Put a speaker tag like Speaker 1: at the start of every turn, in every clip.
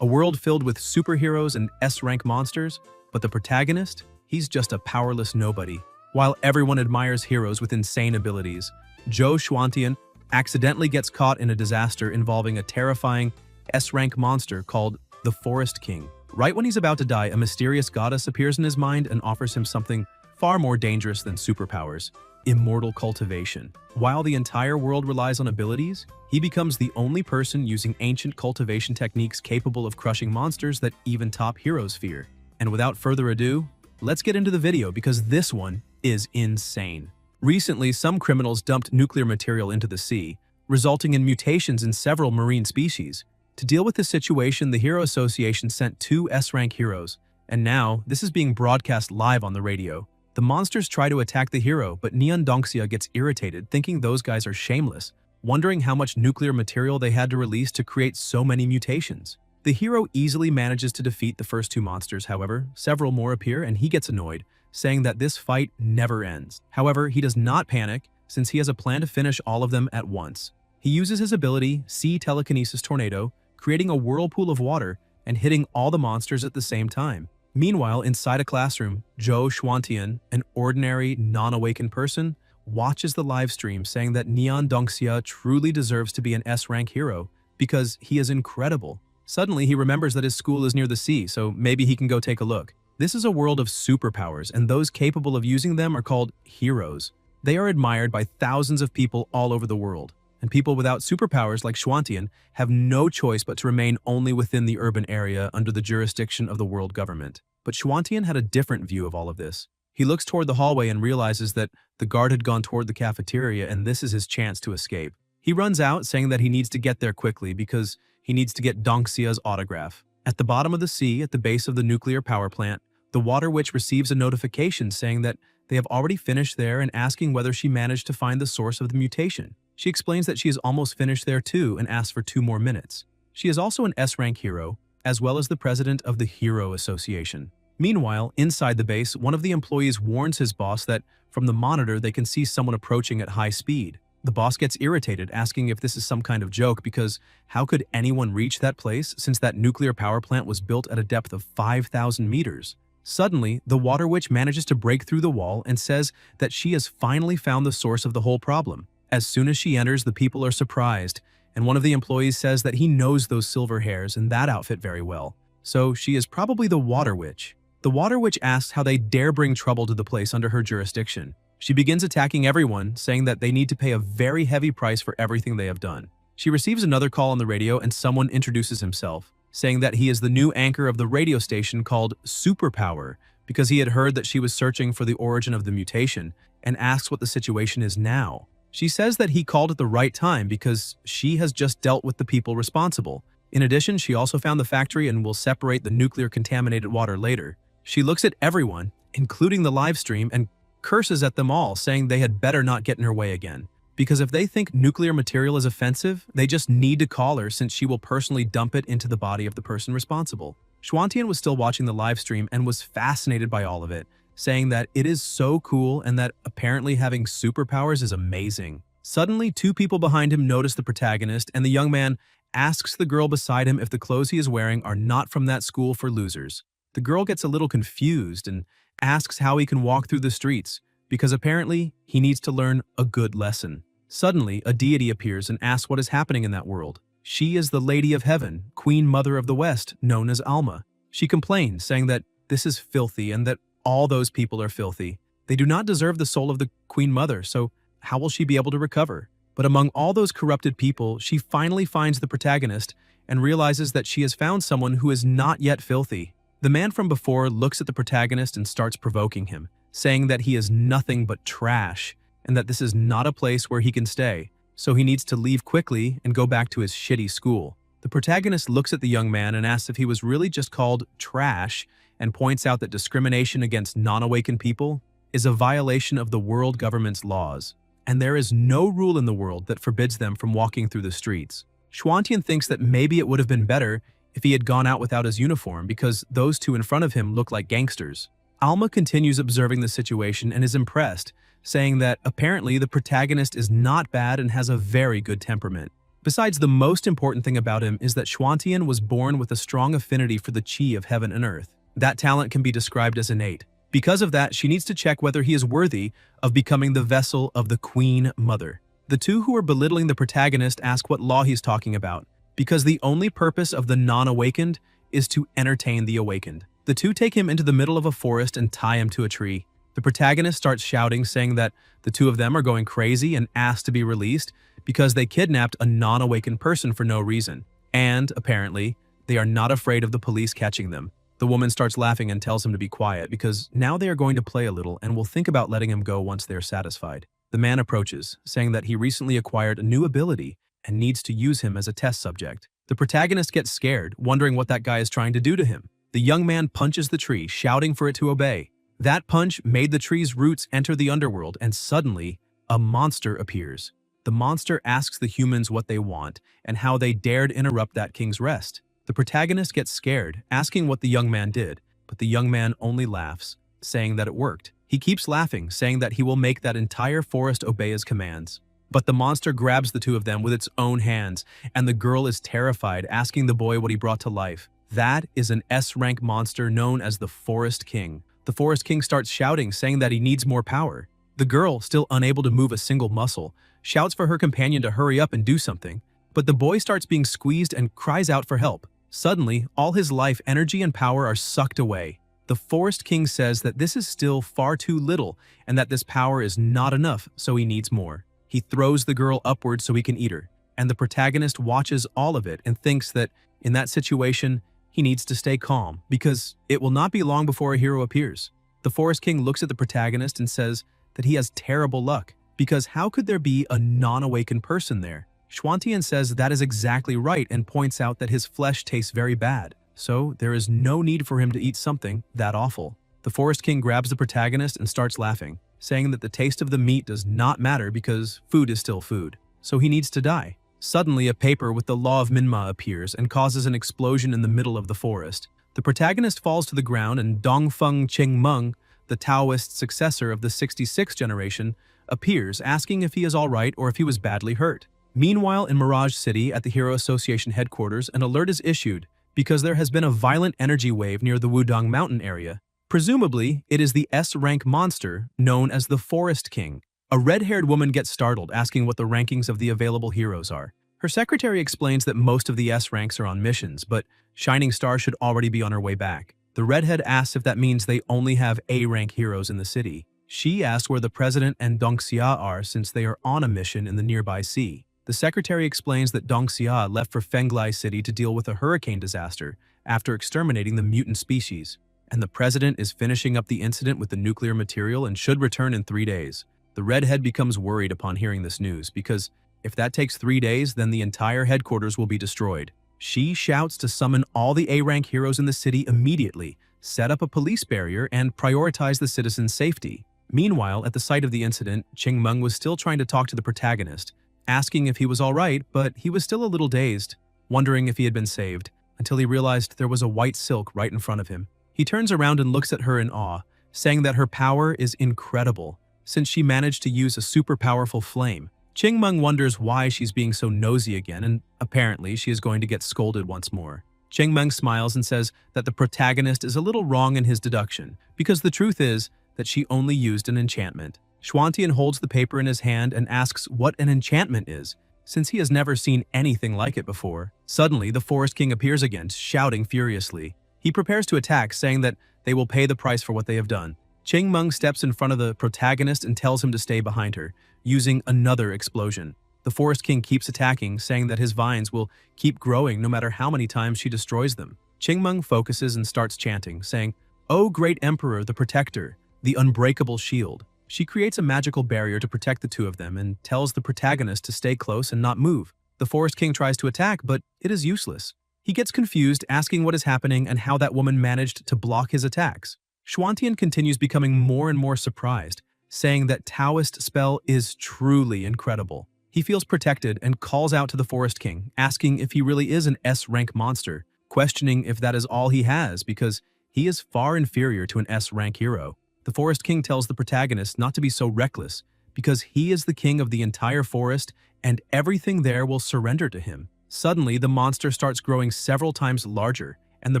Speaker 1: A world filled with superheroes and S-rank monsters, but the protagonist? He's just a powerless nobody. While everyone admires heroes with insane abilities, Joe Schwantian accidentally gets caught in a disaster involving a terrifying S-rank monster called the Forest King. Right when he's about to die, a mysterious goddess appears in his mind and offers him something far more dangerous than superpowers: immortal cultivation. While the entire world relies on abilities, he becomes the only person using ancient cultivation techniques capable of crushing monsters that even top heroes fear. And without further ado, let's get into the video because this one is insane. Recently, some criminals dumped nuclear material into the sea, resulting in mutations in several marine species. To deal with this situation, the Hero Association sent 2 S-rank heroes, and now this is being broadcast live on the radio. The monsters try to attack the hero, but Neon Donxia gets irritated, thinking those guys are shameless, wondering how much nuclear material they had to release to create so many mutations. The hero easily manages to defeat the first 2 monsters, however, several more appear and he gets annoyed, saying that this fight never ends. However, he does not panic, since he has a plan to finish all of them at once. He uses his ability, Sea Telekinesis Tornado, creating a whirlpool of water and hitting all the monsters at the same time. Meanwhile, inside a classroom, Joe Schwantian, an ordinary, non-awakened person, watches the live stream saying that Neon Donxia truly deserves to be an S-rank hero because he is incredible. Suddenly, he remembers that his school is near the sea, so maybe he can go take a look. This is a world of superpowers, and those capable of using them are called heroes. They are admired by thousands of people all over the world, and people without superpowers like Schwantian have no choice but to remain only within the urban area under the jurisdiction of the world government. But Schwantian had a different view of all of this. He looks toward the hallway and realizes that the guard had gone toward the cafeteria and this is his chance to escape. He runs out, saying that he needs to get there quickly because he needs to get Donxia's autograph. At the bottom of the sea, at the base of the nuclear power plant, the Water Witch receives a notification saying that they have already finished there and asking whether she managed to find the source of the mutation. She explains that she is almost finished there too and asks for 2 more minutes. She is also an S-rank hero, as well as the president of the Hero Association. Meanwhile, inside the base, one of the employees warns his boss that from the monitor they can see someone approaching at high speed. The boss gets irritated, asking if this is some kind of joke because how could anyone reach that place since that nuclear power plant was built at a depth of 5,000 meters? Suddenly, the Water Witch manages to break through the wall and says that she has finally found the source of the whole problem. As soon as she enters, the people are surprised, and one of the employees says that he knows those silver hairs and that outfit very well. So she is probably the Water Witch. The Water Witch asks how they dare bring trouble to the place under her jurisdiction. She begins attacking everyone, saying that they need to pay a very heavy price for everything they have done. She receives another call on the radio and someone introduces himself, saying that he is the new anchor of the radio station called Superpower because he had heard that she was searching for the origin of the mutation and asks what the situation is now. She says that he called at the right time because she has just dealt with the people responsible. In addition, she also found the factory and will separate the nuclear contaminated water later. She looks at everyone, including the live stream, and curses at them all, saying they had better not get in her way again. Because if they think nuclear material is offensive, they just need to call her since she will personally dump it into the body of the person responsible. Schwantian was still watching the live stream and was fascinated by all of it, saying that it is so cool and that apparently having superpowers is amazing. Suddenly, 2 people behind him notice the protagonist, and the young man asks the girl beside him if the clothes he is wearing are not from that school for losers. The girl gets a little confused and asks how he can walk through the streets, because apparently he needs to learn a good lesson. Suddenly, a deity appears and asks what is happening in that world. She is the Lady of Heaven, Queen Mother of the West, known as Alma. She complains, saying that this is filthy and that all those people are filthy. They do not deserve the soul of the Queen Mother, so how will she be able to recover? But among all those corrupted people, she finally finds the protagonist and realizes that she has found someone who is not yet filthy. The man from before looks at the protagonist and starts provoking him, saying that he is nothing but trash and that this is not a place where he can stay, so he needs to leave quickly and go back to his shitty school. The protagonist looks at the young man and asks if he was really just called trash and points out that discrimination against non-awakened people is a violation of the world government's laws, and there is no rule in the world that forbids them from walking through the streets. Schwantian thinks that maybe it would have been better if he had gone out without his uniform because those 2 in front of him look like gangsters. Alma continues observing the situation and is impressed, saying that apparently the protagonist is not bad and has a very good temperament. Besides, the most important thing about him is that Xuantian was born with a strong affinity for the chi of heaven and earth. That talent can be described as innate. Because of that, she needs to check whether he is worthy of becoming the vessel of the Queen Mother. The two who are belittling the protagonist ask what law he's talking about, because the only purpose of the non-awakened is to entertain the awakened. The two take him into the middle of a forest and tie him to a tree. The protagonist starts shouting, saying that the two of them are going crazy and asked to be released because they kidnapped a non-awakened person for no reason. And, apparently, they are not afraid of the police catching them. The woman starts laughing and tells him to be quiet because now they are going to play a little and will think about letting him go once they are satisfied. The man approaches, saying that he recently acquired a new ability and needs to use him as a test subject. The protagonist gets scared, wondering what that guy is trying to do to him. The young man punches the tree, shouting for it to obey. That punch made the tree's roots enter the underworld, and suddenly, a monster appears. The monster asks the humans what they want and how they dared interrupt that king's rest. The protagonist gets scared, asking what the young man did, but the young man only laughs, saying that it worked. He keeps laughing, saying that he will make that entire forest obey his commands. But the monster grabs the two of them with its own hands, and the girl is terrified, asking the boy what he brought to life. That is an S-rank monster known as the Forest King. The Forest King starts shouting, saying that he needs more power. The girl, still unable to move a single muscle, shouts for her companion to hurry up and do something, but the boy starts being squeezed and cries out for help. Suddenly, all his life, energy, and power are sucked away. The Forest King says that this is still far too little and that this power is not enough, so he needs more. He throws the girl upward so he can eat her, and the protagonist watches all of it and thinks that, in that situation, he needs to stay calm because it will not be long before a hero appears. The Forest King looks at the protagonist and says that he has terrible luck because how could there be a non-awakened person there? Xuantian says that is exactly right and points out that his flesh tastes very bad, so there is no need for him to eat something that awful. The Forest King grabs the protagonist and starts laughing, saying that the taste of the meat does not matter because food is still food, so he needs to die. Suddenly, a paper with the law of Manhwa appears and causes an explosion in the middle of the forest. The protagonist falls to the ground and Dongfeng Qingmeng, the Taoist successor of the 66th generation, appears, asking if he is alright or if he was badly hurt. Meanwhile, in Mirage City at the Hero Association headquarters, an alert is issued because there has been a violent energy wave near the Wudong Mountain area. Presumably, it is the S-rank monster known as the Forest King. A red-haired woman gets startled, asking what the rankings of the available heroes are. Her secretary explains that most of the S-ranks are on missions, but Shining Star should already be on her way back. The redhead asks if that means they only have A-rank heroes in the city. She asks where the president and Dongxia are since they are on a mission in the nearby sea. The secretary explains that Dongxia left for Fenglai City to deal with a hurricane disaster after exterminating the mutant species, and the president is finishing up the incident with the nuclear material and should return in 3 days. The redhead becomes worried upon hearing this news because if that takes 3 days, then the entire headquarters will be destroyed. She shouts to summon all the A-rank heroes in the city immediately, set up a police barrier, and prioritize the citizens' safety. Meanwhile, at the site of the incident, Qingmeng was still trying to talk to the protagonist, asking if he was alright, but he was still a little dazed, wondering if he had been saved, until he realized there was a white silk right in front of him. He turns around and looks at her in awe, saying that her power is incredible, since she managed to use a super powerful flame. Qingmeng wonders why she's being so nosy again, and apparently she is going to get scolded once more. Qingmeng smiles and says that the protagonist is a little wrong in his deduction, because the truth is that she only used an enchantment. Xuantian holds the paper in his hand and asks what an enchantment is, since he has never seen anything like it before. Suddenly, the Forest King appears again, shouting furiously. He prepares to attack, saying that they will pay the price for what they have done. Qingmeng steps in front of the protagonist and tells him to stay behind her, using another explosion. The Forest King keeps attacking, saying that his vines will keep growing no matter how many times she destroys them. Qingmeng focuses and starts chanting, saying, "O great Emperor, the Protector, the unbreakable shield." She creates a magical barrier to protect the two of them and tells the protagonist to stay close and not move. The Forest King tries to attack, but it is useless. He gets confused, asking what is happening and how that woman managed to block his attacks. Xuantian continues becoming more and more surprised, saying that Taoist spell is truly incredible. He feels protected and calls out to the Forest King, asking if he really is an S-rank monster, questioning if that is all he has because he is far inferior to an S-rank hero. The Forest King tells the protagonist not to be so reckless because he is the king of the entire forest and everything there will surrender to him. Suddenly, the monster starts growing several times larger, and the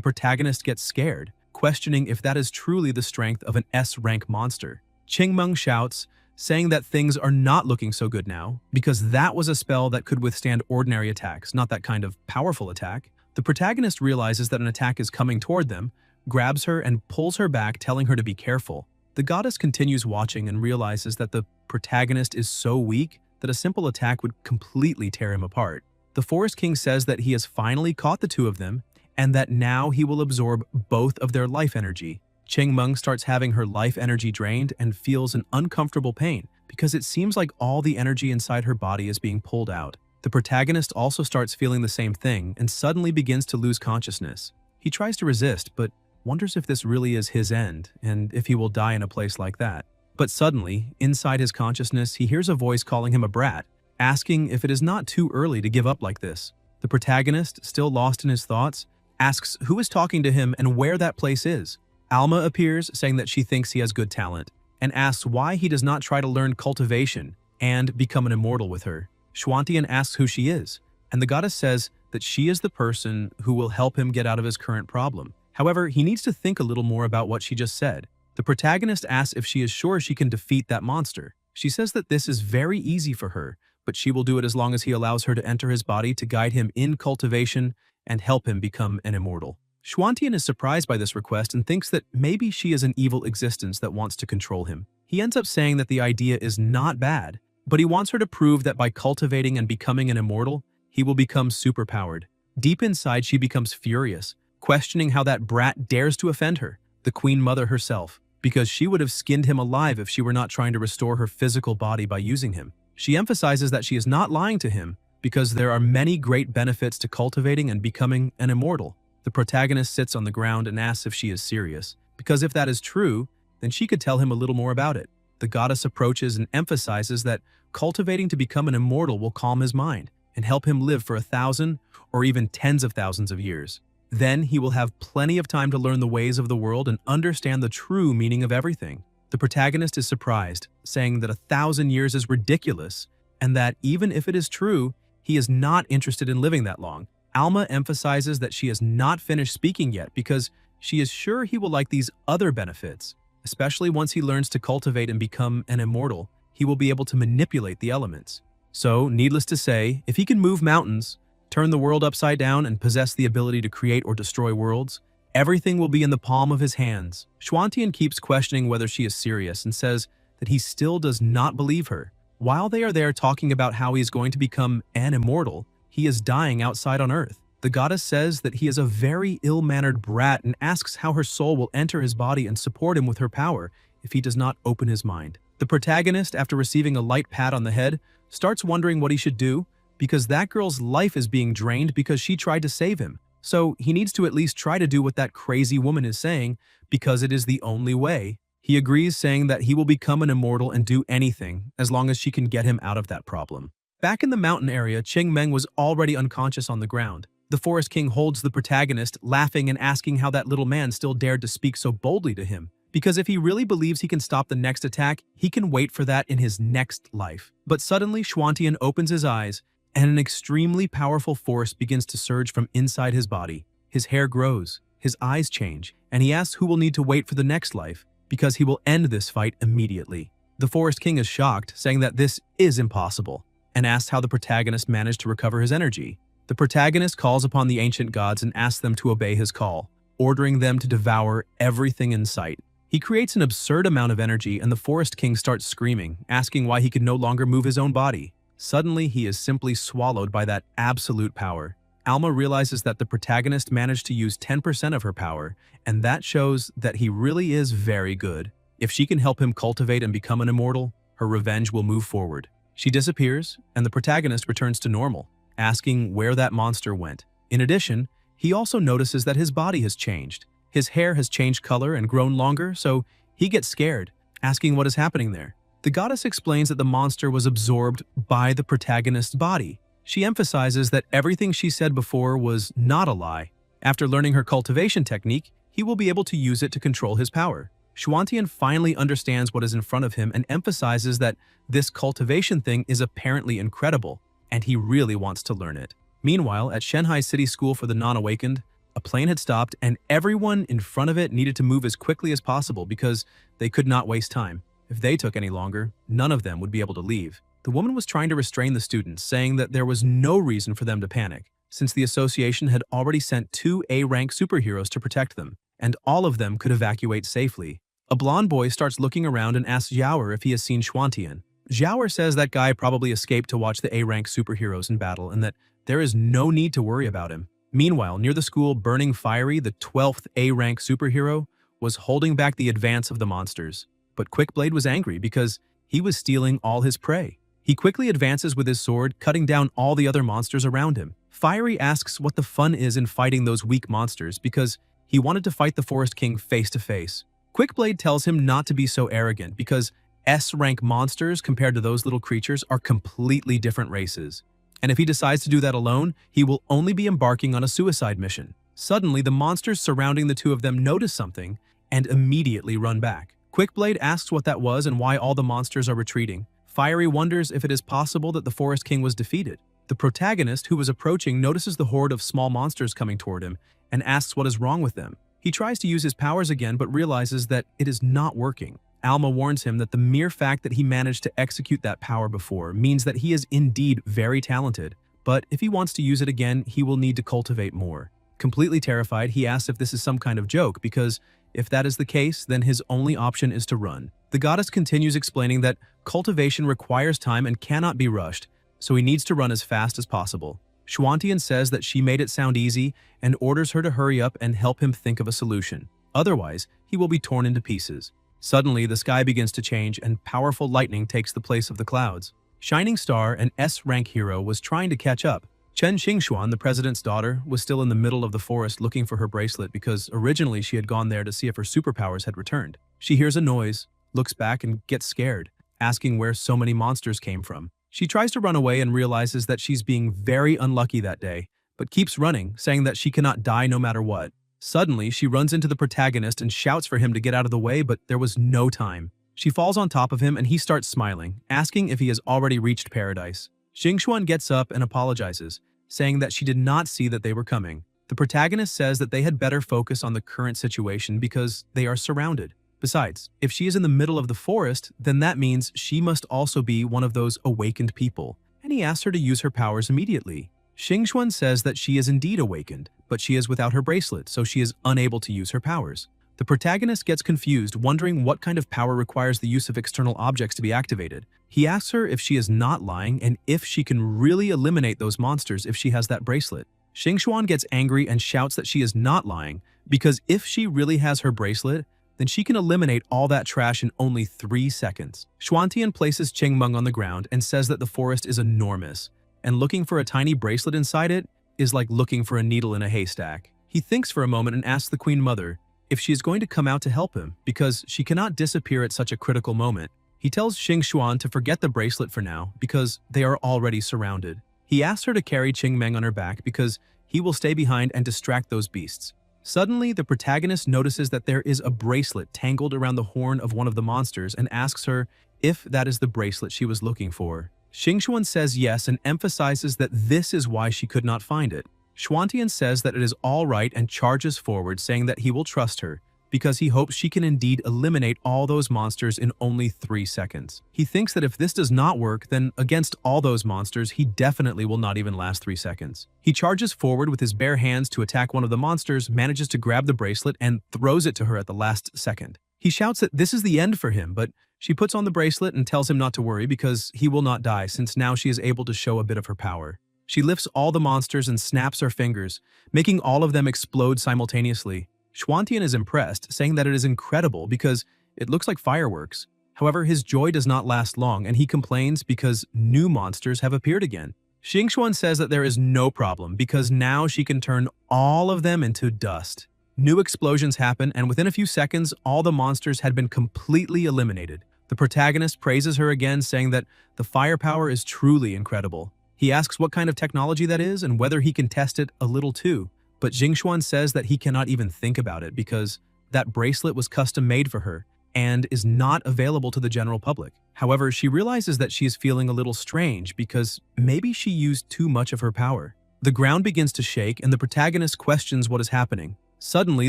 Speaker 1: protagonist gets scared, questioning if that is truly the strength of an S-rank monster. Qingmeng shouts, saying that things are not looking so good now, because that was a spell that could withstand ordinary attacks, not that kind of powerful attack. The protagonist realizes that an attack is coming toward them, grabs her and pulls her back, telling her to be careful. The goddess continues watching and realizes that the protagonist is so weak that a simple attack would completely tear him apart. The Forest King says that he has finally caught the two of them, and that now he will absorb both of their life energy. Qingmeng starts having her life energy drained and feels an uncomfortable pain because it seems like all the energy inside her body is being pulled out. The protagonist also starts feeling the same thing and suddenly begins to lose consciousness. He tries to resist, but wonders if this really is his end and if he will die in a place like that. But suddenly, inside his consciousness, he hears a voice calling him a brat, asking if it is not too early to give up like this. The protagonist, still lost in his thoughts, asks who is talking to him and where that place is. Alma appears, saying that she thinks he has good talent, and asks why he does not try to learn cultivation and become an immortal with her. Xuantian asks who she is, and the goddess says that she is the person who will help him get out of his current problem. However, he needs to think a little more about what she just said. The protagonist asks if she is sure she can defeat that monster. She says that this is very easy for her, but she will do it as long as he allows her to enter his body to guide him in cultivation and help him become an immortal. Xuantian is surprised by this request and thinks that maybe she is an evil existence that wants to control him. He ends up saying that the idea is not bad, but he wants her to prove that by cultivating and becoming an immortal, he will become superpowered. Deep inside, she becomes furious, questioning how that brat dares to offend her, the Queen Mother herself, because she would have skinned him alive if she were not trying to restore her physical body by using him. She emphasizes that she is not lying to him because there are many great benefits to cultivating and becoming an immortal. The protagonist sits on the ground and asks if she is serious, because if that is true, then she could tell him a little more about it. The goddess approaches and emphasizes that cultivating to become an immortal will calm his mind and help him live for 1,000 or even tens of thousands of years. Then he will have plenty of time to learn the ways of the world and understand the true meaning of everything. The protagonist is surprised, saying that 1,000 years is ridiculous, and that even if it is true, he is not interested in living that long. Alma emphasizes that she has not finished speaking yet because she is sure he will like these other benefits, especially once he learns to cultivate and become an immortal. He will be able to manipulate the elements. So, needless to say, if he can move mountains, turn the world upside down, and possess the ability to create or destroy worlds, everything will be in the palm of his hands. Xuantian keeps questioning whether she is serious and says that he still does not believe her. While they are there talking about how he is going to become an immortal, he is dying outside on Earth. The goddess says that he is a very ill-mannered brat and asks how her soul will enter his body and support him with her power if he does not open his mind. The protagonist, after receiving a light pat on the head, starts wondering what he should do because that girl's life is being drained because she tried to save him. So he needs to at least try to do what that crazy woman is saying because it is the only way. He agrees, saying that he will become an immortal and do anything as long as she can get him out of that problem. Back in the mountain area, Qingmeng was already unconscious on the ground. The Forest King holds the protagonist, laughing and asking how that little man still dared to speak so boldly to him. Because if he really believes he can stop the next attack, he can wait for that in his next life. But suddenly, Xuantian opens his eyes, and an extremely powerful force begins to surge from inside his body. His hair grows, his eyes change, and he asks who will need to wait for the next life, because he will end this fight immediately. The Forest King is shocked, saying that this is impossible, and asks how the protagonist managed to recover his energy. The protagonist calls upon the ancient gods and asks them to obey his call, ordering them to devour everything in sight. He creates an absurd amount of energy, and the Forest King starts screaming, asking why he could no longer move his own body. Suddenly, he is simply swallowed by that absolute power. Alma realizes that the protagonist managed to use 10% of her power, and that shows that he really is very good. If she can help him cultivate and become an immortal, her revenge will move forward. She disappears, and the protagonist returns to normal, asking where that monster went. In addition, he also notices that his body has changed. His hair has changed color and grown longer, so he gets scared, asking what is happening there. The goddess explains that the monster was absorbed by the protagonist's body. She emphasizes that everything she said before was not a lie. After learning her cultivation technique, he will be able to use it to control his power. Xuantian finally understands what is in front of him and emphasizes that this cultivation thing is apparently incredible, and he really wants to learn it. Meanwhile, at Shanghai City School for the Non-Awakened, a plane had stopped and everyone in front of it needed to move as quickly as possible because they could not waste time. If they took any longer, none of them would be able to leave. The woman was trying to restrain the students, saying that there was no reason for them to panic, since the association had already sent 2 A-rank superheroes to protect them, and all of them could evacuate safely. A blonde boy starts looking around and asks Xiaoer if he has seen Xuantian. Xiaoer says that guy probably escaped to watch the A-rank superheroes in battle and that there is no need to worry about him. Meanwhile, near the school, Burning Fiery, the 12th A-rank superhero, was holding back the advance of the monsters. But Quickblade was angry because he was stealing all his prey. He quickly advances with his sword, cutting down all the other monsters around him. Fiery asks what the fun is in fighting those weak monsters because he wanted to fight the Forest King face to face. Quickblade tells him not to be so arrogant because S-rank monsters compared to those little creatures are completely different races. And if he decides to do that alone, he will only be embarking on a suicide mission. Suddenly, the monsters surrounding the two of them notice something and immediately run back. Quickblade asks what that was and why all the monsters are retreating. Fiery wonders if it is possible that the Forest King was defeated. The protagonist, who was approaching, notices the horde of small monsters coming toward him and asks what is wrong with them. He tries to use his powers again but realizes that it is not working. Alma warns him that the mere fact that he managed to execute that power before means that he is indeed very talented, but if he wants to use it again, he will need to cultivate more. Completely terrified, he asks if this is some kind of joke because if that is the case, then his only option is to run. The goddess continues explaining that cultivation requires time and cannot be rushed, so he needs to run as fast as possible. Xuantian says that she made it sound easy and orders her to hurry up and help him think of a solution. Otherwise, he will be torn into pieces. Suddenly, the sky begins to change and powerful lightning takes the place of the clouds. Shining Star, an S-rank hero, was trying to catch up. Chen Xingxuan, the president's daughter, was still in the middle of the forest looking for her bracelet because originally she had gone there to see if her superpowers had returned. She hears a noise, looks back and gets scared, asking where so many monsters came from. She tries to run away and realizes that she's being very unlucky that day, but keeps running, saying that she cannot die no matter what. Suddenly, she runs into the protagonist and shouts for him to get out of the way, but there was no time. She falls on top of him and he starts smiling, asking if he has already reached paradise. Xingxuan gets up and apologizes, saying that she did not see that they were coming. The protagonist says that they had better focus on the current situation because they are surrounded. Besides, if she is in the middle of the forest, then that means she must also be one of those awakened people, and he asks her to use her powers immediately. Xingxuan says that she is indeed awakened, but she is without her bracelet, so she is unable to use her powers. The protagonist gets confused, wondering what kind of power requires the use of external objects to be activated. He asks her if she is not lying and if she can really eliminate those monsters if she has that bracelet. Xingxuan gets angry and shouts that she is not lying, because if she really has her bracelet, then she can eliminate all that trash in only 3 seconds. Xuantian places Qingmeng on the ground and says that the forest is enormous, and looking for a tiny bracelet inside it is like looking for a needle in a haystack. He thinks for a moment and asks the Queen Mother if she is going to come out to help him, because she cannot disappear at such a critical moment. He tells Xingxuan to forget the bracelet for now because they are already surrounded. He asks her to carry Qingmeng on her back because he will stay behind and distract those beasts. Suddenly, the protagonist notices that there is a bracelet tangled around the horn of one of the monsters and asks her if that is the bracelet she was looking for. Xingxuan says yes and emphasizes that this is why she could not find it. Xuantian says that it is all right and charges forward, saying that he will trust her because he hopes she can indeed eliminate all those monsters in only 3 seconds. He thinks that if this does not work, then against all those monsters, he definitely will not even last 3 seconds. He charges forward with his bare hands to attack one of the monsters, manages to grab the bracelet, and throws it to her at the last second. He shouts that this is the end for him, but she puts on the bracelet and tells him not to worry because he will not die since now she is able to show a bit of her power. She lifts all the monsters and snaps her fingers, making all of them explode simultaneously. Xuantian is impressed, saying that it is incredible because it looks like fireworks. However, his joy does not last long and he complains because new monsters have appeared again. Xingxuan says that there is no problem because now she can turn all of them into dust. New explosions happen and within a few seconds, all the monsters had been completely eliminated. The protagonist praises her again, saying that the firepower is truly incredible. He asks what kind of technology that is and whether he can test it a little too. But Xingxuan says that he cannot even think about it because that bracelet was custom made for her, and is not available to the general public. However, she realizes that she is feeling a little strange because maybe she used too much of her power. The ground begins to shake and the protagonist questions what is happening. Suddenly,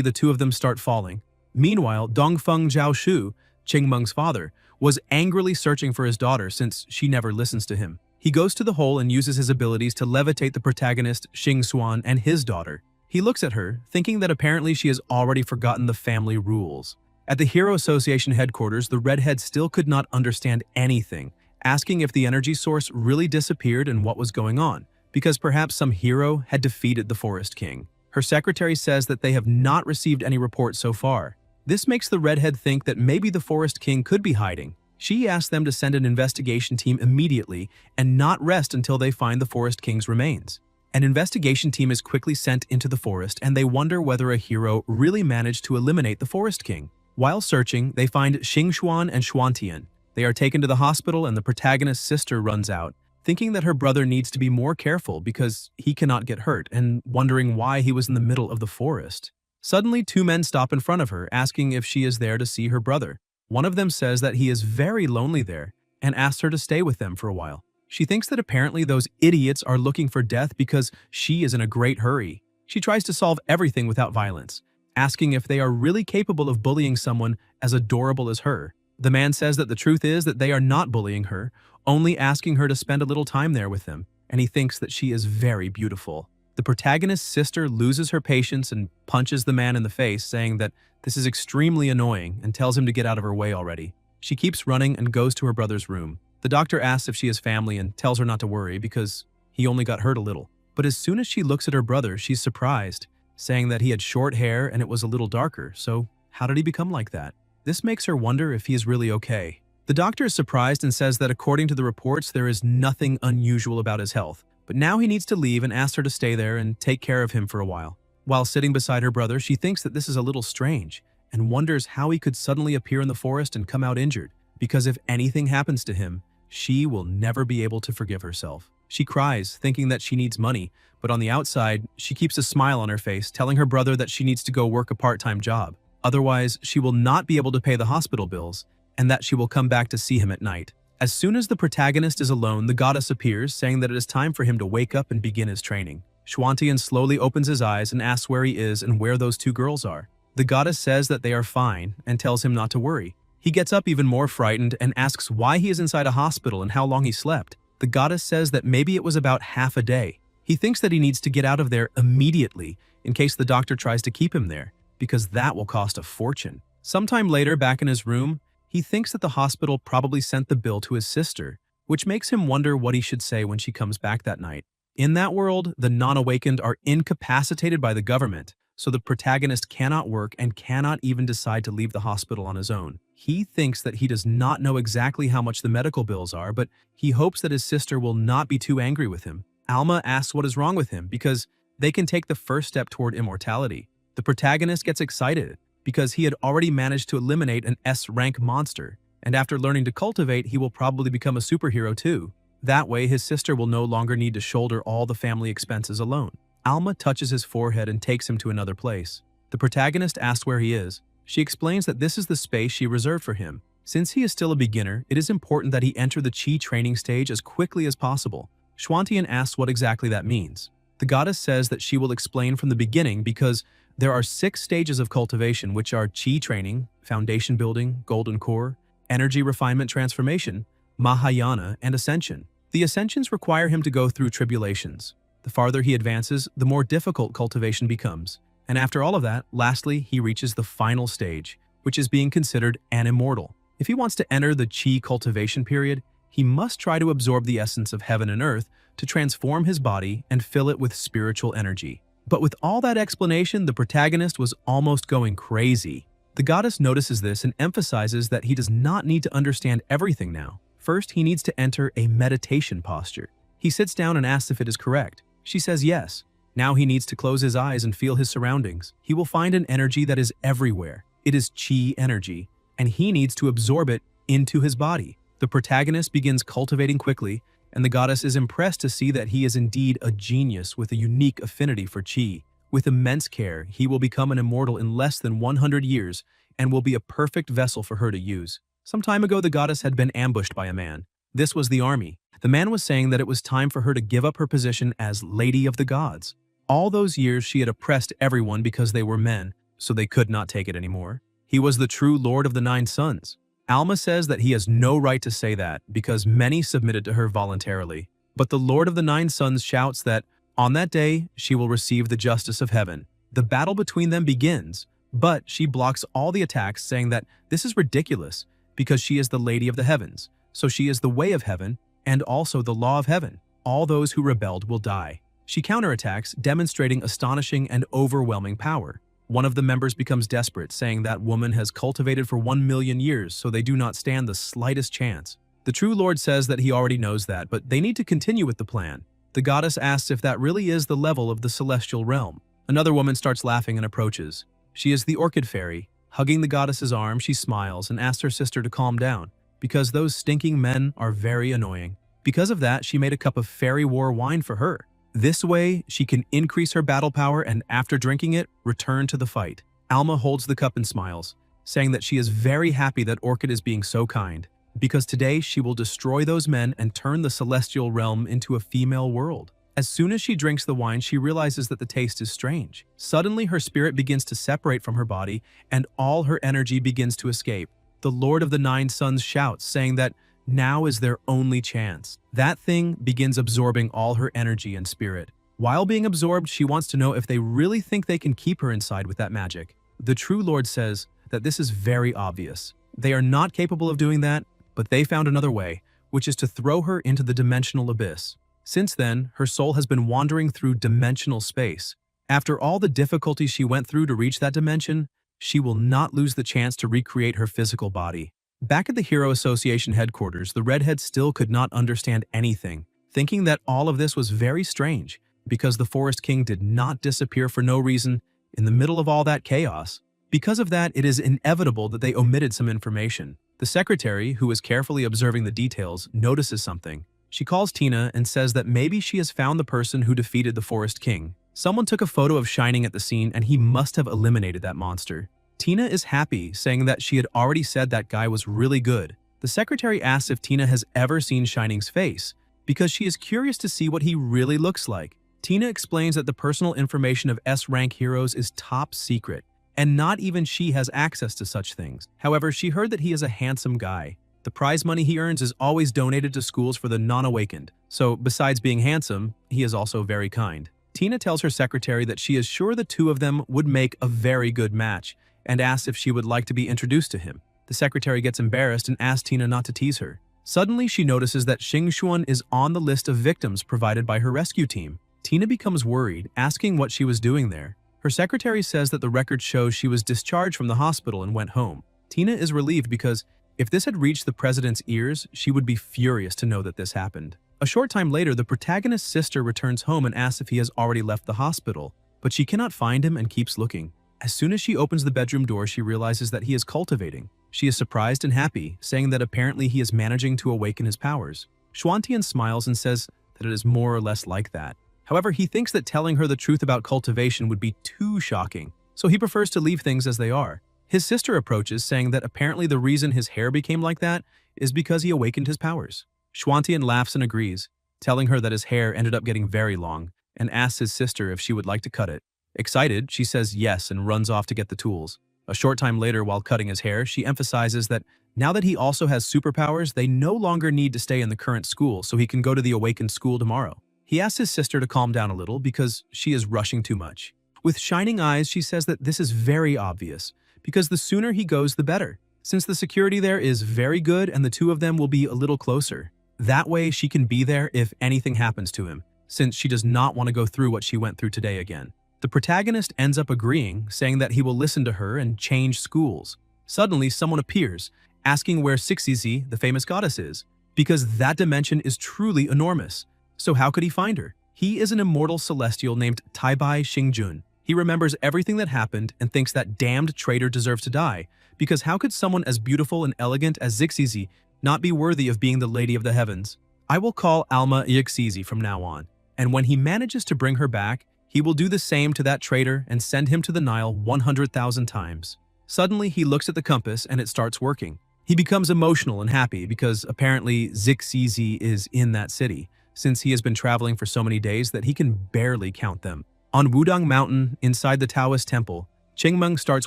Speaker 1: the two of them start falling. Meanwhile, Dongfeng Zhaoshu, Qingmeng's father, was angrily searching for his daughter since she never listens to him. He goes to the hole and uses his abilities to levitate the protagonist, Xing Xuan, and his daughter. He looks at her, thinking that apparently she has already forgotten the family rules. At the Hero Association headquarters, the redhead still could not understand anything, asking if the energy source really disappeared and what was going on, because perhaps some hero had defeated the Forest King. Her secretary says that they have not received any reports so far. This makes the redhead think that maybe the Forest King could be hiding. She asks them to send an investigation team immediately and not rest until they find the Forest King's remains. An investigation team is quickly sent into the forest and they wonder whether a hero really managed to eliminate the Forest King. While searching, they find Xingxuan and Xuantian. They are taken to the hospital and the protagonist's sister runs out, thinking that her brother needs to be more careful because he cannot get hurt and wondering why he was in the middle of the forest. Suddenly, two men stop in front of her, asking if she is there to see her brother. One of them says that he is very lonely there and asks her to stay with them for a while. She thinks that apparently those idiots are looking for death because she is in a great hurry. She tries to solve everything without violence, asking if they are really capable of bullying someone as adorable as her. The man says that the truth is that they are not bullying her, only asking her to spend a little time there with them, and he thinks that she is very beautiful. The protagonist's sister loses her patience and punches the man in the face, saying that this is extremely annoying and tells him to get out of her way already. She keeps running and goes to her brother's room. The doctor asks if she has family and tells her not to worry because he only got hurt a little. But as soon as she looks at her brother, she's surprised, saying that he had short hair and it was a little darker, so how did he become like that? This makes her wonder if he is really okay. The doctor is surprised and says that according to the reports, there is nothing unusual about his health, but now he needs to leave and asks her to stay there and take care of him for a while. While sitting beside her brother, she thinks that this is a little strange and wonders how he could suddenly appear in the forest and come out injured, because if anything happens to him, she will never be able to forgive herself. She cries, thinking that she needs money, but on the outside, she keeps a smile on her face, telling her brother that she needs to go work a part-time job. Otherwise, she will not be able to pay the hospital bills, and that she will come back to see him at night. As soon as the protagonist is alone, the goddess appears, saying that it is time for him to wake up and begin his training. Xuantian slowly opens his eyes and asks where he is and where those two girls are. The goddess says that they are fine and tells him not to worry. He gets up even more frightened and asks why he is inside a hospital and how long he slept. The goddess says that maybe it was about half a day. He thinks that he needs to get out of there immediately in case the doctor tries to keep him there, because that will cost a fortune. Sometime later, back in his room, he thinks that the hospital probably sent the bill to his sister, which makes him wonder what he should say when she comes back that night. In that world, the non-awakened are incapacitated by the government, so the protagonist cannot work and cannot even decide to leave the hospital on his own. He thinks that he does not know exactly how much the medical bills are, but he hopes that his sister will not be too angry with him. Alma asks what is wrong with him because they can take the first step toward immortality. The protagonist gets excited because he had already managed to eliminate an S-rank monster, and after learning to cultivate, he will probably become a superhero too. That way, his sister will no longer need to shoulder all the family expenses alone. Alma touches his forehead and takes him to another place. The protagonist asks where he is. She explains that this is the space she reserved for him. Since he is still a beginner, it is important that he enter the Qi training stage as quickly as possible. Xuantian asks what exactly that means. The goddess says that she will explain from the beginning because there are 6 stages of cultivation, which are Qi training, foundation building, golden core, energy refinement transformation, Mahayana, and ascension. The ascensions require him to go through tribulations. The farther he advances, the more difficult cultivation becomes. And after all of that, lastly, he reaches the final stage, which is being considered an immortal. If he wants to enter the Qi cultivation period, he must try to absorb the essence of heaven and earth to transform his body and fill it with spiritual energy. But with all that explanation, the protagonist was almost going crazy. The goddess notices this and emphasizes that he does not need to understand everything now. First, he needs to enter a meditation posture. He sits down and asks if it is correct. She says yes. Now he needs to close his eyes and feel his surroundings. He will find an energy that is everywhere. It is Qi energy, and he needs to absorb it into his body. The protagonist begins cultivating quickly, and the goddess is impressed to see that he is indeed a genius with a unique affinity for Qi. With immense care, he will become an immortal in less than 100 years and will be a perfect vessel for her to use. Some time ago, the goddess had been ambushed by a man. This was the army. The man was saying that it was time for her to give up her position as Lady of the Gods. All those years she had oppressed everyone because they were men, so they could not take it anymore. He was the true Lord of the Nine Suns. Alma says that he has no right to say that because many submitted to her voluntarily. But the Lord of the Nine Suns shouts that on that day she will receive the justice of heaven. The battle between them begins, but she blocks all the attacks, saying that this is ridiculous because she is the Lady of the Heavens, so she is the way of heaven and also the law of heaven. All those who rebelled will die. She counterattacks, demonstrating astonishing and overwhelming power. One of the members becomes desperate, saying that woman has cultivated for 1 million years, so they do not stand the slightest chance. The true Lord says that he already knows that, but they need to continue with the plan. The goddess asks if that really is the level of the celestial realm. Another woman starts laughing and approaches. She is the Orchid Fairy. Hugging the goddess's arm, she smiles and asks her sister to calm down, because those stinking men are very annoying. Because of that, she made a cup of fairy war wine for her. This way, she can increase her battle power and after drinking it, return to the fight. Alma holds the cup and smiles, saying that she is very happy that Orchid is being so kind, because today she will destroy those men and turn the celestial realm into a female world. As soon as she drinks the wine, she realizes that the taste is strange. Suddenly, her spirit begins to separate from her body, and all her energy begins to escape. The Lord of the Nine Suns shouts, saying that now is their only chance. That thing begins absorbing all her energy and spirit. While being absorbed, she wants to know if they really think they can keep her inside with that magic. The true Lord says that this is very obvious. They are not capable of doing that, but they found another way, which is to throw her into the dimensional abyss. Since then, her soul has been wandering through dimensional space. After all the difficulties she went through to reach that dimension, she will not lose the chance to recreate her physical body. Back at the Hero Association headquarters, the redhead still could not understand anything, thinking that all of this was very strange, because the Forest King did not disappear for no reason in the middle of all that chaos. Because of that, it is inevitable that they omitted some information. The secretary, who is carefully observing the details, notices something. She calls Tina and says that maybe she has found the person who defeated the Forest King. Someone took a photo of Shining at the scene and he must have eliminated that monster. Tina is happy, saying that she had already said that guy was really good. The secretary asks if Tina has ever seen Shining's face, because she is curious to see what he really looks like. Tina explains that the personal information of S-rank heroes is top secret, and not even she has access to such things. However, she heard that he is a handsome guy. The prize money he earns is always donated to schools for the non-awakened, so besides being handsome, he is also very kind. Tina tells her secretary that she is sure the two of them would make a very good match, and asks if she would like to be introduced to him. The secretary gets embarrassed and asks Tina not to tease her. Suddenly, she notices that Xingxuan is on the list of victims provided by her rescue team. Tina becomes worried, asking what she was doing there. Her secretary says that the record shows she was discharged from the hospital and went home. Tina is relieved because if this had reached the president's ears, she would be furious to know that this happened. A short time later, the protagonist's sister returns home and asks if he has already left the hospital, but she cannot find him and keeps looking. As soon as she opens the bedroom door, she realizes that he is cultivating. She is surprised and happy, saying that apparently he is managing to awaken his powers. Xuantian smiles and says that it is more or less like that. However, he thinks that telling her the truth about cultivation would be too shocking, so he prefers to leave things as they are. His sister approaches, saying that apparently the reason his hair became like that is because he awakened his powers. Xuantian laughs and agrees, telling her that his hair ended up getting very long, and asks his sister if she would like to cut it. Excited, she says yes and runs off to get the tools. A short time later, while cutting his hair, she emphasizes that now that he also has superpowers, they no longer need to stay in the current school, so he can go to the awakened school tomorrow. He asks his sister to calm down a little because she is rushing too much. With shining eyes, she says that this is very obvious, because the sooner he goes, the better, since the security there is very good and the two of them will be a little closer. That way, she can be there if anything happens to him, since she does not want to go through what she went through today again. The protagonist ends up agreeing, saying that he will listen to her and change schools. Suddenly, someone appears, asking where Sixizi, the famous goddess, is, because that dimension is truly enormous. So how could he find her? He is an immortal celestial named Taibai Xingjun. He remembers everything that happened and thinks that damned traitor deserves to die, because how could someone as beautiful and elegant as Zixizi not be worthy of being the Lady of the Heavens? I will call Alma Yixizi from now on, and when he manages to bring her back, he will do the same to that traitor and send him to the Nile 100,000 times. Suddenly, he looks at the compass and it starts working. He becomes emotional and happy because apparently Zixi is in that city, since he has been traveling for so many days that he can barely count them. On Wudang Mountain, inside the Taoist temple, Qingmeng starts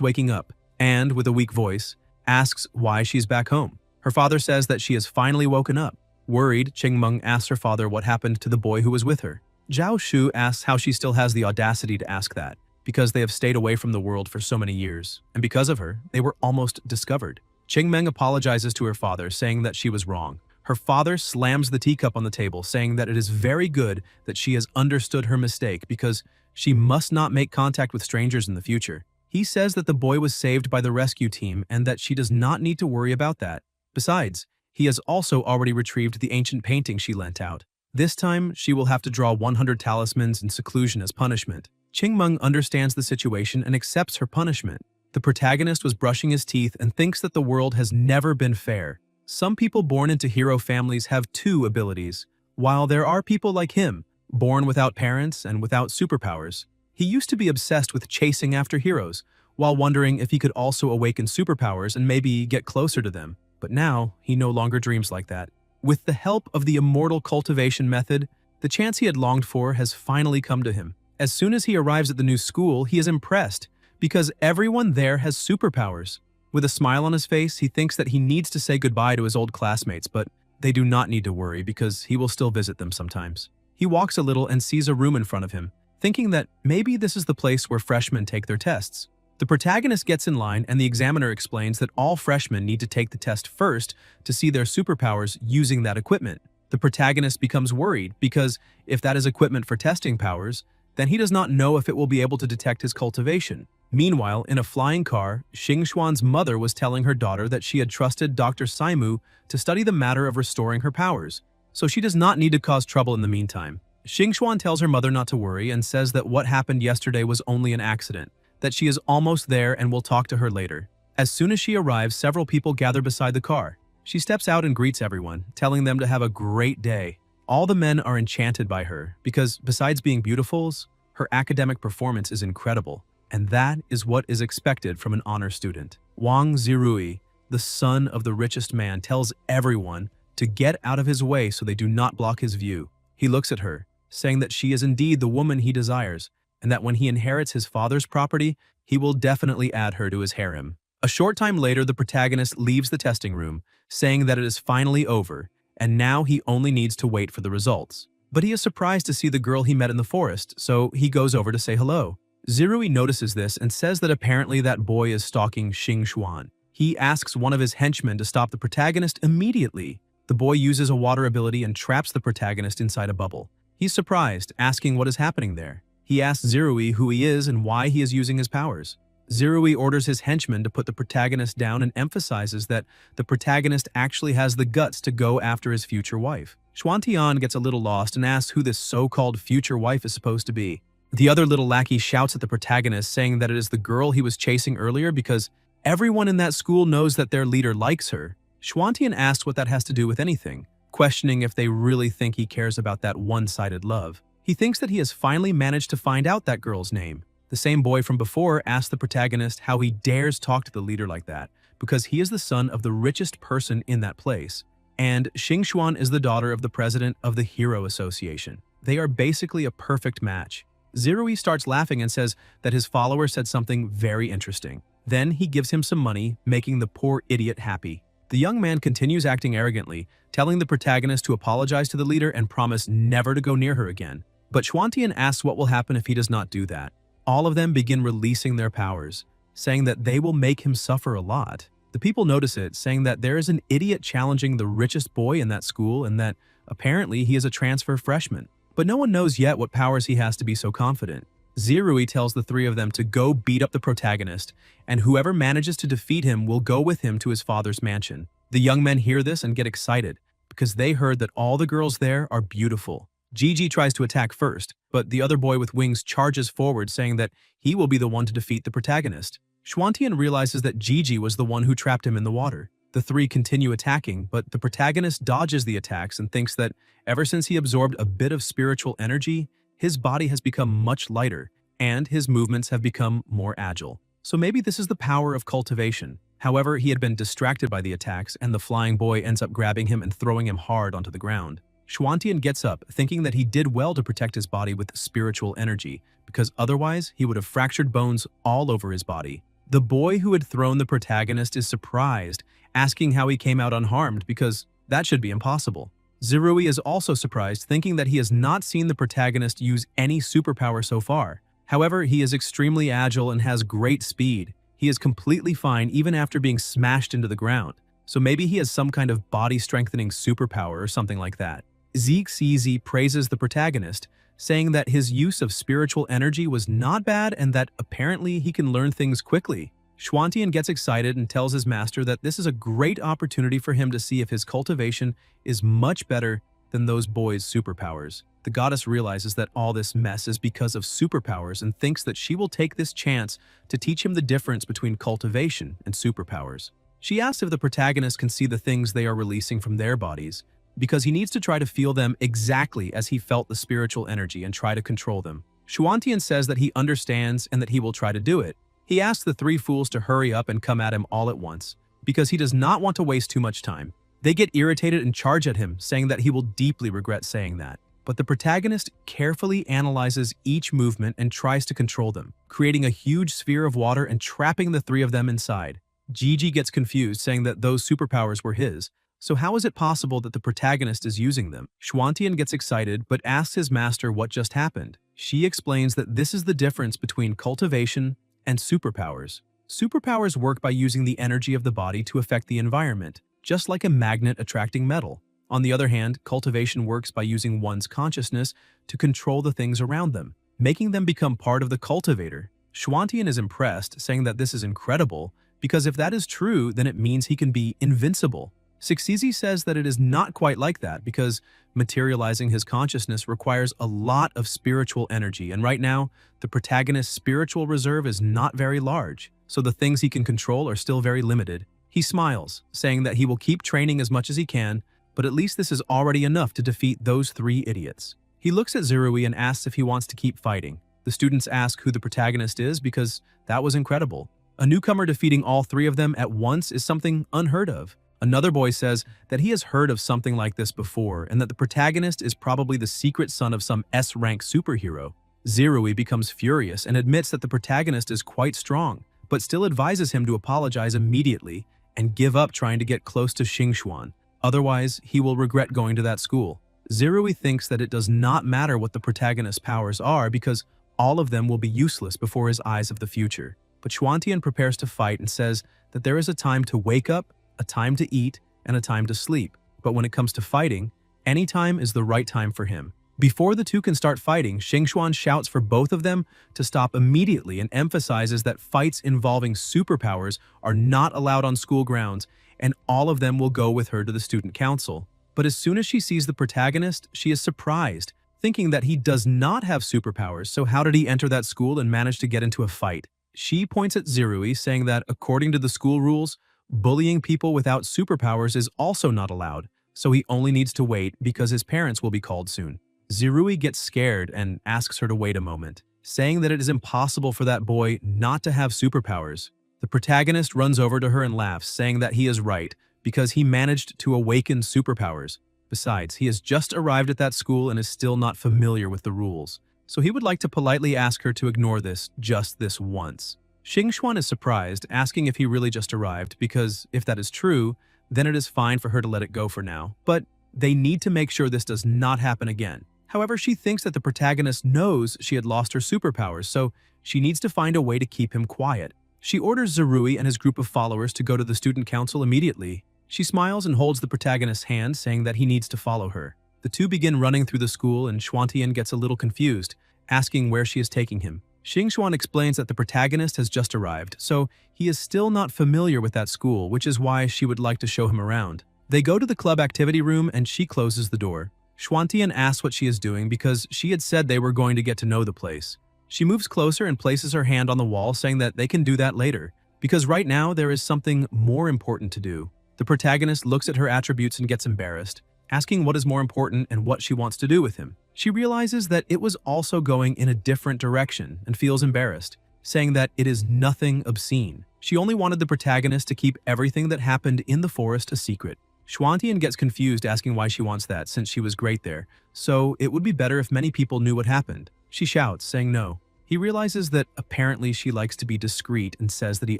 Speaker 1: waking up and, with a weak voice, asks why she's back home. Her father says that she has finally woken up. Worried, Qingmeng asks her father what happened to the boy who was with her. Zhao Shu asks how she still has the audacity to ask that, because they have stayed away from the world for so many years, and because of her, they were almost discovered. Qingmeng apologizes to her father, saying that she was wrong. Her father slams the teacup on the table, saying that it is very good that she has understood her mistake because she must not make contact with strangers in the future. He says that the boy was saved by the rescue team and that she does not need to worry about that. Besides, he has also already retrieved the ancient painting she lent out. This time, she will have to draw 100 talismans in seclusion as punishment. Qingmeng understands the situation and accepts her punishment. The protagonist was brushing his teeth and thinks that the world has never been fair. Some people born into hero families have two abilities, while there are people like him, born without parents and without superpowers. He used to be obsessed with chasing after heroes, while wondering if he could also awaken superpowers and maybe get closer to them. But now, he no longer dreams like that. With the help of the immortal cultivation method, the chance he had longed for has finally come to him. As soon as he arrives at the new school, he is impressed, because everyone there has superpowers. With a smile on his face, he thinks that he needs to say goodbye to his old classmates, but they do not need to worry because he will still visit them sometimes. He walks a little and sees a room in front of him, thinking that maybe this is the place where freshmen take their tests. The protagonist gets in line and the examiner explains that all freshmen need to take the test first to see their superpowers using that equipment. The protagonist becomes worried because if that is equipment for testing powers, then he does not know if it will be able to detect his cultivation. Meanwhile, in a flying car, Xing Xuan's mother was telling her daughter that she had trusted Dr. Saimu to study the matter of restoring her powers, so she does not need to cause trouble in the meantime. Xing Xuan tells her mother not to worry and says that what happened yesterday was only an accident, that she is almost there and will talk to her later. As soon as she arrives, several people gather beside the car. She steps out and greets everyone, telling them to have a great day. All the men are enchanted by her because, besides being beautiful, her academic performance is incredible. And that is what is expected from an honor student. Wang Zirui, the son of the richest man, tells everyone to get out of his way so they do not block his view. He looks at her, saying that she is indeed the woman he desires, and that when he inherits his father's property, he will definitely add her to his harem. A short time later, the protagonist leaves the testing room, saying that it is finally over, and now he only needs to wait for the results. But he is surprised to see the girl he met in the forest, so he goes over to say hello. Zirui notices this and says that apparently that boy is stalking Xing Xuan. He asks one of his henchmen to stop the protagonist immediately. The boy uses a water ability and traps the protagonist inside a bubble. He's surprised, asking what is happening there. He asks Zirui who he is and why he is using his powers. Zirui orders his henchmen to put the protagonist down and emphasizes that the protagonist actually has the guts to go after his future wife. Xuantian gets a little lost and asks who this so-called future wife is supposed to be. The other little lackey shouts at the protagonist, saying that it is the girl he was chasing earlier because everyone in that school knows that their leader likes her. Xuantian asks what that has to do with anything, questioning if they really think he cares about that one-sided love. He thinks that he has finally managed to find out that girl's name. The same boy from before asks the protagonist how he dares talk to the leader like that, because he is the son of the richest person in that place, and Xing Xuan is the daughter of the president of the Hero Association. They are basically a perfect match. Zirui starts laughing and says that his follower said something very interesting. Then he gives him some money, making the poor idiot happy. The young man continues acting arrogantly, telling the protagonist to apologize to the leader and promise never to go near her again. But Xuantian asks what will happen if he does not do that. All of them begin releasing their powers, saying that they will make him suffer a lot. The people notice it, saying that there is an idiot challenging the richest boy in that school and that apparently he is a transfer freshman. But no one knows yet what powers he has to be so confident. Zirui tells the three of them to go beat up the protagonist, and whoever manages to defeat him will go with him to his father's mansion. The young men hear this and get excited, because they heard that all the girls there are beautiful. Gigi tries to attack first, but the other boy with wings charges forward, saying that he will be the one to defeat the protagonist. Xuantian realizes that Gigi was the one who trapped him in the water. The three continue attacking, but the protagonist dodges the attacks and thinks that ever since he absorbed a bit of spiritual energy, his body has become much lighter, and his movements have become more agile. So maybe this is the power of cultivation. However, he had been distracted by the attacks, and the flying boy ends up grabbing him and throwing him hard onto the ground. Schwantian gets up, thinking that he did well to protect his body with spiritual energy, because otherwise he would have fractured bones all over his body. The boy who had thrown the protagonist is surprised, asking how he came out unharmed because that should be impossible. Zirui is also surprised, thinking that he has not seen the protagonist use any superpower so far. However, he is extremely agile and has great speed. He is completely fine even after being smashed into the ground. So maybe he has some kind of body-strengthening superpower or something like that. ZXZ praises the protagonist, saying that his use of spiritual energy was not bad and that apparently he can learn things quickly. Schwantian gets excited and tells his master that this is a great opportunity for him to see if his cultivation is much better than those boys' superpowers. The goddess realizes that all this mess is because of superpowers and thinks that she will take this chance to teach him the difference between cultivation and superpowers. She asks if the protagonist can see the things they are releasing from their bodies, because he needs to try to feel them exactly as he felt the spiritual energy and try to control them. Schwantian says that he understands and that he will try to do it. He asks the three fools to hurry up and come at him all at once, because he does not want to waste too much time. They get irritated and charge at him, saying that he will deeply regret saying that. But the protagonist carefully analyzes each movement and tries to control them, creating a huge sphere of water and trapping the three of them inside. Gigi gets confused, saying that those superpowers were his. So how is it possible that the protagonist is using them? Schwantian gets excited but asks his master what just happened. She explains that this is the difference between cultivation and superpowers. Superpowers work by using the energy of the body to affect the environment, just like a magnet attracting metal. On the other hand, cultivation works by using one's consciousness to control the things around them, making them become part of the cultivator. Schwantian is impressed, saying that this is incredible, because if that is true, then it means he can be invincible. Sixizi says that it is not quite like that because materializing his consciousness requires a lot of spiritual energy, and right now, the protagonist's spiritual reserve is not very large, so the things he can control are still very limited. He smiles, saying that he will keep training as much as he can, but at least this is already enough to defeat those three idiots. He looks at Zirui and asks if he wants to keep fighting. The students ask who the protagonist is because that was incredible. A newcomer defeating all three of them at once is something unheard of. Another boy says that he has heard of something like this before and that the protagonist is probably the secret son of some S-rank superhero. Zirui becomes furious and admits that the protagonist is quite strong, but still advises him to apologize immediately and give up trying to get close to Xingxuan. Otherwise, he will regret going to that school. Zirui thinks that it does not matter what the protagonist's powers are because all of them will be useless before his eyes of the future. But Schwantian prepares to fight and says that there is a time to wake up, a time to eat, and a time to sleep. But when it comes to fighting, any time is the right time for him. Before the two can start fighting, Xingxuan shouts for both of them to stop immediately and emphasizes that fights involving superpowers are not allowed on school grounds, and all of them will go with her to the student council. But as soon as she sees the protagonist, she is surprised, thinking that he does not have superpowers, so how did he enter that school and manage to get into a fight? She points at Zirui, saying that according to the school rules, bullying people without superpowers is also not allowed, so he only needs to wait because his parents will be called soon. Zirui gets scared and asks her to wait a moment, saying that it is impossible for that boy not to have superpowers. The protagonist runs over to her and laughs, saying that he is right because he managed to awaken superpowers. Besides, he has just arrived at that school and is still not familiar with the rules, so he would like to politely ask her to ignore this just this once. Xingxuan is surprised, asking if he really just arrived, because if that is true, then it is fine for her to let it go for now. But they need to make sure this does not happen again. However, she thinks that the protagonist knows she had lost her superpowers, so she needs to find a way to keep him quiet. She orders Zirui and his group of followers to go to the student council immediately. She smiles and holds the protagonist's hand, saying that he needs to follow her. The two begin running through the school, and Schwantian gets a little confused, asking where she is taking him. Xingxuan explains that the protagonist has just arrived, so he is still not familiar with that school, which is why she would like to show him around. They go to the club activity room and she closes the door. Schwantian asks what she is doing because she had said they were going to get to know the place. She moves closer and places her hand on the wall, saying that they can do that later, because right now there is something more important to do. The protagonist looks at her attributes and gets embarrassed, asking what is more important and what she wants to do with him. She realizes that it was also going in a different direction and feels embarrassed. saying that it is nothing obscene. She only wanted the protagonist to keep everything that happened in the forest a secret. Schwantian gets confused asking why she wants that since she was great there, so it would be better if many people knew what happened. She shouts, saying no. He realizes that apparently she likes to be discreet and says that he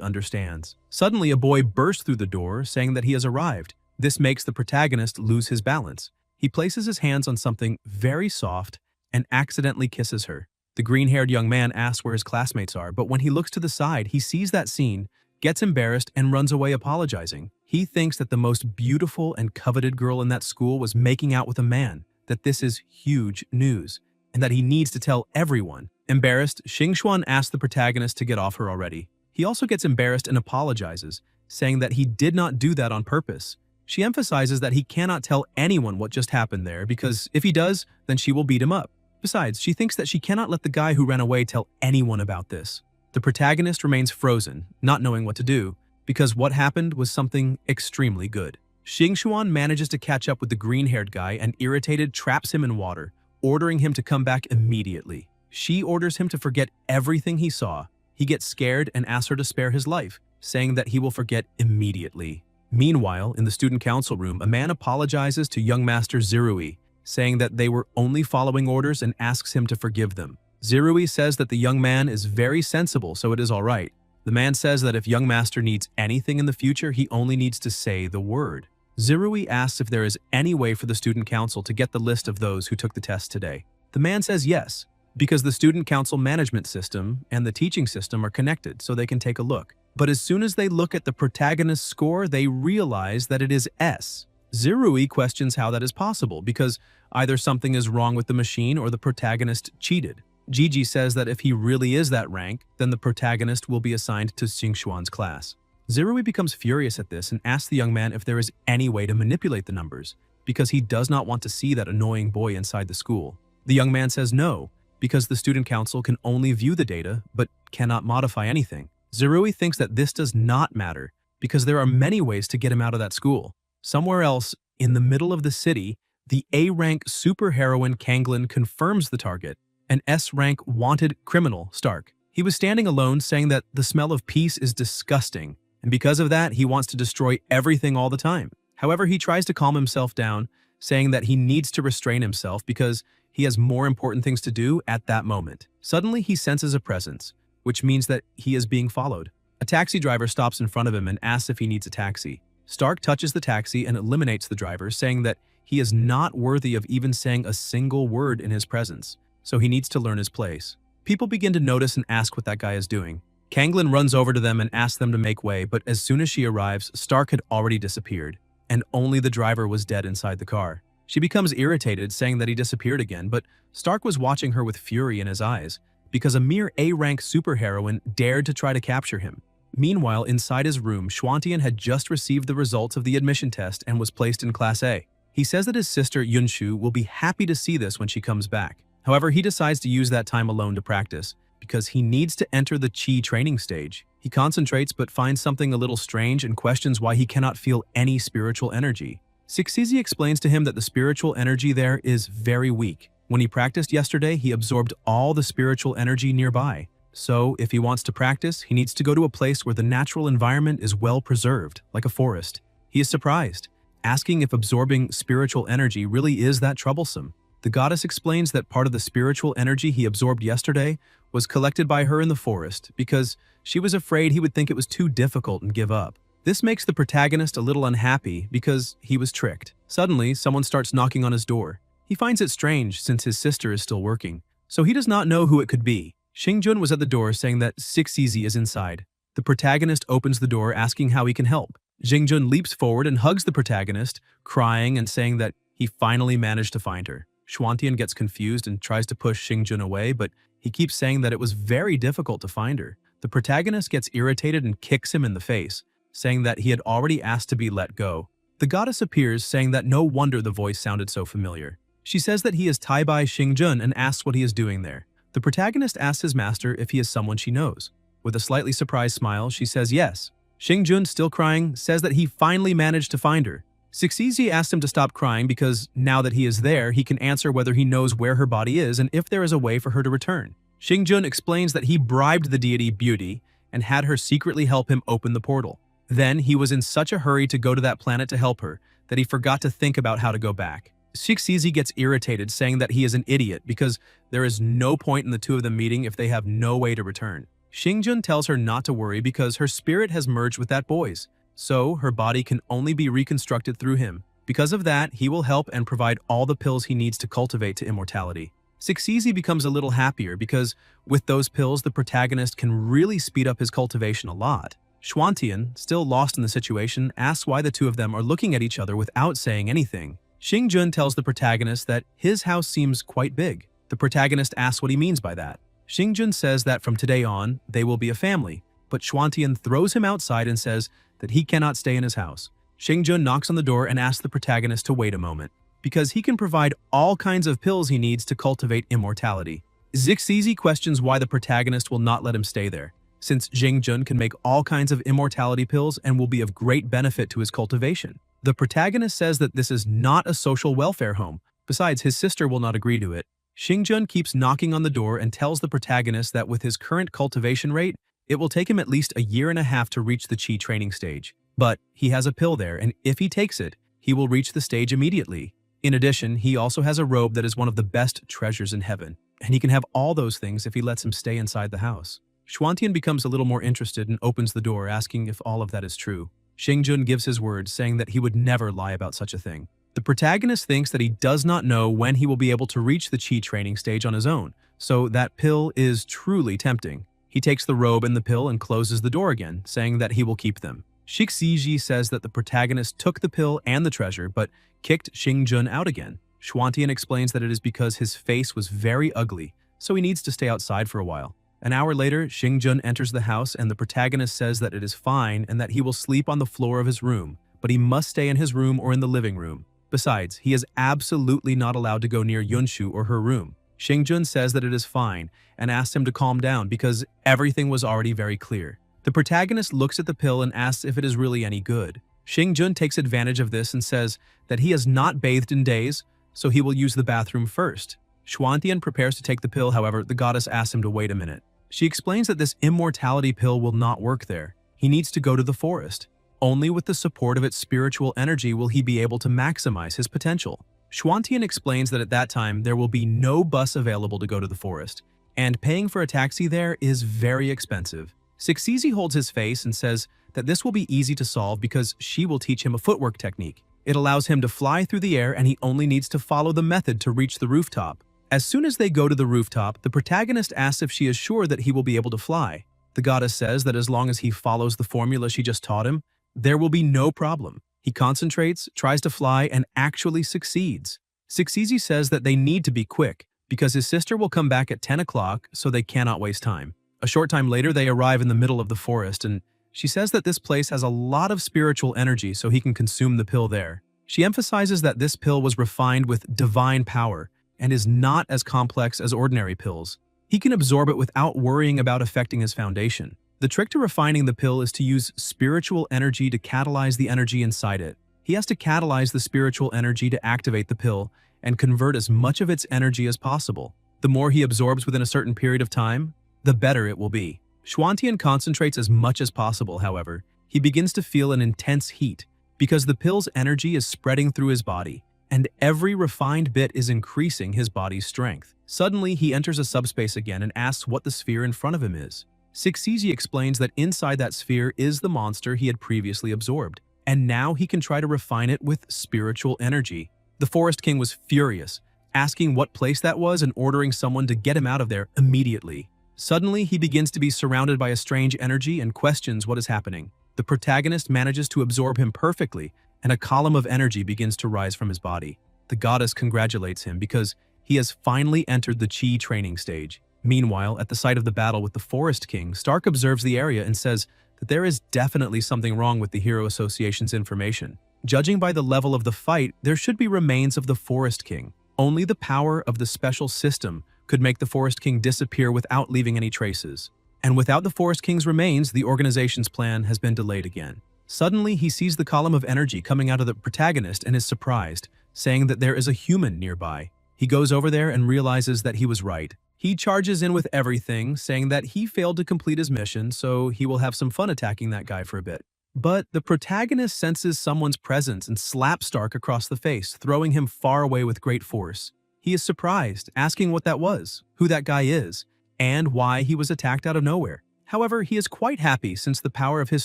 Speaker 1: understands. Suddenly, a boy bursts through the door, saying that he has arrived. This makes the protagonist lose his balance. He places his hands on something very soft and accidentally kisses her. The green-haired young man asks where his classmates are, but when he looks to the side, he sees that scene, gets embarrassed, and runs away apologizing. He thinks that the most beautiful and coveted girl in that school was making out with a man, that this is huge news, and that he needs to tell everyone. Embarrassed, Xingxuan asks the protagonist to get off her already. He also gets embarrassed and apologizes, saying that he did not do that on purpose. She emphasizes that he cannot tell anyone what just happened there because if he does, then she will beat him up. Besides, she thinks that she cannot let the guy who ran away tell anyone about this. The protagonist remains frozen, not knowing what to do, because what happened was something extremely good. Xingxuan manages to catch up with the green-haired guy and irritated traps him in water, ordering him to come back immediately. She orders him to forget everything he saw. He gets scared and asks her to spare his life, saying that he will forget immediately. Meanwhile, in the student council room, a man apologizes to young master Zirui, saying that they were only following orders and asks him to forgive them. Zirui says that the young man is very sensible, so it is all right. The man says that if young master needs anything in the future, he only needs to say the word. Zirui asks if there is any way for the student council to get the list of those who took the test today. The man says yes, because the student council management system and the teaching system are connected so they can take a look. But as soon as they look at the protagonist's score, they realize that it is S. Zirui questions how that is possible because either something is wrong with the machine or the protagonist cheated. Gigi says that if he really is that rank, then the protagonist will be assigned to Xingxuan's class. Zirui becomes furious at this and asks the young man if there is any way to manipulate the numbers, because he does not want to see that annoying boy inside the school. The young man says no, because the student council can only view the data but cannot modify anything. Zirui thinks that this does not matter because there are many ways to get him out of that school. Somewhere else, in the middle of the city, the A-rank superheroine Kanglin confirms the target, an S-rank wanted criminal, Stark. He was standing alone saying that the smell of peace is disgusting, and because of that, he wants to destroy everything all the time. However, he tries to calm himself down, saying that he needs to restrain himself because he has more important things to do at that moment. Suddenly, he senses a presence, which means that he is being followed. A taxi driver stops in front of him and asks if he needs a taxi. Stark touches the taxi and eliminates the driver, saying that he is not worthy of even saying a single word in his presence, so he needs to learn his place. People begin to notice and ask what that guy is doing. Kanglin runs over to them and asks them to make way, but as soon as she arrives, Stark had already disappeared, and only the driver was dead inside the car. She becomes irritated, saying that he disappeared again, but Stark was watching her with fury in his eyes, because a mere A-rank superheroine dared to try to capture him. Meanwhile, inside his room, Schwantian had just received the results of the admission test and was placed in Class A. He says that his sister Yunshu will be happy to see this when she comes back. However, he decides to use that time alone to practice, because he needs to enter the Qi training stage. He concentrates but finds something a little strange and questions why he cannot feel any spiritual energy. Sixizi explains to him that the spiritual energy there is very weak. When he practiced yesterday, he absorbed all the spiritual energy nearby. So, if he wants to practice, he needs to go to a place where the natural environment is well preserved, like a forest. He is surprised, asking if absorbing spiritual energy really is that troublesome. The goddess explains that part of the spiritual energy he absorbed yesterday was collected by her in the forest because she was afraid he would think it was too difficult and give up. This makes the protagonist a little unhappy because he was tricked. Suddenly, someone starts knocking on his door. He finds it strange since his sister is still working, so he does not know who it could be. Xingjun was at the door saying that Sixizi is inside. The protagonist opens the door asking how he can help. Xingjun leaps forward and hugs the protagonist, crying and saying that he finally managed to find her. Schwantian gets confused and tries to push Xingjun away, but he keeps saying that it was very difficult to find her. The protagonist gets irritated and kicks him in the face, saying that he had already asked to be let go. The goddess appears, saying that no wonder the voice sounded so familiar. She says that he is Taibai Xingjun and asks what he is doing there. The protagonist asks his master if he is someone she knows. With a slightly surprised smile, she says yes. Xingjun, still crying, says that he finally managed to find her. Sixizi asks him to stop crying because now that he is there, he can answer whether he knows where her body is and if there is a way for her to return. Xingjun explains that he bribed the deity Beauty and had her secretly help him open the portal. Then he was in such a hurry to go to that planet to help her that he forgot to think about how to go back. Shixizi gets irritated, saying that he is an idiot because there is no point in the two of them meeting if they have no way to return. Xingjun tells her not to worry because her spirit has merged with that boy's, so her body can only be reconstructed through him. Because of that, he will help and provide all the pills he needs to cultivate to immortality. Shixizi becomes a little happier because with those pills, the protagonist can really speed up his cultivation a lot. Xuantian, still lost in the situation, asks why the two of them are looking at each other without saying anything. Xingjun tells the protagonist that his house seems quite big. The protagonist asks what he means by that. Xingjun says that from today on, they will be a family, but Xuantian throws him outside and says that he cannot stay in his house. Xingjun knocks on the door and asks the protagonist to wait a moment, because he can provide all kinds of pills he needs to cultivate immortality. Shixizi questions why the protagonist will not let him stay there, since Xingjun can make all kinds of immortality pills and will be of great benefit to his cultivation. The protagonist says that this is not a social welfare home. Besides, his sister will not agree to it. Xingjun keeps knocking on the door and tells the protagonist that with his current cultivation rate, it will take him at least a year and a half to reach the Qi training stage. But he has a pill there, and if he takes it, he will reach the stage immediately. In addition, he also has a robe that is one of the best treasures in heaven, and he can have all those things if he lets him stay inside the house. Xuantian becomes a little more interested and opens the door, asking if all of that is true. Xingjun gives his word, saying that he would never lie about such a thing. The protagonist thinks that he does not know when he will be able to reach the Qi training stage on his own, so that pill is truly tempting. He takes the robe and the pill and closes the door again, saying that he will keep them. Shixizi says that the protagonist took the pill and the treasure, but kicked Xingjun out again. Xuantian explains that it is because his face was very ugly, so he needs to stay outside for a while. An hour later, Xingjun enters the house and the protagonist says that it is fine and that he will sleep on the floor of his room, but he must stay in his room or in the living room. Besides, he is absolutely not allowed to go near Yunshu or her room. Xingjun says that it is fine and asks him to calm down because everything was already very clear. The protagonist looks at the pill and asks if it is really any good. Xingjun takes advantage of this and says that he has not bathed in days, so he will use the bathroom first. Xuantian prepares to take the pill, however, the goddess asks him to wait a minute. She explains that this immortality pill will not work there. He needs to go to the forest. Only with the support of its spiritual energy will he be able to maximize his potential. Xuantian explains that at that time there will be no bus available to go to the forest, and paying for a taxi there is very expensive. Shixizi holds his face and says that this will be easy to solve because she will teach him a footwork technique. It allows him to fly through the air and he only needs to follow the method to reach the rooftop. As soon as they go to the rooftop, the protagonist asks if she is sure that he will be able to fly. The goddess says that as long as he follows the formula she just taught him, there will be no problem. He concentrates, tries to fly, and actually succeeds. Shixizi says that they need to be quick because his sister will come back at 10 o'clock, so they cannot waste time. A short time later, they arrive in the middle of the forest, and she says that this place has a lot of spiritual energy so he can consume the pill there. She emphasizes that this pill was refined with divine power and is not as complex as ordinary pills. He can absorb it without worrying about affecting his foundation. The trick to refining the pill is to use spiritual energy to catalyze the energy inside it. He has to catalyze the spiritual energy to activate the pill and convert as much of its energy as possible. The more he absorbs within a certain period of time, the better it will be. Xuantian concentrates as much as possible, however. He begins to feel an intense heat because the pill's energy is spreading through his body, and every refined bit is increasing his body's strength. Suddenly, he enters a subspace again and asks what the sphere in front of him is. Shixizi explains that inside that sphere is the monster he had previously absorbed, and now he can try to refine it with spiritual energy. The Forest King was furious, asking what place that was and ordering someone to get him out of there immediately. Suddenly, he begins to be surrounded by a strange energy and questions what is happening. The protagonist manages to absorb him perfectly, and a column of energy begins to rise from his body. The goddess congratulates him because he has finally entered the Qi training stage. Meanwhile, at the site of the battle with the Forest King, Stark observes the area and says that there is definitely something wrong with the Hero Association's information. Judging by the level of the fight, there should be remains of the Forest King. Only the power of the special system could make the Forest King disappear without leaving any traces. And without the Forest King's remains, the organization's plan has been delayed again. Suddenly, he sees the column of energy coming out of the protagonist and is surprised, saying that there is a human nearby. He goes over there and realizes that he was right. He charges in with everything, saying that he failed to complete his mission, so he will have some fun attacking that guy for a bit. But the protagonist senses someone's presence and slaps Stark across the face, throwing him far away with great force. He is surprised, asking what that was, who that guy is, and why he was attacked out of nowhere. However, he is quite happy since the power of his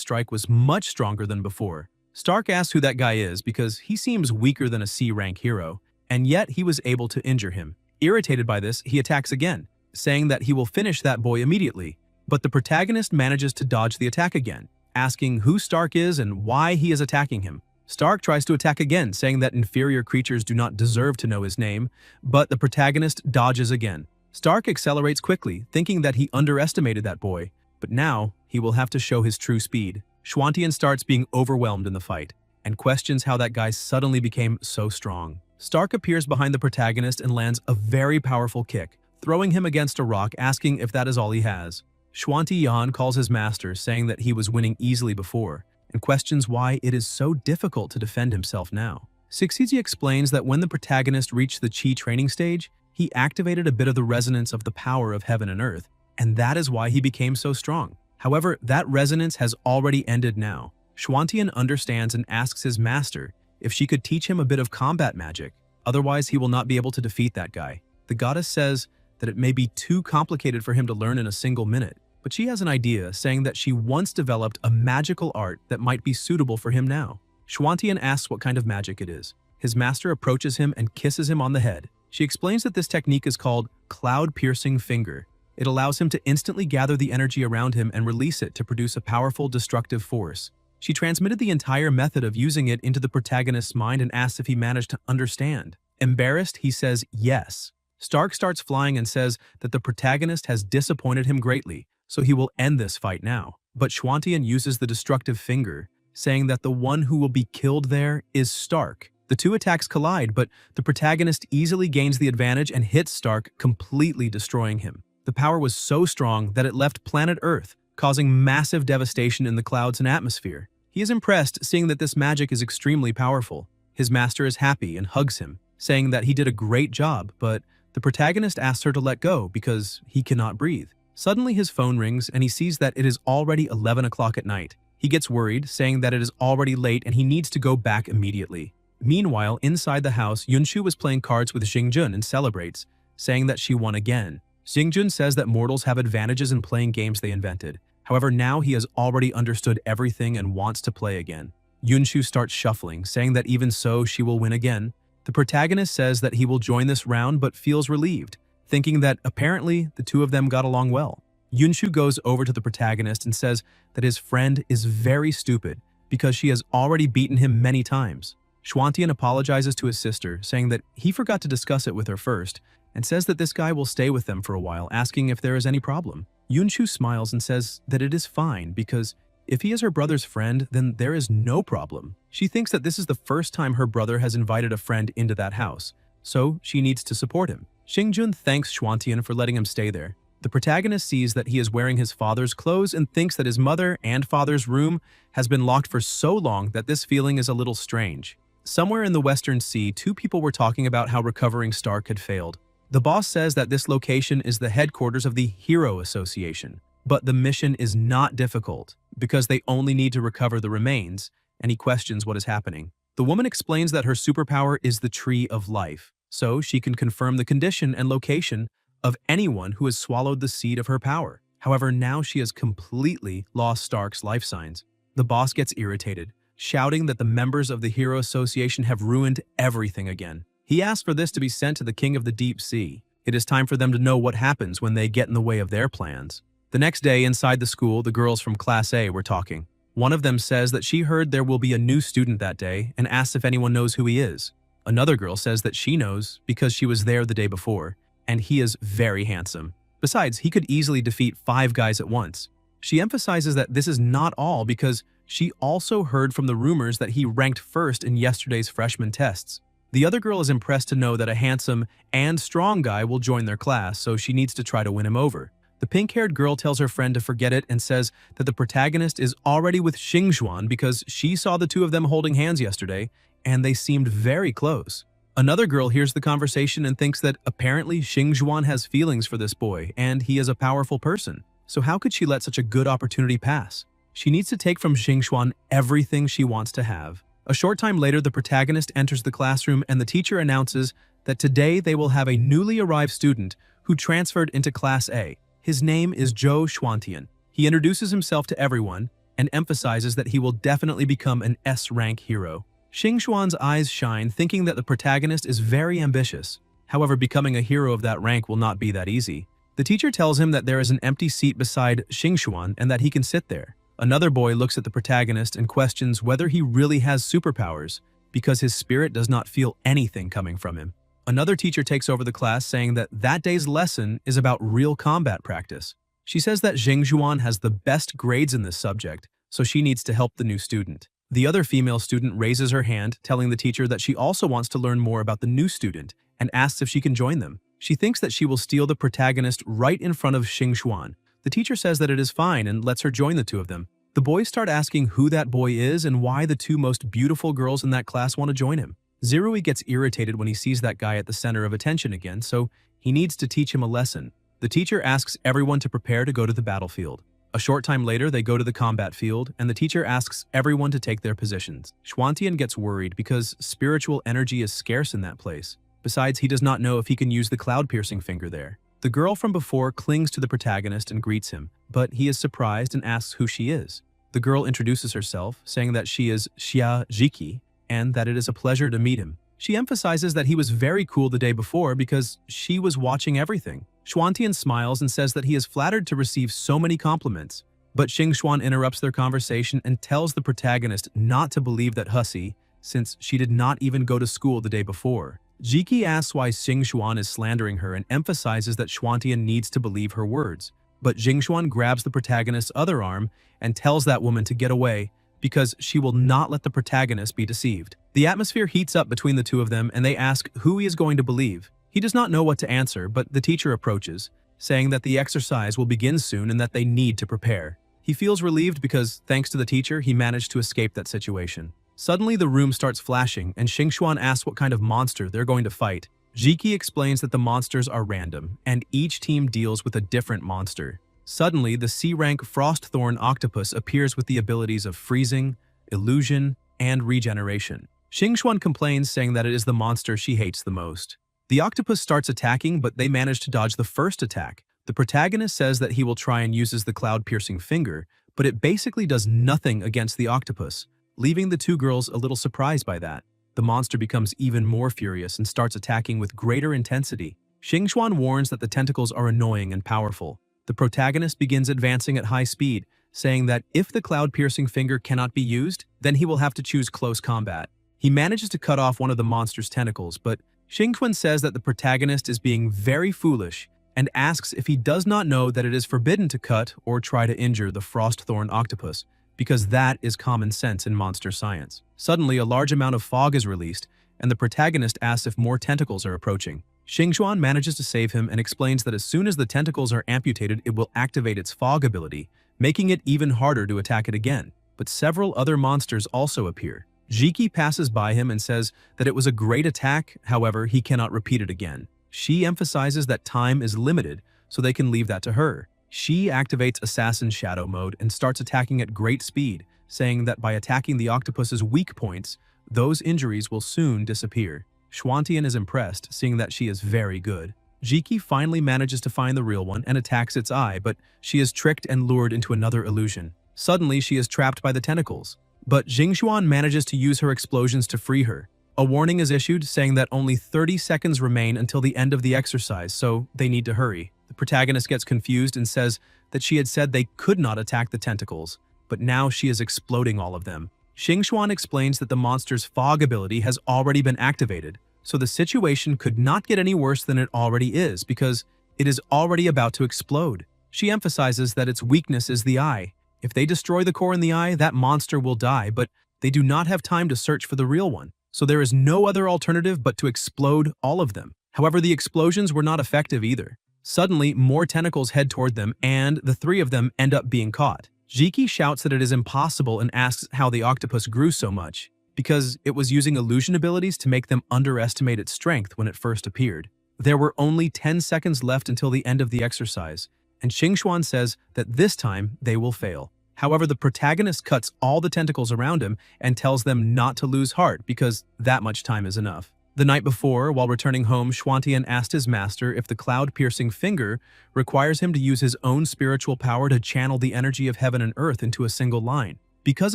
Speaker 1: strike was much stronger than before. Stark asks who that guy is because he seems weaker than a C-rank hero, and yet he was able to injure him. Irritated by this, he attacks again, saying that he will finish that boy immediately. But the protagonist manages to dodge the attack again, asking who Stark is and why he is attacking him. Stark tries to attack again, saying that inferior creatures do not deserve to know his name, but the protagonist dodges again. Stark accelerates quickly, thinking that he underestimated that boy, but now he will have to show his true speed. Schwantian starts being overwhelmed in the fight, and questions how that guy suddenly became so strong. Stark appears behind the protagonist and lands a very powerful kick, throwing him against a rock, asking if that is all he has. Schwantian calls his master, saying that he was winning easily before, and questions why it is so difficult to defend himself now. Sixiji explains that when the protagonist reached the Chi training stage, he activated a bit of the resonance of the power of heaven and earth, and that is why he became so strong. However, that resonance has already ended now. Schwantian understands and asks his master if she could teach him a bit of combat magic, otherwise he will not be able to defeat that guy. The goddess says that it may be too complicated for him to learn in a single minute, but she has an idea, saying that she once developed a magical art that might be suitable for him now. Schwantian asks what kind of magic it is. His master approaches him and kisses him on the head. She explains that this technique is called cloud-piercing finger. It allows him to instantly gather the energy around him and release it to produce a powerful destructive force. She transmitted the entire method of using it into the protagonist's mind and asks if he managed to understand. Embarrassed, he says yes. Stark starts flying and says that the protagonist has disappointed him greatly, so he will end this fight now. But Schwantian uses the destructive finger, saying that the one who will be killed there is Stark. The two attacks collide, but the protagonist easily gains the advantage and hits Stark, completely destroying him. The power was so strong that it left planet Earth, causing massive devastation in the clouds and atmosphere. He is impressed, seeing that this magic is extremely powerful. His master is happy and hugs him, saying that he did a great job, but the protagonist asks her to let go because he cannot breathe. Suddenly his phone rings and he sees that it is already 11 o'clock at night. He gets worried, saying that it is already late and he needs to go back immediately. Meanwhile, inside the house, Yunshu was playing cards with Xingjun and celebrates, saying that she won again. Xingjun says that mortals have advantages in playing games they invented. However, now he has already understood everything and wants to play again. Yunshu starts shuffling, saying that even so, she will win again. The protagonist says that he will join this round but feels relieved, thinking that apparently the two of them got along well. Yunshu goes over to the protagonist and says that his friend is very stupid because she has already beaten him many times. Schwantian apologizes to his sister, saying that he forgot to discuss it with her first, and says that this guy will stay with them for a while, asking if there is any problem. Yunshu smiles and says that it is fine because if he is her brother's friend, then there is no problem. She thinks that this is the first time her brother has invited a friend into that house, so she needs to support him. Xingjun thanks Schwantian for letting him stay there. The protagonist sees that he is wearing his father's clothes and thinks that his mother and father's room has been locked for so long that this feeling is a little strange. Somewhere in the Western Sea, two people were talking about how recovering Stark had failed. The boss says that this location is the headquarters of the Hero Association, but the mission is not difficult because they only need to recover the remains, and he questions what is happening. The woman explains that her superpower is the Tree of Life, so she can confirm the condition and location of anyone who has swallowed the seed of her power. However, now she has completely lost Stark's life signs. The boss gets irritated, shouting that the members of the Hero Association have ruined everything again. He asks for this to be sent to the King of the Deep Sea. It is time for them to know what happens when they get in the way of their plans. The next day, inside the school, the girls from Class A were talking. One of them says that she heard there will be a new student that day and asks if anyone knows who he is. Another girl says that she knows because she was there the day before, and he is very handsome. Besides, he could easily defeat 5 guys at once. She emphasizes that this is not all because she also heard from the rumors that he ranked first in yesterday's freshman tests. The other girl is impressed to know that a handsome and strong guy will join their class, so she needs to try to win him over. The pink-haired girl tells her friend to forget it and says that the protagonist is already with Xingjuan because she saw the two of them holding hands yesterday, and they seemed very close. Another girl hears the conversation and thinks that apparently Xingjuan has feelings for this boy and he is a powerful person. So how could she let such a good opportunity pass? She needs to take from Xingjuan everything she wants to have. A short time later, the protagonist enters the classroom and the teacher announces that today they will have a newly arrived student who transferred into Class A. His name is Zhou Xuantian. He introduces himself to everyone and emphasizes that he will definitely become an S-rank hero. Xingjuan's eyes shine, thinking that the protagonist is very ambitious. However, becoming a hero of that rank will not be that easy. The teacher tells him that there is an empty seat beside Xingjuan and that he can sit there. Another boy looks at the protagonist and questions whether he really has superpowers because his spirit does not feel anything coming from him. Another teacher takes over the class, saying that that day's lesson is about real combat practice. She says that Xingjuan has the best grades in this subject, so she needs to help the new student. The other female student raises her hand, telling the teacher that she also wants to learn more about the new student and asks if she can join them. She thinks that she will steal the protagonist right in front of Xingjuan. The teacher says that it is fine and lets her join the two of them. The boys start asking who that boy is and why the two most beautiful girls in that class want to join him. Zirui gets irritated when he sees that guy at the center of attention again, so he needs to teach him a lesson. The teacher asks everyone to prepare to go to the battlefield. A short time later, they go to the combat field, and the teacher asks everyone to take their positions. Xuantian gets worried because spiritual energy is scarce in that place. Besides, he does not know if he can use the cloud-piercing finger there. The girl from before clings to the protagonist and greets him, but he is surprised and asks who she is. The girl introduces herself, saying that she is Xia Jiki, and that it is a pleasure to meet him. She emphasizes that he was very cool the day before because she was watching everything. Xuantian smiles and says that he is flattered to receive so many compliments. But Xingjuan interrupts their conversation and tells the protagonist not to believe that hussy, since she did not even go to school the day before. Jiki asks why Xingjuan is slandering her and emphasizes that Xuantian needs to believe her words. But Xingjuan grabs the protagonist's other arm and tells that woman to get away because she will not let the protagonist be deceived. The atmosphere heats up between the two of them and they ask who he is going to believe. He does not know what to answer, but the teacher approaches, saying that the exercise will begin soon and that they need to prepare. He feels relieved because, thanks to the teacher, he managed to escape that situation. Suddenly, the room starts flashing, and Xingjuan asks what kind of monster they're going to fight. Jiki explains that the monsters are random, and each team deals with a different monster. Suddenly, the C-rank Frostthorn octopus appears with the abilities of freezing, illusion, and regeneration. Xingjuan complains, saying that it is the monster she hates the most. The octopus starts attacking, but they manage to dodge the first attack. The protagonist says that he will try and uses the cloud-piercing finger, but it basically does nothing against the octopus, leaving the two girls a little surprised by that. The monster becomes even more furious and starts attacking with greater intensity. Xingjuan warns that the tentacles are annoying and powerful. The protagonist begins advancing at high speed, saying that if the cloud-piercing finger cannot be used, then he will have to choose close combat. He manages to cut off one of the monster's tentacles, but Xingjuan says that the protagonist is being very foolish and asks if he does not know that it is forbidden to cut or try to injure the Frostthorn octopus, because that is common sense in monster science. Suddenly, a large amount of fog is released, and the protagonist asks if more tentacles are approaching. Xingjuan manages to save him and explains that as soon as the tentacles are amputated, it will activate its fog ability, making it even harder to attack it again. But several other monsters also appear. Jiki passes by him and says that it was a great attack, however, he cannot repeat it again. She emphasizes that time is limited, so they can leave that to her. She activates Assassin Shadow mode and starts attacking at great speed, saying that by attacking the octopus's weak points, those injuries will soon disappear. Xuantian is impressed, seeing that she is very good. Jiki finally manages to find the real one and attacks its eye, but she is tricked and lured into another illusion. Suddenly, she is trapped by the tentacles. But Xingjuan manages to use her explosions to free her. A warning is issued, saying that only 30 seconds remain until the end of the exercise, so they need to hurry. The protagonist gets confused and says that she had said they could not attack the tentacles, but now she is exploding all of them. Xingjuan explains that the monster's fog ability has already been activated, so the situation could not get any worse than it already is because it is already about to explode. She emphasizes that its weakness is the eye. If they destroy the core in the eye, that monster will die, but they do not have time to search for the real one. So there is no other alternative but to explode all of them. However, the explosions were not effective either. Suddenly, more tentacles head toward them, and the three of them end up being caught. Jiki shouts that it is impossible and asks how the octopus grew so much. because it was using illusion abilities to make them underestimate its strength when it first appeared. There were only 10 seconds left until the end of the exercise, and Xingxuan says that this time they will fail. However, the protagonist cuts all the tentacles around him and tells them not to lose heart because that much time is enough. The night before, while returning home, Xuantian asked his master if the cloud-piercing finger requires him to use his own spiritual power to channel the energy of heaven and earth into a single line. Because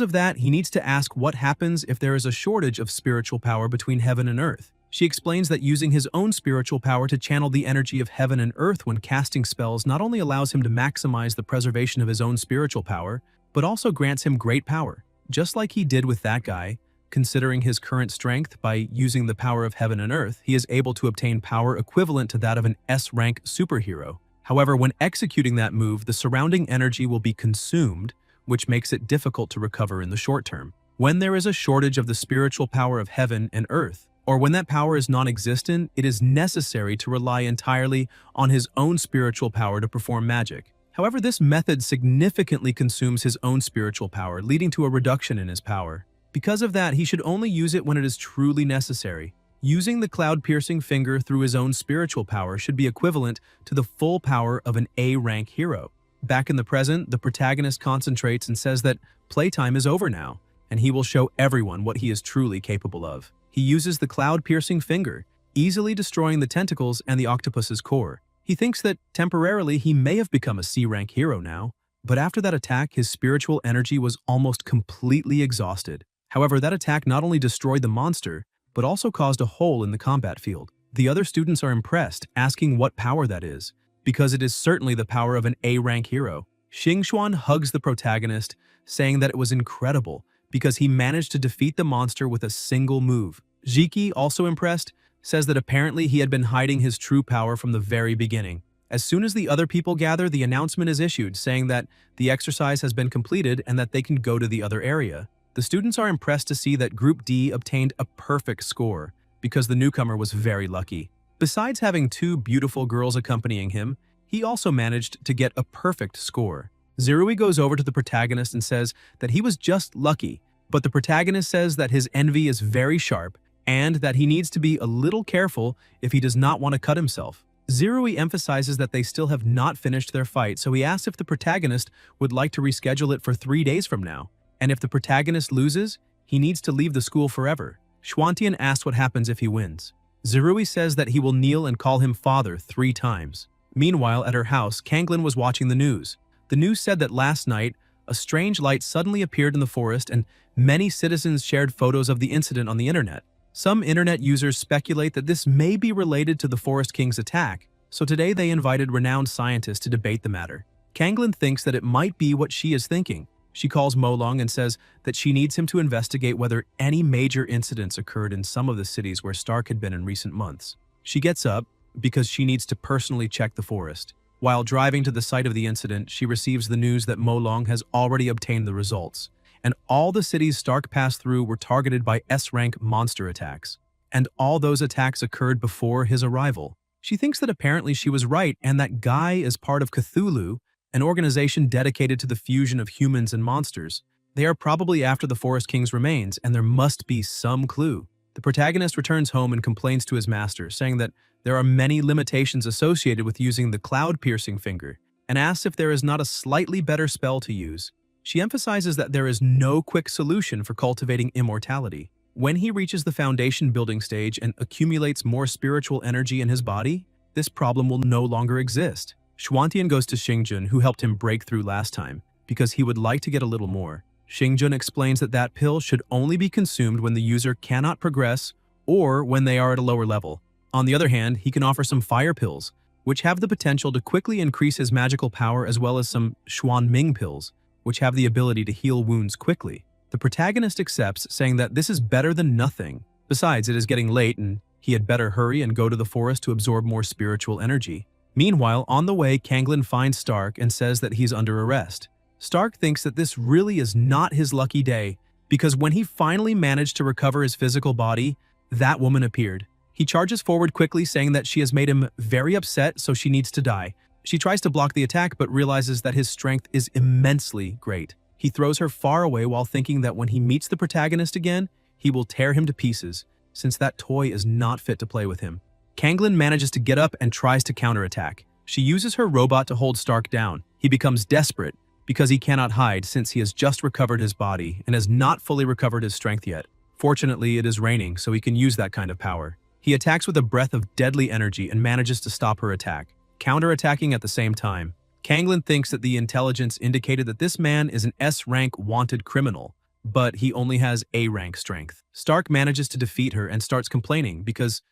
Speaker 1: of that, he needs to ask what happens if there is a shortage of spiritual power between heaven and earth. She explains that using his own spiritual power to channel the energy of heaven and earth when casting spells not only allows him to maximize the preservation of his own spiritual power, but also grants him great power. Just like he did with that guy, considering his current strength, by using the power of heaven and earth, he is able to obtain power equivalent to that of an S-rank superhero. However, when executing that move, the surrounding energy will be consumed, which makes it difficult to recover in the short term. When there is a shortage of the spiritual power of heaven and earth, or when that power is non-existent, it is necessary to rely entirely on his own spiritual power to perform magic. However, this method significantly consumes his own spiritual power, leading to a reduction in his power. Because of that, he should only use it when it is truly necessary. Using the cloud-piercing finger through his own spiritual power should be equivalent to the full power of an A-rank hero. Back in the present, the protagonist concentrates and says that playtime is over now, and he will show everyone what he is truly capable of. He uses the cloud-piercing finger, easily destroying the tentacles and the octopus's core. He thinks that temporarily he may have become a C-rank hero now, but after that attack, his spiritual energy was almost completely exhausted. However, that attack not only destroyed the monster, but also caused a hole in the combat field. The other students are impressed, asking what power that is, because it is certainly the power of an A-rank hero. Xingxuan hugs the protagonist, saying that it was incredible, because he managed to defeat the monster with a single move. Jiki, also impressed, says that apparently he had been hiding his true power from the very beginning. As soon as the other people gather, the announcement is issued, saying that the exercise has been completed and that they can go to the other area. The students are impressed to see that Group D obtained a perfect score, because the newcomer was very lucky. Besides having two beautiful girls accompanying him, he also managed to get a perfect score. Zirui goes over to the protagonist and says that he was just lucky, but the protagonist says that his envy is very sharp and that he needs to be a little careful if he does not want to cut himself. Zirui emphasizes that they still have not finished their fight, so he asks if the protagonist would like to reschedule it for 3 days from now. And if the protagonist loses, he needs to leave the school forever. Xuantian asks what happens if he wins. Zirui says that he will kneel and call him father 3 times. Meanwhile, at her house, Kanglin was watching the news. The news said that last night, a strange light suddenly appeared in the forest and many citizens shared photos of the incident on the internet. Some internet users speculate that this may be related to the Forest King's attack, so today they invited renowned scientists to debate the matter. Kanglin thinks that it might be what she is thinking. She calls Molong and says that she needs him to investigate whether any major incidents occurred in some of the cities where Stark had been in recent months. She gets up because she needs to personally check the forest. While driving to the site of the incident, she receives the news that Molong has already obtained the results, and all the cities Stark passed through were targeted by S-rank monster attacks. And all those attacks occurred before his arrival. She thinks that apparently she was right and that Guy is part of Cthulhu, an organization dedicated to the fusion of humans and monsters. They are probably after the Forest King's remains, and there must be some clue. The protagonist returns home and complains to his master, saying that there are many limitations associated with using the cloud-piercing finger, and asks if there is not a slightly better spell to use. She emphasizes that there is no quick solution for cultivating immortality. When he reaches the foundation building stage and accumulates more spiritual energy in his body, this problem will no longer exist. Xuantian goes to Xingjun, who helped him break through last time, because he would like to get a little more. Xingjun explains that that pill should only be consumed when the user cannot progress or when they are at a lower level. On the other hand, he can offer some fire pills, which have the potential to quickly increase his magical power, as well as some Xuan Ming pills, which have the ability to heal wounds quickly. The protagonist accepts, saying that this is better than nothing. Besides, it is getting late and he had better hurry and go to the forest to absorb more spiritual energy. Meanwhile, on the way, Kanglin finds Stark and says that he's under arrest. Stark thinks that this really is not his lucky day, because when he finally managed to recover his physical body, that woman appeared. He charges forward quickly, saying that she has made him very upset, so she needs to die. She tries to block the attack, but realizes that his strength is immensely great. He throws her far away while thinking that when he meets the protagonist again, he will tear him to pieces, since that toy is not fit to play with him. Kanglin manages to get up and tries to counterattack. She uses her robot to hold Stark down. He becomes desperate because he cannot hide since he has just recovered his body and has not fully recovered his strength yet. Fortunately, it is raining, so he can use that kind of power. He attacks with a breath of deadly energy and manages to stop her attack, counterattacking at the same time. Kanglin thinks that the intelligence indicated that this man is an S-rank wanted criminal, but he only has A-rank strength. Stark manages to defeat her and starts complaining because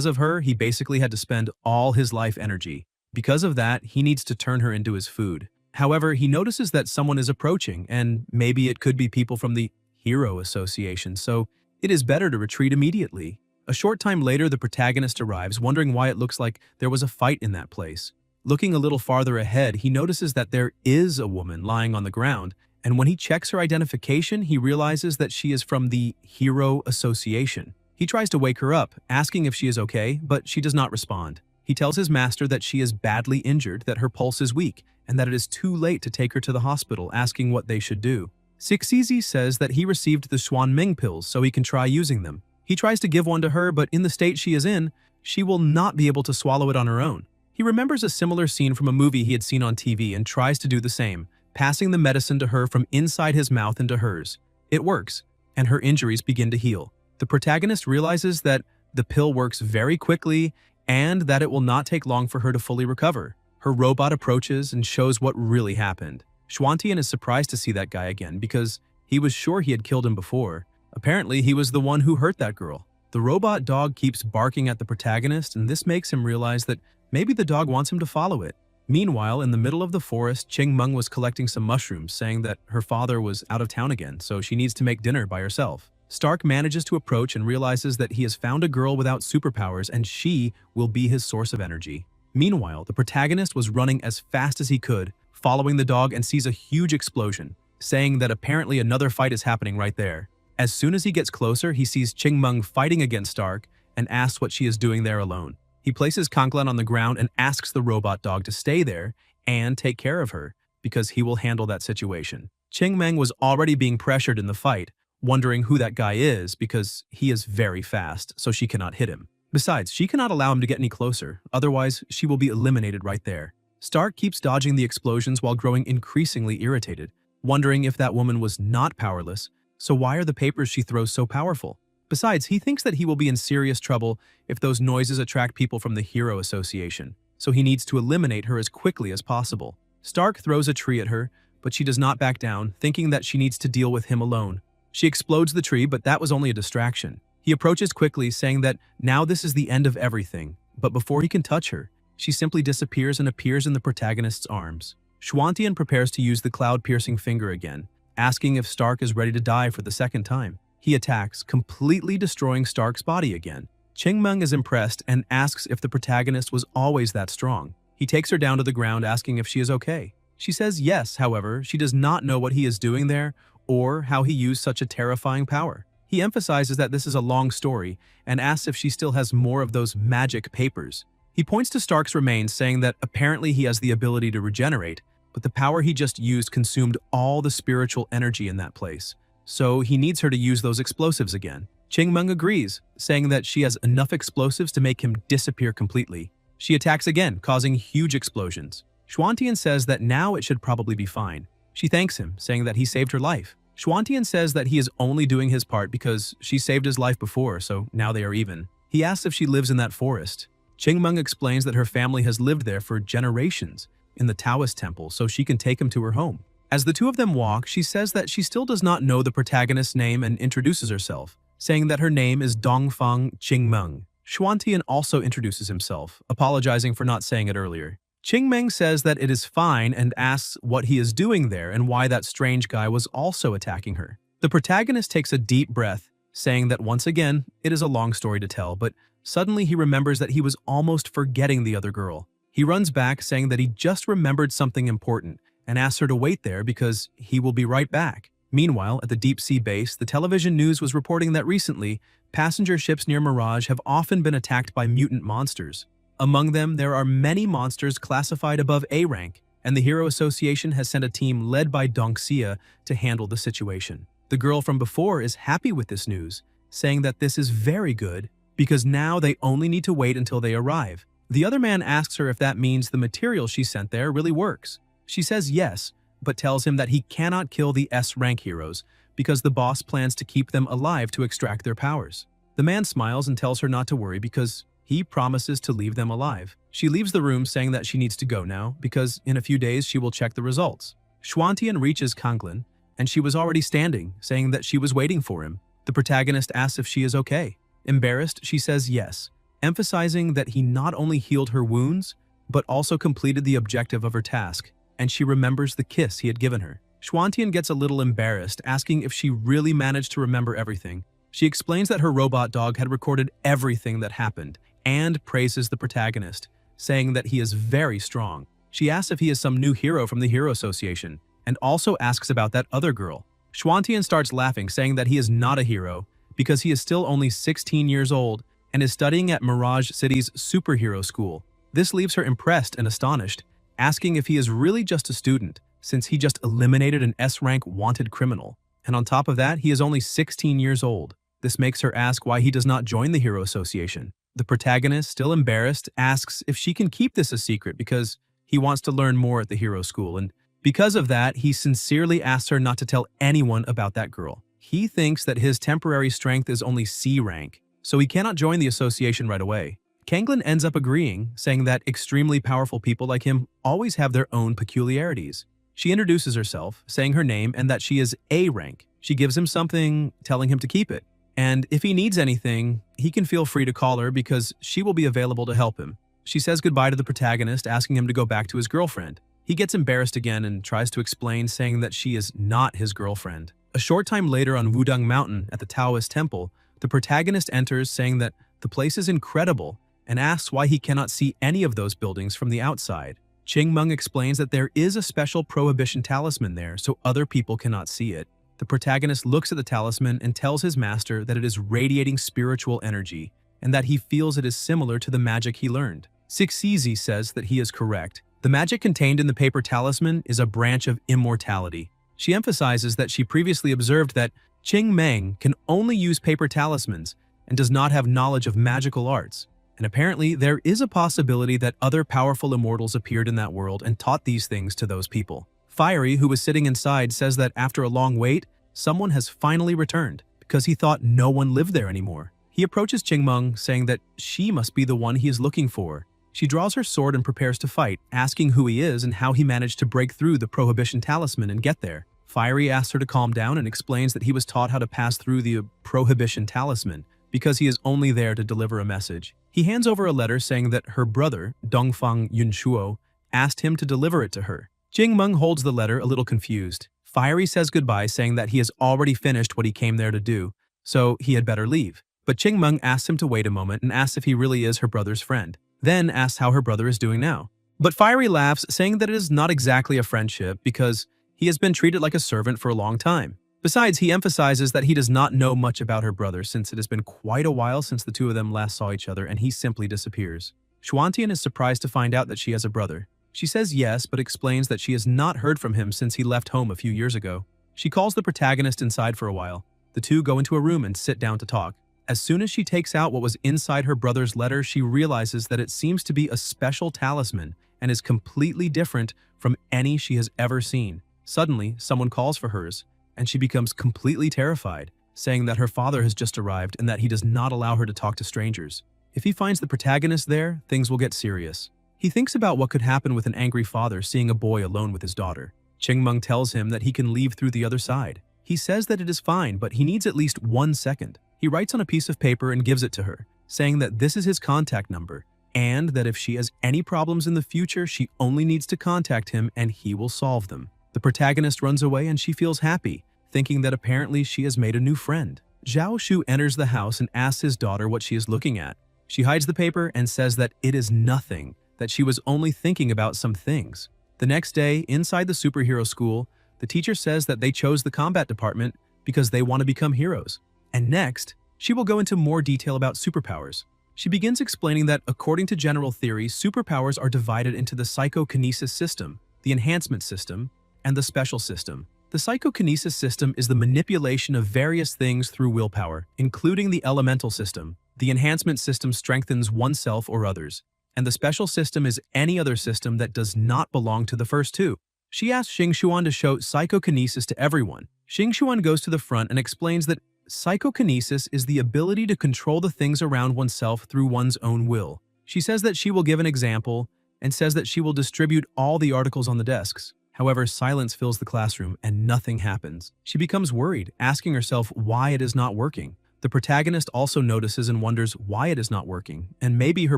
Speaker 1: of her, he basically had to spend all his life energy. Because of that, he needs to turn her into his food. However, he notices that someone is approaching, and maybe it could be people from the Hero Association, so it is better to retreat immediately. A short time later, the protagonist arrives, wondering why it looks like there was a fight in that place. Looking a little farther ahead, he notices that there is a woman lying on the ground, and when he checks her identification, he realizes that she is from the Hero Association. He tries to wake her up, asking if she is okay, but she does not respond. He tells his master that she is badly injured, that her pulse is weak, and that it is too late to take her to the hospital, asking what they should do. Sixizi says that he received the Xuan Ming pills so he can try using them. He tries to give one to her, but in the state she is in, she will not be able to swallow it on her own. He remembers a similar scene from a movie he had seen on TV and tries to do the same, passing the medicine to her from inside his mouth into hers. It works, and her injuries begin to heal. The protagonist realizes that the pill works very quickly and that it will not take long for her to fully recover. Her robot approaches and shows what really happened. Xuantian is surprised to see that guy again because he was sure he had killed him before. Apparently, he was the one who hurt that girl. The robot dog keeps barking at the protagonist, and this makes him realize that maybe the dog wants him to follow it. Meanwhile, in the middle of the forest, Ching Meng was collecting some mushrooms, saying that her father was out of town again, so she needs to make dinner by herself. Stark manages to approach and realizes that he has found a girl without superpowers and she will be his source of energy. Meanwhile, the protagonist was running as fast as he could, following the dog, and sees a huge explosion, saying that apparently another fight is happening right there. As soon as he gets closer, he sees Ching Meng fighting against Stark and asks what she is doing there alone. He places Kanglan on the ground and asks the robot dog to stay there and take care of her, because he will handle that situation. Ching Meng was already being pressured in the fight, wondering who that guy is because he is very fast, so she cannot hit him. Besides, she cannot allow him to get any closer, otherwise she will be eliminated right there. Stark keeps dodging the explosions while growing increasingly irritated, wondering if that woman was not powerless, so why are the papers she throws so powerful? Besides, he thinks that he will be in serious trouble if those noises attract people from the Hero Association, so he needs to eliminate her as quickly as possible. Stark throws a tree at her, but she does not back down, thinking that she needs to deal with him alone. She explodes the tree, but that was only a distraction. He approaches quickly, saying that now this is the end of everything, but before he can touch her, she simply disappears and appears in the protagonist's arms. Xuantian prepares to use the cloud-piercing finger again, asking if Stark is ready to die for the second time. He attacks, completely destroying Stark's body again. Ching Meng is impressed and asks if the protagonist was always that strong. He takes her down to the ground, asking if she is okay. She says yes, however, she does not know what he is doing there or how he used such a terrifying power. He emphasizes that this is a long story and asks if she still has more of those magic papers. He points to Stark's remains, saying that apparently he has the ability to regenerate, but the power he just used consumed all the spiritual energy in that place, so he needs her to use those explosives again. Ching Meng agrees, saying that she has enough explosives to make him disappear completely. She attacks again, causing huge explosions. Xuantian says that now it should probably be fine. She thanks him, saying that he saved her life. Xuantian says that he is only doing his part because she saved his life before, so now they are even. He asks if she lives in that forest. Ching Meng explains that her family has lived there for generations in the Taoist temple, so she can take him to her home. As the two of them walk, she says that she still does not know the protagonist's name and introduces herself, saying that her name is Dongfang Ching Meng. Xuantian also introduces himself, apologizing for not saying it earlier. Ching Meng says that it is fine and asks what he is doing there and why that strange guy was also attacking her. The protagonist takes a deep breath, saying that once again, it is a long story to tell, but suddenly he remembers that he was almost forgetting the other girl. He runs back, saying that he just remembered something important and asks her to wait there because he will be right back. Meanwhile, at the deep-sea base, the television news was reporting that recently, passenger ships near Mirage have often been attacked by mutant monsters. Among them, there are many monsters classified above A rank, and the Hero Association has sent a team led by Dongxia to handle the situation. The girl from before is happy with this news, saying that this is very good because now they only need to wait until they arrive. The other man asks her if that means the material she sent there really works. She says yes, but tells him that he cannot kill the S-rank heroes because the boss plans to keep them alive to extract their powers. The man smiles and tells her not to worry because he promises to leave them alive. She leaves the room saying that she needs to go now because in a few days she will check the results. Schwantian reaches Kanglin, and she was already standing, saying that she was waiting for him. The protagonist asks if she is okay. Embarrassed, she says yes, emphasizing that he not only healed her wounds, but also completed the objective of her task, and she remembers the kiss he had given her. Schwantian gets a little embarrassed, asking if she really managed to remember everything. She explains that her robot dog had recorded everything that happened, and praises the protagonist, saying that he is very strong. She asks if he is some new hero from the Hero Association, and also asks about that other girl. Schwantian starts laughing, saying that he is not a hero because he is still only 16 years old and is studying at Mirage City's superhero school. This leaves her impressed and astonished, asking if he is really just a student, since he just eliminated an S-rank wanted criminal. And on top of that, he is only 16 years old. This makes her ask why he does not join the Hero Association. The protagonist, still embarrassed, asks if she can keep this a secret because he wants to learn more at the hero school, and because of that, he sincerely asks her not to tell anyone about that girl. He thinks that his temporary strength is only C rank, so he cannot join the association right away. Kanglin ends up agreeing, saying that extremely powerful people like him always have their own peculiarities. She introduces herself, saying her name and that she is A rank. She gives him something, telling him to keep it. And if he needs anything, he can feel free to call her because she will be available to help him. She says goodbye to the protagonist, asking him to go back to his girlfriend. He gets embarrassed again and tries to explain, saying that she is not his girlfriend. A short time later on Wudang Mountain at the Taoist temple, the protagonist enters saying that the place is incredible and asks why he cannot see any of those buildings from the outside. Qingmeng explains that there is a special prohibition talisman there so other people cannot see it. The protagonist looks at the talisman and tells his master that it is radiating spiritual energy and that he feels it is similar to the magic he learned. Sixizi says that he is correct. The magic contained in the paper talisman is a branch of immortality. She emphasizes that she previously observed that Qingmeng can only use paper talismans and does not have knowledge of magical arts. And apparently, there is a possibility that other powerful immortals appeared in that world and taught these things to those people. Fiery, who was sitting inside, says that after a long wait, someone has finally returned because he thought no one lived there anymore. He approaches Qingmeng, saying that she must be the one he is looking for. She draws her sword and prepares to fight, asking who he is and how he managed to break through the prohibition talisman and get there. Fiery asks her to calm down and explains that he was taught how to pass through the prohibition talisman because he is only there to deliver a message. He hands over a letter saying that her brother, Dongfang Yunshuo, asked him to deliver it to her. Qingmeng holds the letter a little confused. Fiery says goodbye, saying that he has already finished what he came there to do, so he had better leave. But Qingmeng asks him to wait a moment and asks if he really is her brother's friend. Then asks how her brother is doing now. But Fiery laughs, saying that it is not exactly a friendship because he has been treated like a servant for a long time. Besides, he emphasizes that he does not know much about her brother since it has been quite a while since the two of them last saw each other and he simply disappears. Schwantian is surprised to find out that she has a brother. She says yes, but explains that she has not heard from him since he left home a few years ago. She calls the protagonist inside for a while. The two go into a room and sit down to talk. As soon as she takes out what was inside her brother's letter, she realizes that it seems to be a special talisman and is completely different from any she has ever seen. Suddenly, someone calls for hers, and she becomes completely terrified, saying that her father has just arrived and that he does not allow her to talk to strangers. If he finds the protagonist there, things will get serious. He thinks about what could happen with an angry father seeing a boy alone with his daughter. Qingmeng tells him that he can leave through the other side. He says that it is fine, but he needs at least 1 second. He writes on a piece of paper and gives it to her, saying that this is his contact number, and that if she has any problems in the future, she only needs to contact him and he will solve them. The protagonist runs away and she feels happy, thinking that apparently she has made a new friend. Zhao Shu enters the house and asks his daughter what she is looking at. She hides the paper and says that it is nothing, that she was only thinking about some things. The next day, inside the superhero school, the teacher says that they chose the combat department because they want to become heroes. And next, she will go into more detail about superpowers. She begins explaining that according to general theory, superpowers are divided into the psychokinesis system, the enhancement system, and the special system. The psychokinesis system is the manipulation of various things through willpower, including the elemental system. The enhancement system strengthens oneself or others, and the special system is any other system that does not belong to the first two. She asks Xingxuan to show psychokinesis to everyone. Xingxuan goes to the front and explains that psychokinesis is the ability to control the things around oneself through one's own will. She says that she will give an example and says that she will distribute all the articles on the desks. However, silence fills the classroom and nothing happens. She becomes worried, asking herself why it is not working. The protagonist also notices and wonders why it is not working, and maybe her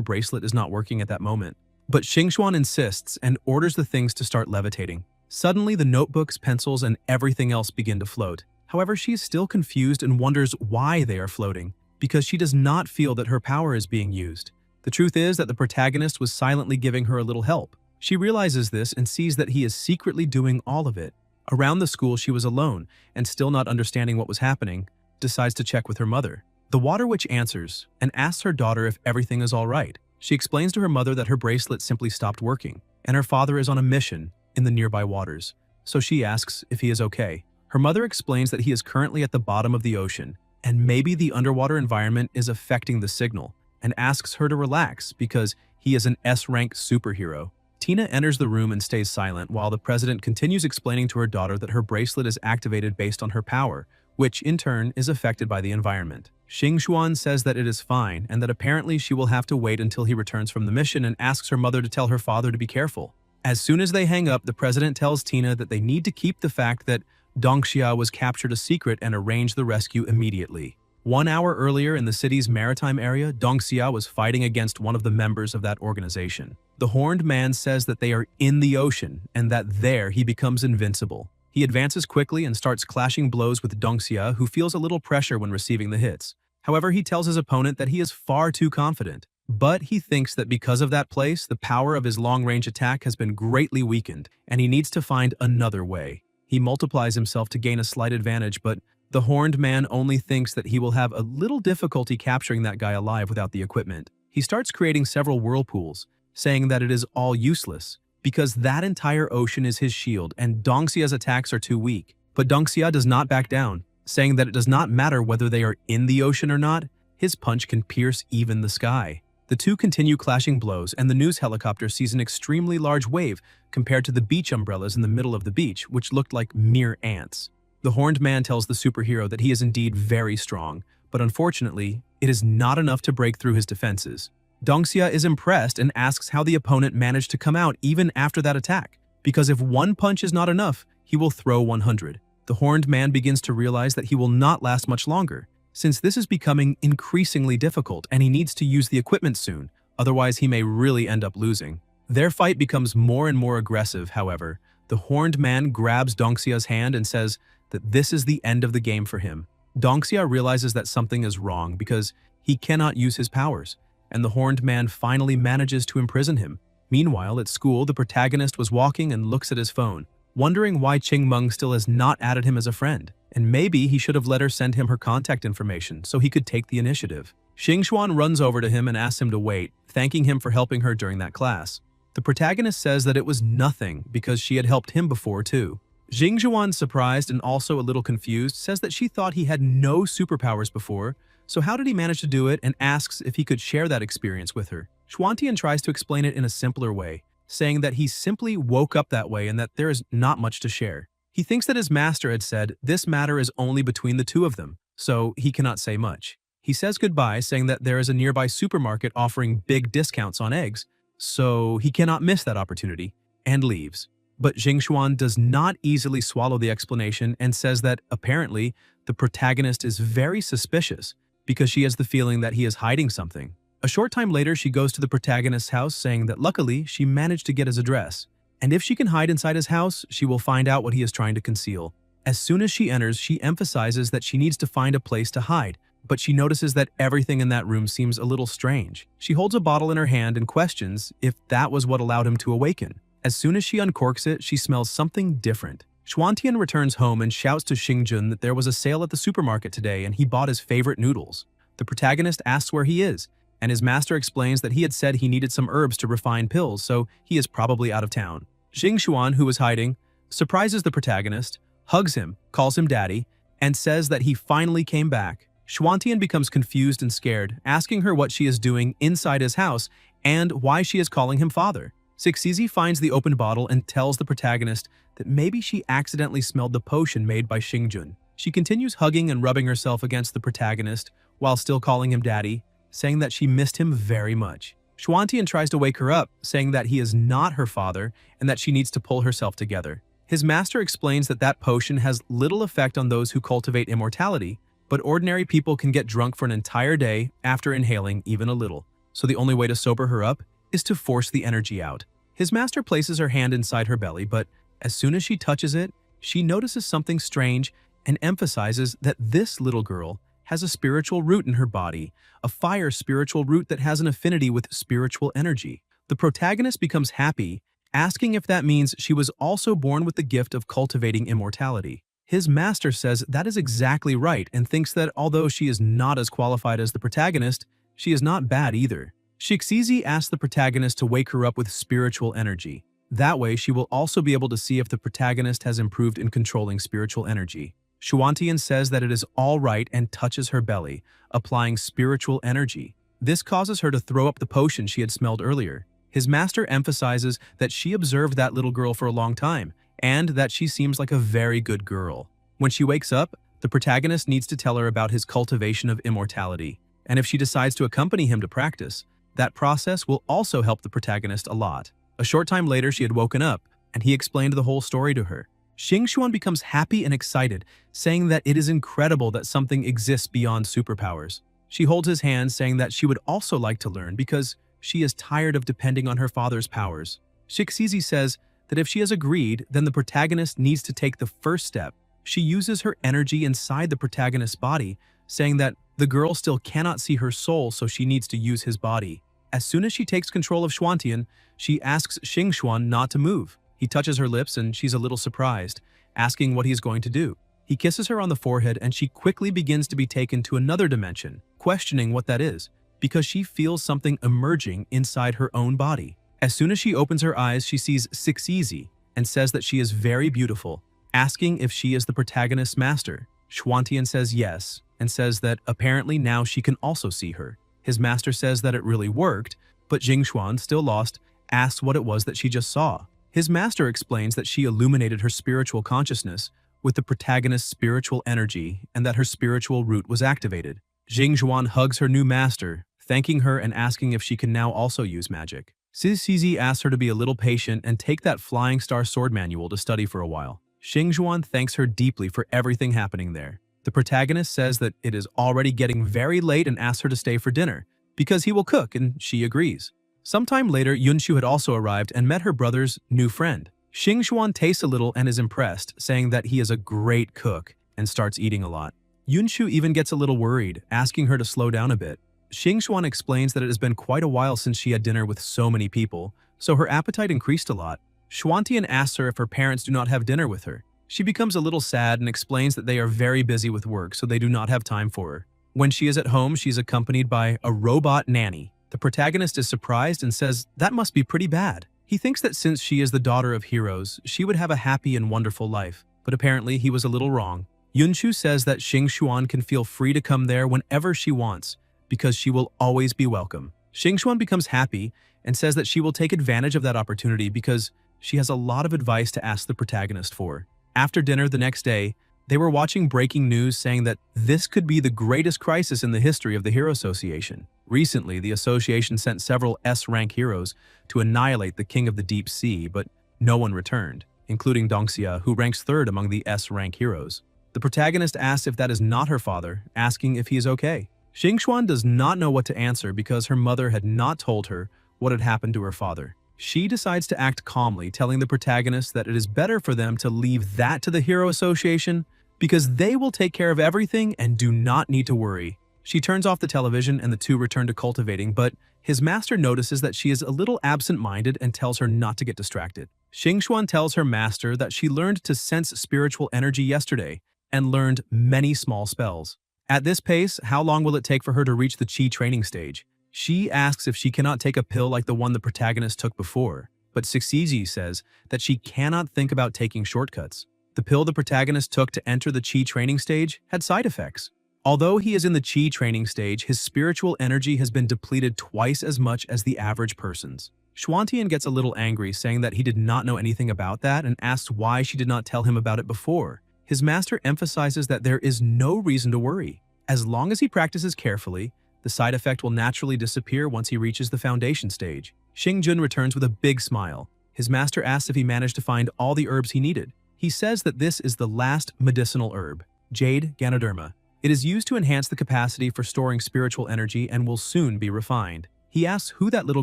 Speaker 1: bracelet is not working at that moment. But Xingxuan insists and orders the things to start levitating. Suddenly, the notebooks, pencils, and everything else begin to float. However, she is still confused and wonders why they are floating, because she does not feel that her power is being used. The truth is that the protagonist was silently giving her a little help. She realizes this and sees that he is secretly doing all of it. Around the school, she was alone, and still not understanding what was happening, decides to check with her mother. The Water Witch answers and asks her daughter if everything is all right. She explains to her mother that her bracelet simply stopped working, and her father is on a mission in the nearby waters, so she asks if he is okay. Her mother explains that he is currently at the bottom of the ocean, and maybe the underwater environment is affecting the signal, and asks her to relax because he is an S-rank superhero. Tina enters the room and stays silent while the president continues explaining to her daughter that her bracelet is activated based on her power, which in turn is affected by the environment. Xingxuan says that it is fine and that apparently she will have to wait until he returns from the mission and asks her mother to tell her father to be careful. As soon as they hang up, the president tells Tina that they need to keep the fact that Dongxia was captured a secret and arrange the rescue immediately. 1 hour earlier in the city's maritime area, Dongxia was fighting against one of the members of that organization. The Horned Man says that they are in the ocean and that there he becomes invincible. He advances quickly and starts clashing blows with Dongxia, who feels a little pressure when receiving the hits. However, he tells his opponent that he is far too confident. But he thinks that because of that place, the power of his long-range attack has been greatly weakened, and he needs to find another way. He multiplies himself to gain a slight advantage, but the Horned Man only thinks that he will have a little difficulty capturing that guy alive without the equipment. He starts creating several whirlpools, saying that it is all useless, because that entire ocean is his shield and Dongxia's attacks are too weak. But Dongxia does not back down, saying that it does not matter whether they are in the ocean or not, his punch can pierce even the sky. The two continue clashing blows, and the news helicopter sees an extremely large wave compared to the beach umbrellas in the middle of the beach, which looked like mere ants. The Horned Man tells the superhero that he is indeed very strong, but unfortunately, it is not enough to break through his defenses. Dongxia is impressed and asks how the opponent managed to come out even after that attack, because if one punch is not enough, he will throw 100. The Horned Man begins to realize that he will not last much longer, since this is becoming increasingly difficult and he needs to use the equipment soon, otherwise he may really end up losing. Their fight becomes more and more aggressive, however. The Horned Man grabs Dongxia's hand and says that this is the end of the game for him. Dongxia realizes that something is wrong because he cannot use his powers, and the Horned Man finally manages to imprison him. Meanwhile, at school, the protagonist was walking and looks at his phone, wondering why Qingmeng still has not added him as a friend, and maybe he should have let her send him her contact information so he could take the initiative. Xingxuan runs over to him and asks him to wait, thanking him for helping her during that class. The protagonist says that it was nothing because she had helped him before too. Xingxuan, surprised and also a little confused, says that she thought he had no superpowers before, so how did he manage to do it, and asks if he could share that experience with her. Xuantian tries to explain it in a simpler way, saying that he simply woke up that way and that there is not much to share. He thinks that his master had said this matter is only between the two of them, so he cannot say much. He says goodbye, saying that there is a nearby supermarket offering big discounts on eggs, so he cannot miss that opportunity, and leaves. But Xingxuan does not easily swallow the explanation and says that, apparently, the protagonist is very suspicious because she has the feeling that he is hiding something. A short time later, she goes to the protagonist's house, saying that luckily, she managed to get his address, and if she can hide inside his house, she will find out what he is trying to conceal. As soon as she enters, she emphasizes that she needs to find a place to hide, but she notices that everything in that room seems a little strange. She holds a bottle in her hand and questions if that was what allowed him to awaken. As soon as she uncorks it, she smells something different. Xuantian returns home and shouts to Xingjun that there was a sale at the supermarket today and he bought his favorite noodles. The protagonist asks where he is, and his master explains that he had said he needed some herbs to refine pills, so he is probably out of town. Xingxuan, who was hiding, surprises the protagonist, hugs him, calls him daddy, and says that he finally came back. Schwantian becomes confused and scared, asking her what she is doing inside his house and why she is calling him father. Sixizi finds the opened bottle and tells the protagonist that maybe she accidentally smelled the potion made by Xingjun. She continues hugging and rubbing herself against the protagonist while still calling him daddy, saying that she missed him very much. Schwantian tries to wake her up, saying that he is not her father and that she needs to pull herself together. His master explains that that potion has little effect on those who cultivate immortality, but ordinary people can get drunk for an entire day after inhaling even a little. So the only way to sober her up is to force the energy out. His master places her hand inside her belly, but as soon as she touches it, she notices something strange and emphasizes that this little girl has a spiritual root in her body, a fire spiritual root that has an affinity with spiritual energy. The protagonist becomes happy, asking if that means she was also born with the gift of cultivating immortality. His master says that is exactly right and thinks that although she is not as qualified as the protagonist, she is not bad either. Sixizi asks the protagonist to wake her up with spiritual energy. That way, she will also be able to see if the protagonist has improved in controlling spiritual energy. Schwantian says that it is all right and touches her belly, applying spiritual energy. This causes her to throw up the potion she had smelled earlier. His master emphasizes that she observed that little girl for a long time, and that she seems like a very good girl. When she wakes up, the protagonist needs to tell her about his cultivation of immortality, and if she decides to accompany him to practice, that process will also help the protagonist a lot. A short time later, she had woken up, and he explained the whole story to her. Xingxuan becomes happy and excited, saying that it is incredible that something exists beyond superpowers. She holds his hand, saying that she would also like to learn because she is tired of depending on her father's powers. Sixizi says that if she has agreed, then the protagonist needs to take the first step. She uses her energy inside the protagonist's body, saying that the girl still cannot see her soul, so she needs to use his body. As soon as she takes control of Schwantian, she asks Xingxuan not to move. He touches her lips and she's a little surprised, asking what he is going to do. He kisses her on the forehead and she quickly begins to be taken to another dimension, questioning what that is, because she feels something emerging inside her own body. As soon as she opens her eyes, she sees Sixizi and says that she is very beautiful, asking if she is the protagonist's master. Schwantian says yes, and says that apparently now she can also see her. His master says that it really worked, but Xingxuan, still lost, asks what it was that she just saw. His master explains that she illuminated her spiritual consciousness with the protagonist's spiritual energy and that her spiritual root was activated. Xingxuan hugs her new master, thanking her and asking if she can now also use magic. Sixizi asks her to be a little patient and take that Flying Star Sword manual to study for a while. Xingxuan thanks her deeply for everything happening there. The protagonist says that it is already getting very late and asks her to stay for dinner, because he will cook, and she agrees. Sometime later, Yunshu had also arrived and met her brother's new friend. Xingxuan tastes a little and is impressed, saying that he is a great cook, and starts eating a lot. Yunshu even gets a little worried, asking her to slow down a bit. Xingxuan explains that it has been quite a while since she had dinner with so many people, so her appetite increased a lot. Schwantian asks her if her parents do not have dinner with her. She becomes a little sad and explains that they are very busy with work, so they do not have time for her. When she is at home, she's accompanied by a robot nanny. The protagonist is surprised and says that must be pretty bad. He thinks that since she is the daughter of heroes, she would have a happy and wonderful life, but apparently he was a little wrong. Yunshu says that Xingxuan can feel free to come there whenever she wants, because she will always be welcome. Xingxuan becomes happy and says that she will take advantage of that opportunity because she has a lot of advice to ask the protagonist for. After dinner the next day, they were watching breaking news saying that this could be the greatest crisis in the history of the Hero Association. Recently, the association sent several S-rank heroes to annihilate the King of the Deep Sea, but no one returned, including Dongxia, who ranks third among the S-rank heroes. The protagonist asks if that is not her father, asking if he is okay. Xingxuan does not know what to answer because her mother had not told her what had happened to her father. She decides to act calmly, telling the protagonist that it is better for them to leave that to the Hero Association because they will take care of everything and do not need to worry. She turns off the television and the two return to cultivating, but his master notices that she is a little absent-minded and tells her not to get distracted. Xingxuan tells her master that she learned to sense spiritual energy yesterday and learned many small spells. At this pace, how long will it take for her to reach the Qi training stage? She asks if she cannot take a pill like the one the protagonist took before, but Sixizi says that she cannot think about taking shortcuts. The pill the protagonist took to enter the Qi training stage had side effects. Although he is in the Qi training stage, his spiritual energy has been depleted twice as much as the average person's. Xuantian gets a little angry, saying that he did not know anything about that and asks why she did not tell him about it before. His master emphasizes that there is no reason to worry. As long as he practices carefully, the side effect will naturally disappear once he reaches the foundation stage. Xingjun returns with a big smile. His master asks if he managed to find all the herbs he needed. He says that this is the last medicinal herb, Jade Ganoderma. It is used to enhance the capacity for storing spiritual energy and will soon be refined. He asks who that little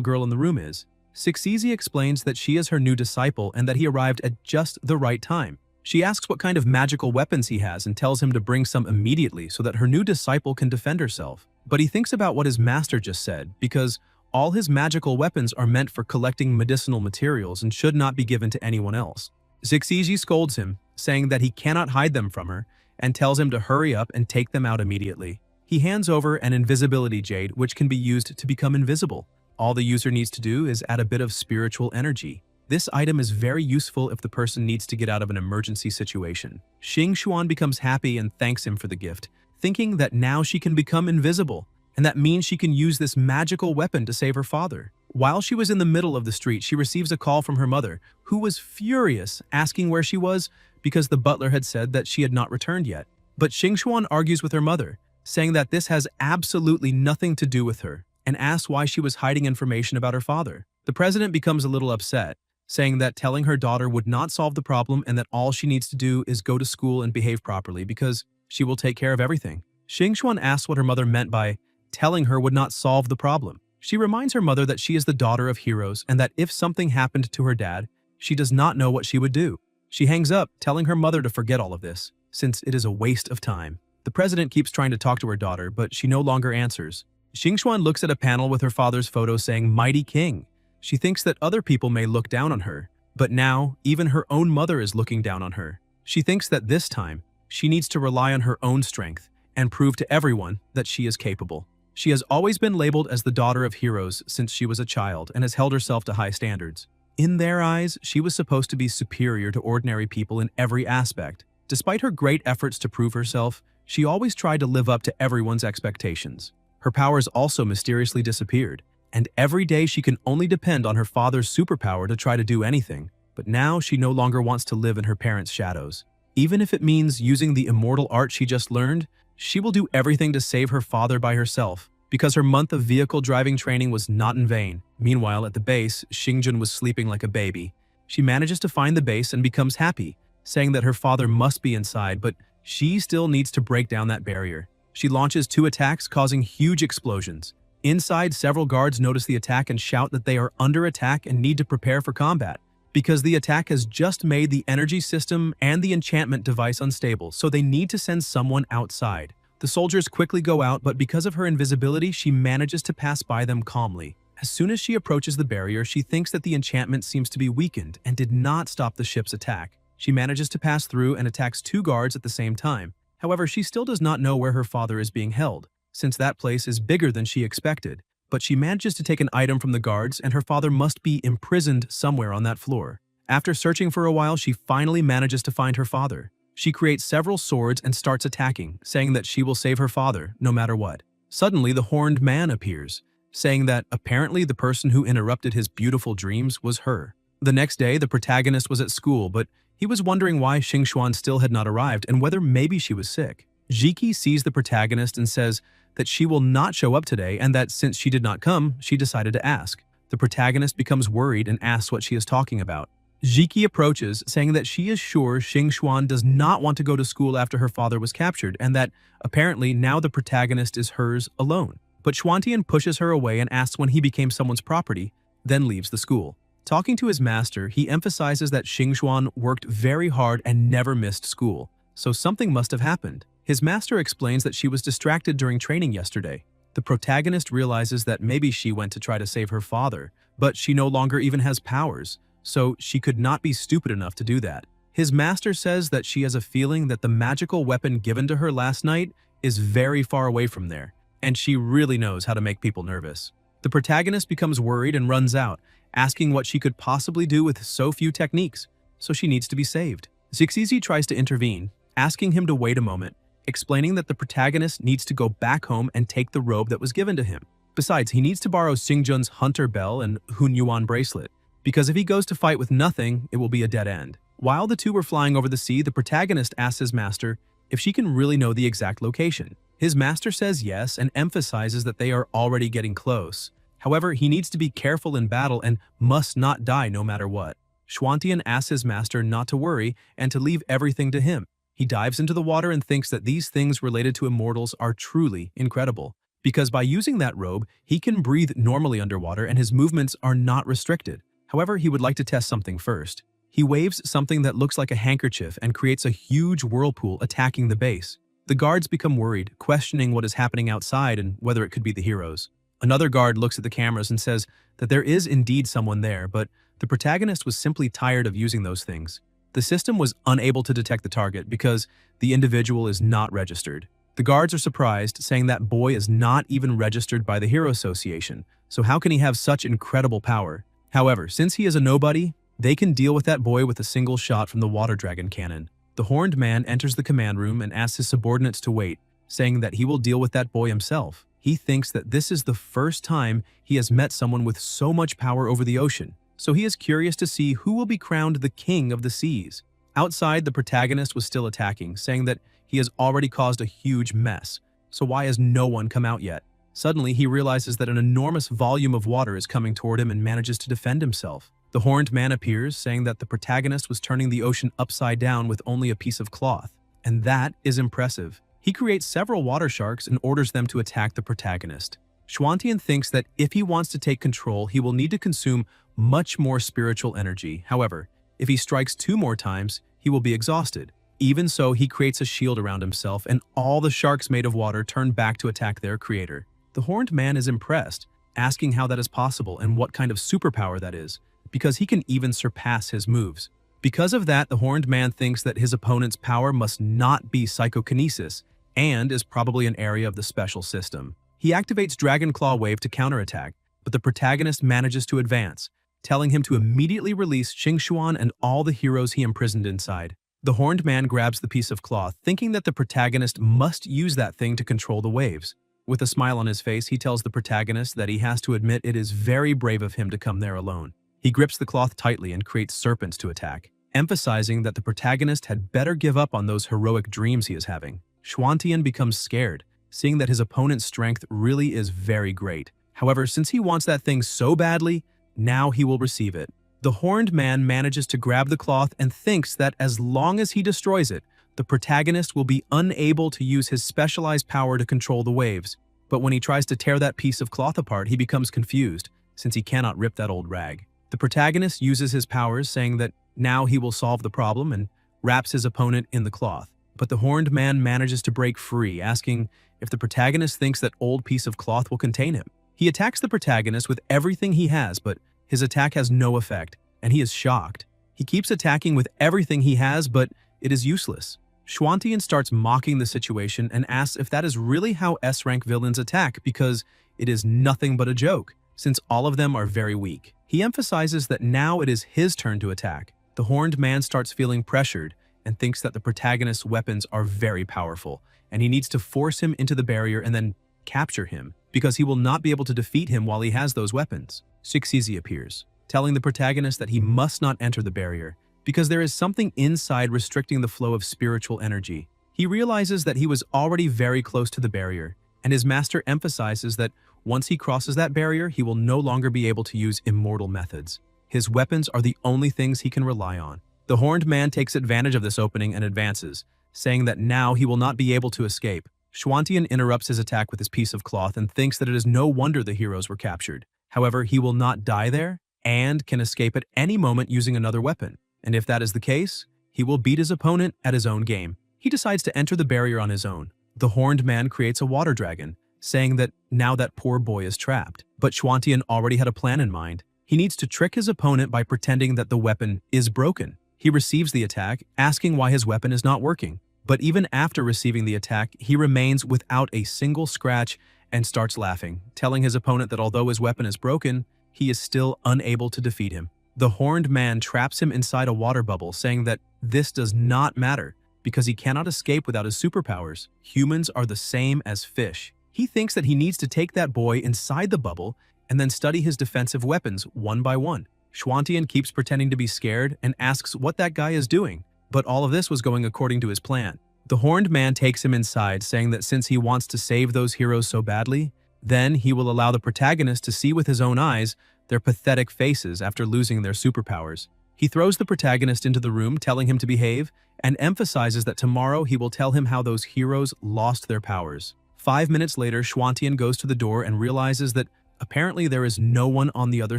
Speaker 1: girl in the room is. Sixizi explains that she is her new disciple and that he arrived at just the right time. She asks what kind of magical weapons he has and tells him to bring some immediately so that her new disciple can defend herself. But he thinks about what his master just said, because all his magical weapons are meant for collecting medicinal materials and should not be given to anyone else. Sixizi scolds him, saying that he cannot hide them from her, and tells him to hurry up and take them out immediately. He hands over an invisibility jade which can be used to become invisible. All the user needs to do is add a bit of spiritual energy. This item is very useful if the person needs to get out of an emergency situation. Xing Xuan becomes happy and thanks him for the gift, thinking that now she can become invisible, and that means she can use this magical weapon to save her father. While she was in the middle of the street, she receives a call from her mother, who was furious, asking where she was because the butler had said that she had not returned yet. But Xing Xuan argues with her mother, saying that this has absolutely nothing to do with her, and asks why she was hiding information about her father. The president becomes a little upset, saying that telling her daughter would not solve the problem and that all she needs to do is go to school and behave properly because she will take care of everything. Xing Xuan asks what her mother meant by telling her would not solve the problem. She reminds her mother that she is the daughter of heroes and that if something happened to her dad, she does not know what she would do. She hangs up, telling her mother to forget all of this, since it is a waste of time. The president keeps trying to talk to her daughter, but she no longer answers. Xing Xuan looks at a panel with her father's photo saying, "Mighty King." She thinks that other people may look down on her, but now even her own mother is looking down on her. She thinks that this time, she needs to rely on her own strength and prove to everyone that she is capable. She has always been labeled as the daughter of heroes since she was a child and has held herself to high standards. In their eyes, she was supposed to be superior to ordinary people in every aspect. Despite her great efforts to prove herself, she always tried to live up to everyone's expectations. Her powers also mysteriously disappeared, and every day she can only depend on her father's superpower to try to do anything. But now she no longer wants to live in her parents' shadows. Even if it means using the immortal art she just learned, she will do everything to save her father by herself, because her month of vehicle driving training was not in vain. Meanwhile, at the base, Xingjun was sleeping like a baby. She manages to find the base and becomes happy, saying that her father must be inside, but she still needs to break down that barrier. She launches 2 attacks, causing huge explosions. Inside, several guards notice the attack and shout that they are under attack and need to prepare for combat, because the attack has just made the energy system and the enchantment device unstable, so they need to send someone outside. The soldiers quickly go out, but because of her invisibility, she manages to pass by them calmly. As soon as she approaches the barrier, she thinks that the enchantment seems to be weakened and did not stop the ship's attack. She manages to pass through and attacks 2 guards at the same time. However, she still does not know where her father is being held, since that place is bigger than she expected. But she manages to take an item from the guards, and her father must be imprisoned somewhere on that floor. After searching for a while, she finally manages to find her father. She creates several swords and starts attacking, saying that she will save her father no matter what. Suddenly, the horned man appears, saying that apparently the person who interrupted his beautiful dreams was her. The next day, the protagonist was at school, but he was wondering why Xing Xuan still had not arrived and whether maybe she was sick. Jiki sees the protagonist and says that she will not show up today and that since she did not come, she decided to ask. The protagonist becomes worried and asks what she is talking about. Jiki approaches, saying that she is sure Xing Xuan does not want to go to school after her father was captured and that apparently now the protagonist is hers alone. But Xuantian pushes her away and asks when he became someone's property, then leaves the school. Talking to his master, he emphasizes that Xing Xuan worked very hard and never missed school, so something must have happened. His master explains that she was distracted during training yesterday. The protagonist realizes that maybe she went to try to save her father, but she no longer even has powers, so she could not be stupid enough to do that. His master says that she has a feeling that the magical weapon given to her last night is very far away from there, and she really knows how to make people nervous. The protagonist becomes worried and runs out, asking what she could possibly do with so few techniques, so she needs to be saved. Zixizi tries to intervene, asking him to wait a moment, explaining that the protagonist needs to go back home and take the robe that was given to him. Besides, he needs to borrow Xingjun's hunter bell and Hunyuan bracelet, because if he goes to fight with nothing, it will be a dead end. While the two were flying over the sea, the protagonist asks his master if she can really know the exact location. His master says yes and emphasizes that they are already getting close. However, he needs to be careful in battle and must not die no matter what. Xuantian asks his master not to worry and to leave everything to him. He dives into the water and thinks that these things related to immortals are truly incredible, because by using that robe, he can breathe normally underwater and his movements are not restricted. However, he would like to test something first. He waves something that looks like a handkerchief and creates a huge whirlpool attacking the base. The guards become worried, questioning what is happening outside and whether it could be the heroes. Another guard looks at the cameras and says that there is indeed someone there, but the protagonist was simply tired of using those things. The system was unable to detect the target because the individual is not registered. The guards are surprised, saying that boy is not even registered by the Hero Association, so how can he have such incredible power? However, since he is a nobody, they can deal with that boy with a single shot from the water dragon cannon. The horned man enters the command room and asks his subordinates to wait, saying that he will deal with that boy himself. He thinks that this is the first time he has met someone with so much power over the ocean, so he is curious to see who will be crowned the king of the seas. Outside, the protagonist was still attacking, saying that he has already caused a huge mess, so why has no one come out yet? Suddenly, he realizes that an enormous volume of water is coming toward him and manages to defend himself. The horned man appears, saying that the protagonist was turning the ocean upside down with only a piece of cloth, and that is impressive. He creates several water sharks and orders them to attack the protagonist. Xuantian thinks that if he wants to take control, he will need to consume much more spiritual energy. However, if he strikes 2 more times, he will be exhausted. Even so, he creates a shield around himself, and all the sharks made of water turn back to attack their creator. The horned man is impressed, asking how that is possible and what kind of superpower that is, because he can even surpass his moves. Because of that, the horned man thinks that his opponent's power must not be psychokinesis and is probably an area of the special system. He activates Dragon Claw Wave to counterattack, but the protagonist manages to advance, telling him to immediately release Xingshuan and all the heroes he imprisoned inside. The horned man grabs the piece of cloth, thinking that the protagonist must use that thing to control the waves. With a smile on his face, he tells the protagonist that he has to admit it is very brave of him to come there alone. He grips the cloth tightly and creates serpents to attack, emphasizing that the protagonist had better give up on those heroic dreams he is having. Xuantian becomes scared, seeing that his opponent's strength really is very great. However, since he wants that thing so badly, now he will receive it. The horned man manages to grab the cloth and thinks that as long as he destroys it, the protagonist will be unable to use his specialized power to control the waves. But when he tries to tear that piece of cloth apart, he becomes confused, since he cannot rip that old rag. The protagonist uses his powers, saying that now he will solve the problem, and wraps his opponent in the cloth. But the horned man manages to break free, asking if the protagonist thinks that old piece of cloth will contain him. He attacks the protagonist with everything he has, but his attack has no effect, and he is shocked. He keeps attacking with everything he has, but it is useless. Xuantian starts mocking the situation and asks if that is really how S-rank villains attack, because it is nothing but a joke, since all of them are very weak. He emphasizes that now it is his turn to attack. The horned man starts feeling pressured and thinks that the protagonist's weapons are very powerful, and he needs to force him into the barrier and then capture him, because he will not be able to defeat him while he has those weapons. Zixizi appears, telling the protagonist that he must not enter the barrier, because there is something inside restricting the flow of spiritual energy. He realizes that he was already very close to the barrier, and his master emphasizes that once he crosses that barrier, he will no longer be able to use immortal methods. His weapons are the only things he can rely on. The horned man takes advantage of this opening and advances, saying that now he will not be able to escape. Xuantian interrupts his attack with his piece of cloth and thinks that it is no wonder the heroes were captured. However, he will not die there and can escape at any moment using another weapon. And if that is the case, he will beat his opponent at his own game. He decides to enter the barrier on his own. The horned man creates a water dragon, saying that now that poor boy is trapped. But Xuantian already had a plan in mind. He needs to trick his opponent by pretending that the weapon is broken. He receives the attack, asking why his weapon is not working. But even after receiving the attack, he remains without a single scratch and starts laughing, telling his opponent that although his weapon is broken, he is still unable to defeat him. The horned man traps him inside a water bubble, saying that this does not matter because he cannot escape without his superpowers. Humans are the same as fish. He thinks that he needs to take that boy inside the bubble and then study his defensive weapons one by one. Schwantian keeps pretending to be scared and asks what that guy is doing, but all of this was going according to his plan. The horned man takes him inside, saying that since he wants to save those heroes so badly, then he will allow the protagonist to see with his own eyes their pathetic faces after losing their superpowers. He throws the protagonist into the room, telling him to behave, and emphasizes that tomorrow he will tell him how those heroes lost their powers. 5 minutes later, Schwantian goes to the door and realizes that apparently there is no one on the other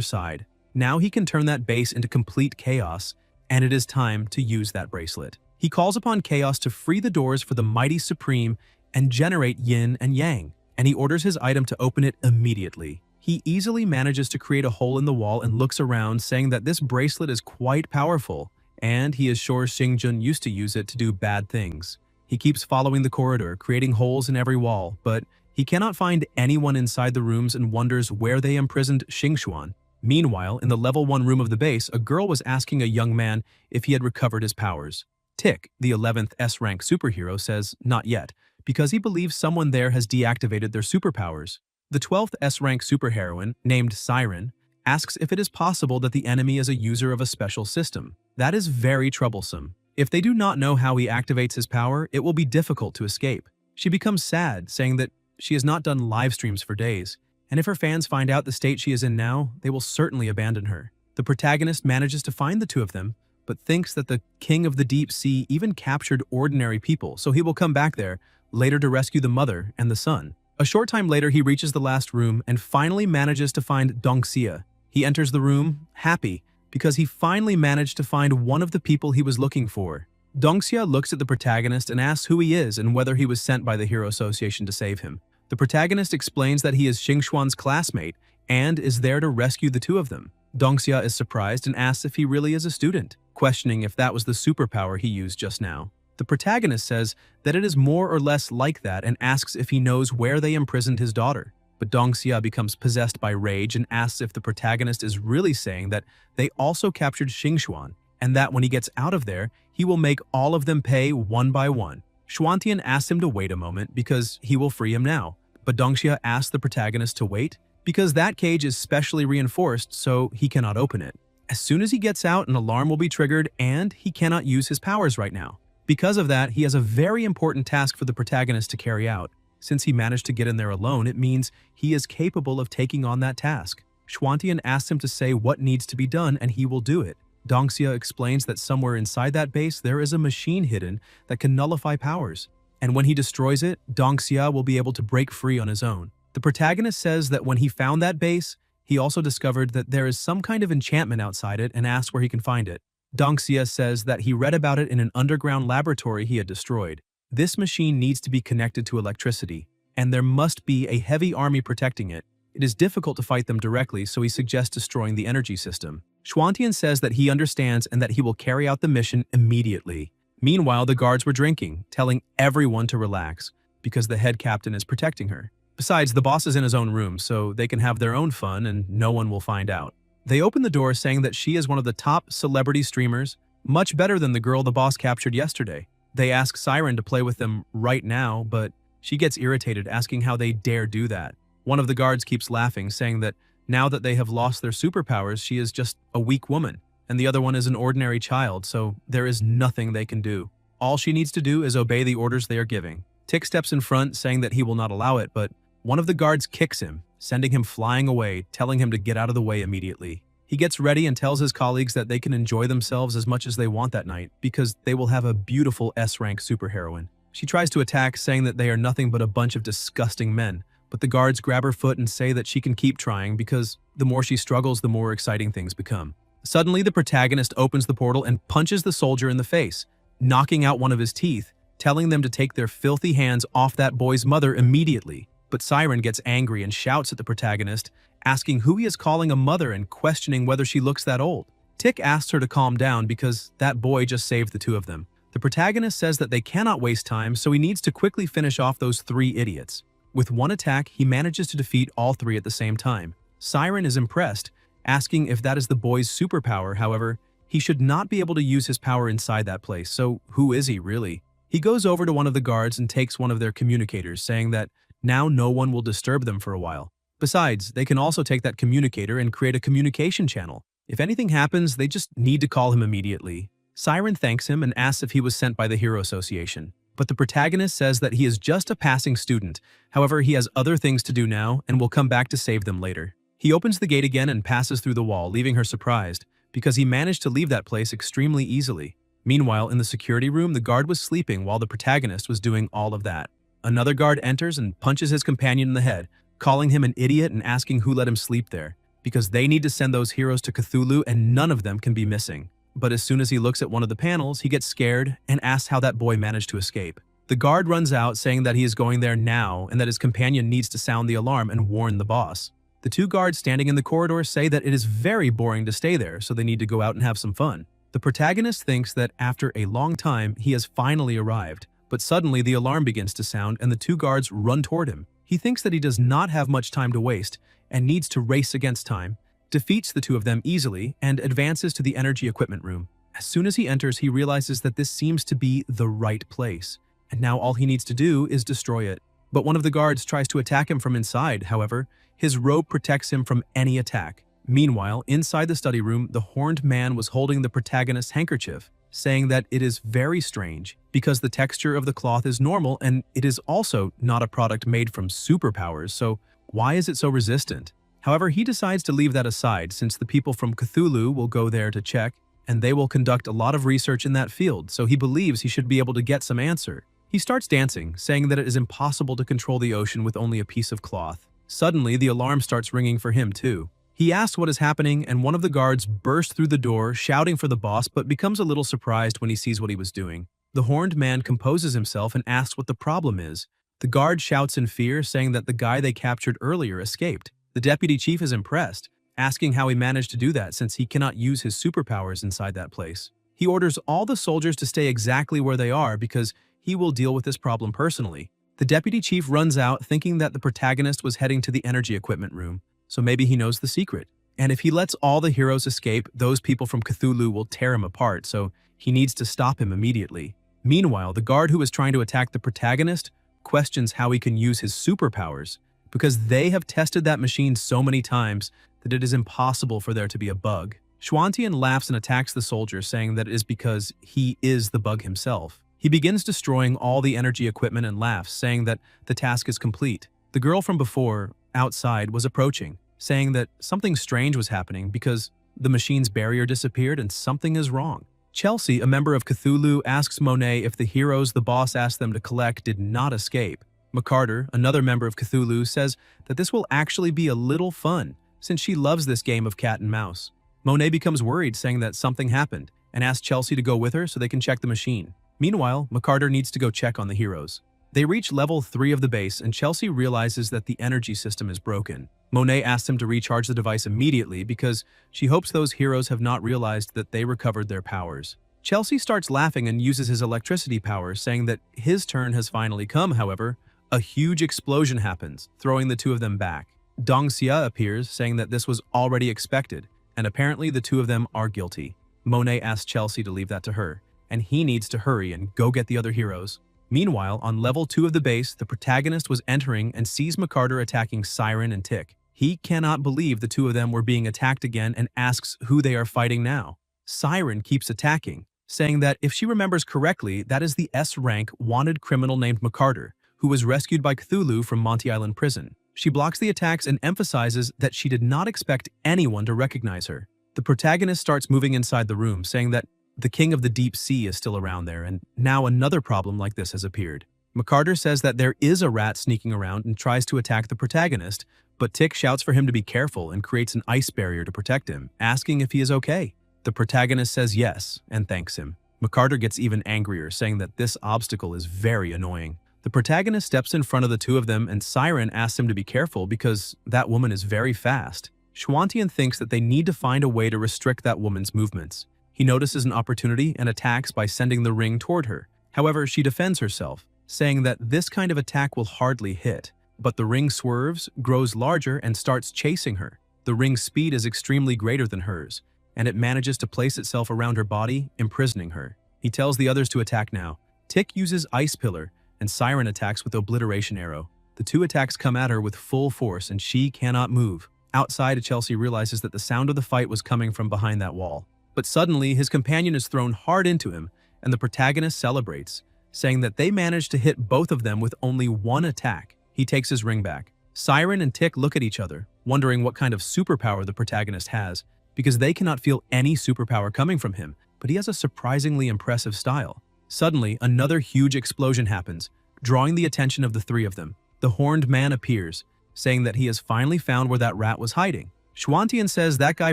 Speaker 1: side. Now he can turn that base into complete chaos, and it is time to use that bracelet. He calls upon Chaos to free the doors for the Mighty Supreme and generate yin and yang, and he orders his item to open it immediately. He easily manages to create a hole in the wall and looks around, saying that this bracelet is quite powerful, and he is sure Xingjun used to use it to do bad things. He keeps following the corridor, creating holes in every wall, but he cannot find anyone inside the rooms and wonders where they imprisoned Xingxuan. Meanwhile, in the level 1 room of the base, a girl was asking a young man if he had recovered his powers. Tick, the 11th S-rank superhero, says not yet, because he believes someone there has deactivated their superpowers. The 12th S-rank superheroine, named Siren, asks if it is possible that the enemy is a user of a special system. That is very troublesome. If they do not know how he activates his power, it will be difficult to escape. She becomes sad, saying that she has not done live streams for days, and if her fans find out the state she is in now, they will certainly abandon her. The protagonist manages to find the two of them, but thinks that the king of the deep sea even captured ordinary people, so he will come back there later to rescue the mother and the son. A short time later, he reaches the last room and finally manages to find Dongxia. He enters the room, happy, because he finally managed to find one of the people he was looking for. Dongxia looks at the protagonist and asks who he is and whether he was sent by the Hero Association to save him. The protagonist explains that he is Xingxuan's classmate and is there to rescue the two of them. Dongxia is surprised and asks if he really is a student, questioning if that was the superpower he used just now. The protagonist says that it is more or less like that and asks if he knows where they imprisoned his daughter. But Dongxia becomes possessed by rage and asks if the protagonist is really saying that they also captured Xingxuan, and that when he gets out of there, he will make all of them pay one by one. Schwantian asks him to wait a moment because he will free him now, but Dongxia asks the protagonist to wait because that cage is specially reinforced so he cannot open it. As soon as he gets out, an alarm will be triggered and he cannot use his powers right now. Because of that, he has a very important task for the protagonist to carry out. Since he managed to get in there alone, it means he is capable of taking on that task. Schwantian asks him to say what needs to be done and he will do it. Dongxia explains that somewhere inside that base there is a machine hidden that can nullify powers, and when he destroys it, Dongxia will be able to break free on his own. The protagonist says that when he found that base, he also discovered that there is some kind of enchantment outside it and asks where he can find it. Dongxia says that he read about it in an underground laboratory he had destroyed. This machine needs to be connected to electricity, and there must be a heavy army protecting it. It is difficult to fight them directly, so he suggests destroying the energy system. Schwantian says that he understands and that he will carry out the mission immediately. Meanwhile, the guards were drinking, telling everyone to relax, because the head captain is protecting her. Besides, the boss is in his own room, so they can have their own fun and no one will find out. They open the door saying that she is one of the top celebrity streamers, much better than the girl the boss captured yesterday. They ask Siren to play with them right now, but she gets irritated, asking how they dare do that. One of the guards keeps laughing, saying that now that they have lost their superpowers, she is just a weak woman, and the other one is an ordinary child, so there is nothing they can do. All she needs to do is obey the orders they are giving. Tick steps in front, saying that he will not allow it, but one of the guards kicks him, sending him flying away, telling him to get out of the way immediately. He gets ready and tells his colleagues that they can enjoy themselves as much as they want that night because they will have a beautiful S-rank superheroine. She tries to attack, saying that they are nothing but a bunch of disgusting men, but the guards grab her foot and say that she can keep trying because the more she struggles, the more exciting things become. Suddenly, the protagonist opens the portal and punches the soldier in the face, knocking out one of his teeth, telling them to take their filthy hands off that boy's mother immediately. But Siren gets angry and shouts at the protagonist, asking who he is calling a mother and questioning whether she looks that old. Tick asks her to calm down because that boy just saved the two of them. The protagonist says that they cannot waste time, so he needs to quickly finish off those three idiots. With one attack, he manages to defeat all three at the same time. Siren is impressed asking if that is the boy's superpower. However, he should not be able to use his power inside that place, so who is he really? He goes over to one of the guards and takes one of their communicators, saying that now no one will disturb them for a while. Besides, they can also take that communicator and create a communication channel. If anything happens, they just need to call him immediately. Siren thanks him and asks if he was sent by the Hero Association. But the protagonist says that he is just a passing student. However, he has other things to do now and will come back to save them later. He opens the gate again and passes through the wall, leaving her surprised, because he managed to leave that place extremely easily. Meanwhile, in the security room, the guard was sleeping while the protagonist was doing all of that. Another guard enters and punches his companion in the head, calling him an idiot and asking who let him sleep there, because they need to send those heroes to Cthulhu and none of them can be missing. But as soon as he looks at one of the panels, he gets scared and asks how that boy managed to escape. The guard runs out, saying that he is going there now and that his companion needs to sound the alarm and warn the boss. The two guards standing in the corridor say that it is very boring to stay there, so they need to go out and have some fun. The protagonist thinks that after a long time, he has finally arrived, but suddenly the alarm begins to sound and the two guards run toward him. He thinks that he does not have much time to waste and needs to race against time, defeats the two of them easily, and advances to the energy equipment room. As soon as he enters, he realizes that this seems to be the right place, and now all he needs to do is destroy it. But one of the guards tries to attack him from inside. However, his robe protects him from any attack. Meanwhile, inside the study room, the horned man was holding the protagonist's handkerchief, saying that it is very strange because the texture of the cloth is normal and it is also not a product made from superpowers, so why is it so resistant? However, he decides to leave that aside since the people from Cthulhu will go there to check and they will conduct a lot of research in that field, so he believes he should be able to get some answer. He starts dancing, saying that it is impossible to control the ocean with only a piece of cloth. Suddenly, the alarm starts ringing for him too. He asks what is happening and one of the guards bursts through the door shouting for the boss but becomes a little surprised when he sees what he was doing. The horned man composes himself and asks what the problem is. The guard shouts in fear, saying that the guy they captured earlier escaped. The deputy chief is impressed, asking how he managed to do that since he cannot use his superpowers inside that place. He orders all the soldiers to stay exactly where they are because he will deal with this problem personally. The deputy chief runs out thinking that the protagonist was heading to the energy equipment room, so maybe he knows the secret. And if he lets all the heroes escape, those people from Cthulhu will tear him apart, so he needs to stop him immediately. Meanwhile, the guard who is trying to attack the protagonist questions how he can use his superpowers, because they have tested that machine so many times that it is impossible for there to be a bug. Schwantian laughs and attacks the soldier, saying that it is because he is the bug himself. He begins destroying all the energy equipment and laughs, saying that the task is complete. The girl from before, outside, was approaching, saying that something strange was happening because the machine's barrier disappeared and something is wrong. Chelsea, a member of Cthulhu, asks Monet if the heroes the boss asked them to collect did not escape. McCarter, another member of Cthulhu, says that this will actually be a little fun, since she loves this game of cat and mouse. Monet becomes worried, saying that something happened, and asks Chelsea to go with her so they can check the machine. Meanwhile, McCarter needs to go check on the heroes. They reach level 3 of the base, and Chelsea realizes that the energy system is broken. Monet asks him to recharge the device immediately because she hopes those heroes have not realized that they recovered their powers. Chelsea starts laughing and uses his electricity power, saying that his turn has finally come. However, a huge explosion happens, throwing the two of them back. Dongxia appears, saying that this was already expected, and apparently the two of them are guilty. Monet asks Chelsea to leave that to her, and he needs to hurry and go get the other heroes. Meanwhile, on level 2 of the base, the protagonist was entering and sees McCarter attacking Siren and Tick. He cannot believe the two of them were being attacked again and asks who they are fighting now. Siren keeps attacking, saying that if she remembers correctly, that is the S-rank wanted criminal named McCarter, who was rescued by Cthulhu from Monty Island prison. She blocks the attacks and emphasizes that she did not expect anyone to recognize her. The protagonist starts moving inside the room, saying that the king of the deep sea is still around there, and now another problem like this has appeared. McCarter says that there is a rat sneaking around and tries to attack the protagonist, but Tick shouts for him to be careful and creates an ice barrier to protect him, asking if he is okay. The protagonist says yes and thanks him. McCarter gets even angrier, saying that this obstacle is very annoying. The protagonist steps in front of the two of them and Siren asks him to be careful because that woman is very fast. Schwantian thinks that they need to find a way to restrict that woman's movements. He notices an opportunity and attacks by sending the ring toward her. However, she defends herself, saying that this kind of attack will hardly hit. But the ring swerves, grows larger, and starts chasing her. The ring's speed is extremely greater than hers, and it manages to place itself around her body, imprisoning her. He tells the others to attack now. Tick uses Ice Pillar, and Siren attacks with Obliteration Arrow. The two attacks come at her with full force, and she cannot move. Outside, Chelsea realizes that the sound of the fight was coming from behind that wall. But suddenly, his companion is thrown hard into him, and the protagonist celebrates, saying that they managed to hit both of them with only one attack. He takes his ring back. Siren and Tick look at each other, wondering what kind of superpower the protagonist has, because they cannot feel any superpower coming from him, but he has a surprisingly impressive style. Suddenly, another huge explosion happens, drawing the attention of the three of them. The horned man appears, saying that he has finally found where that rat was hiding. Schwantian says that guy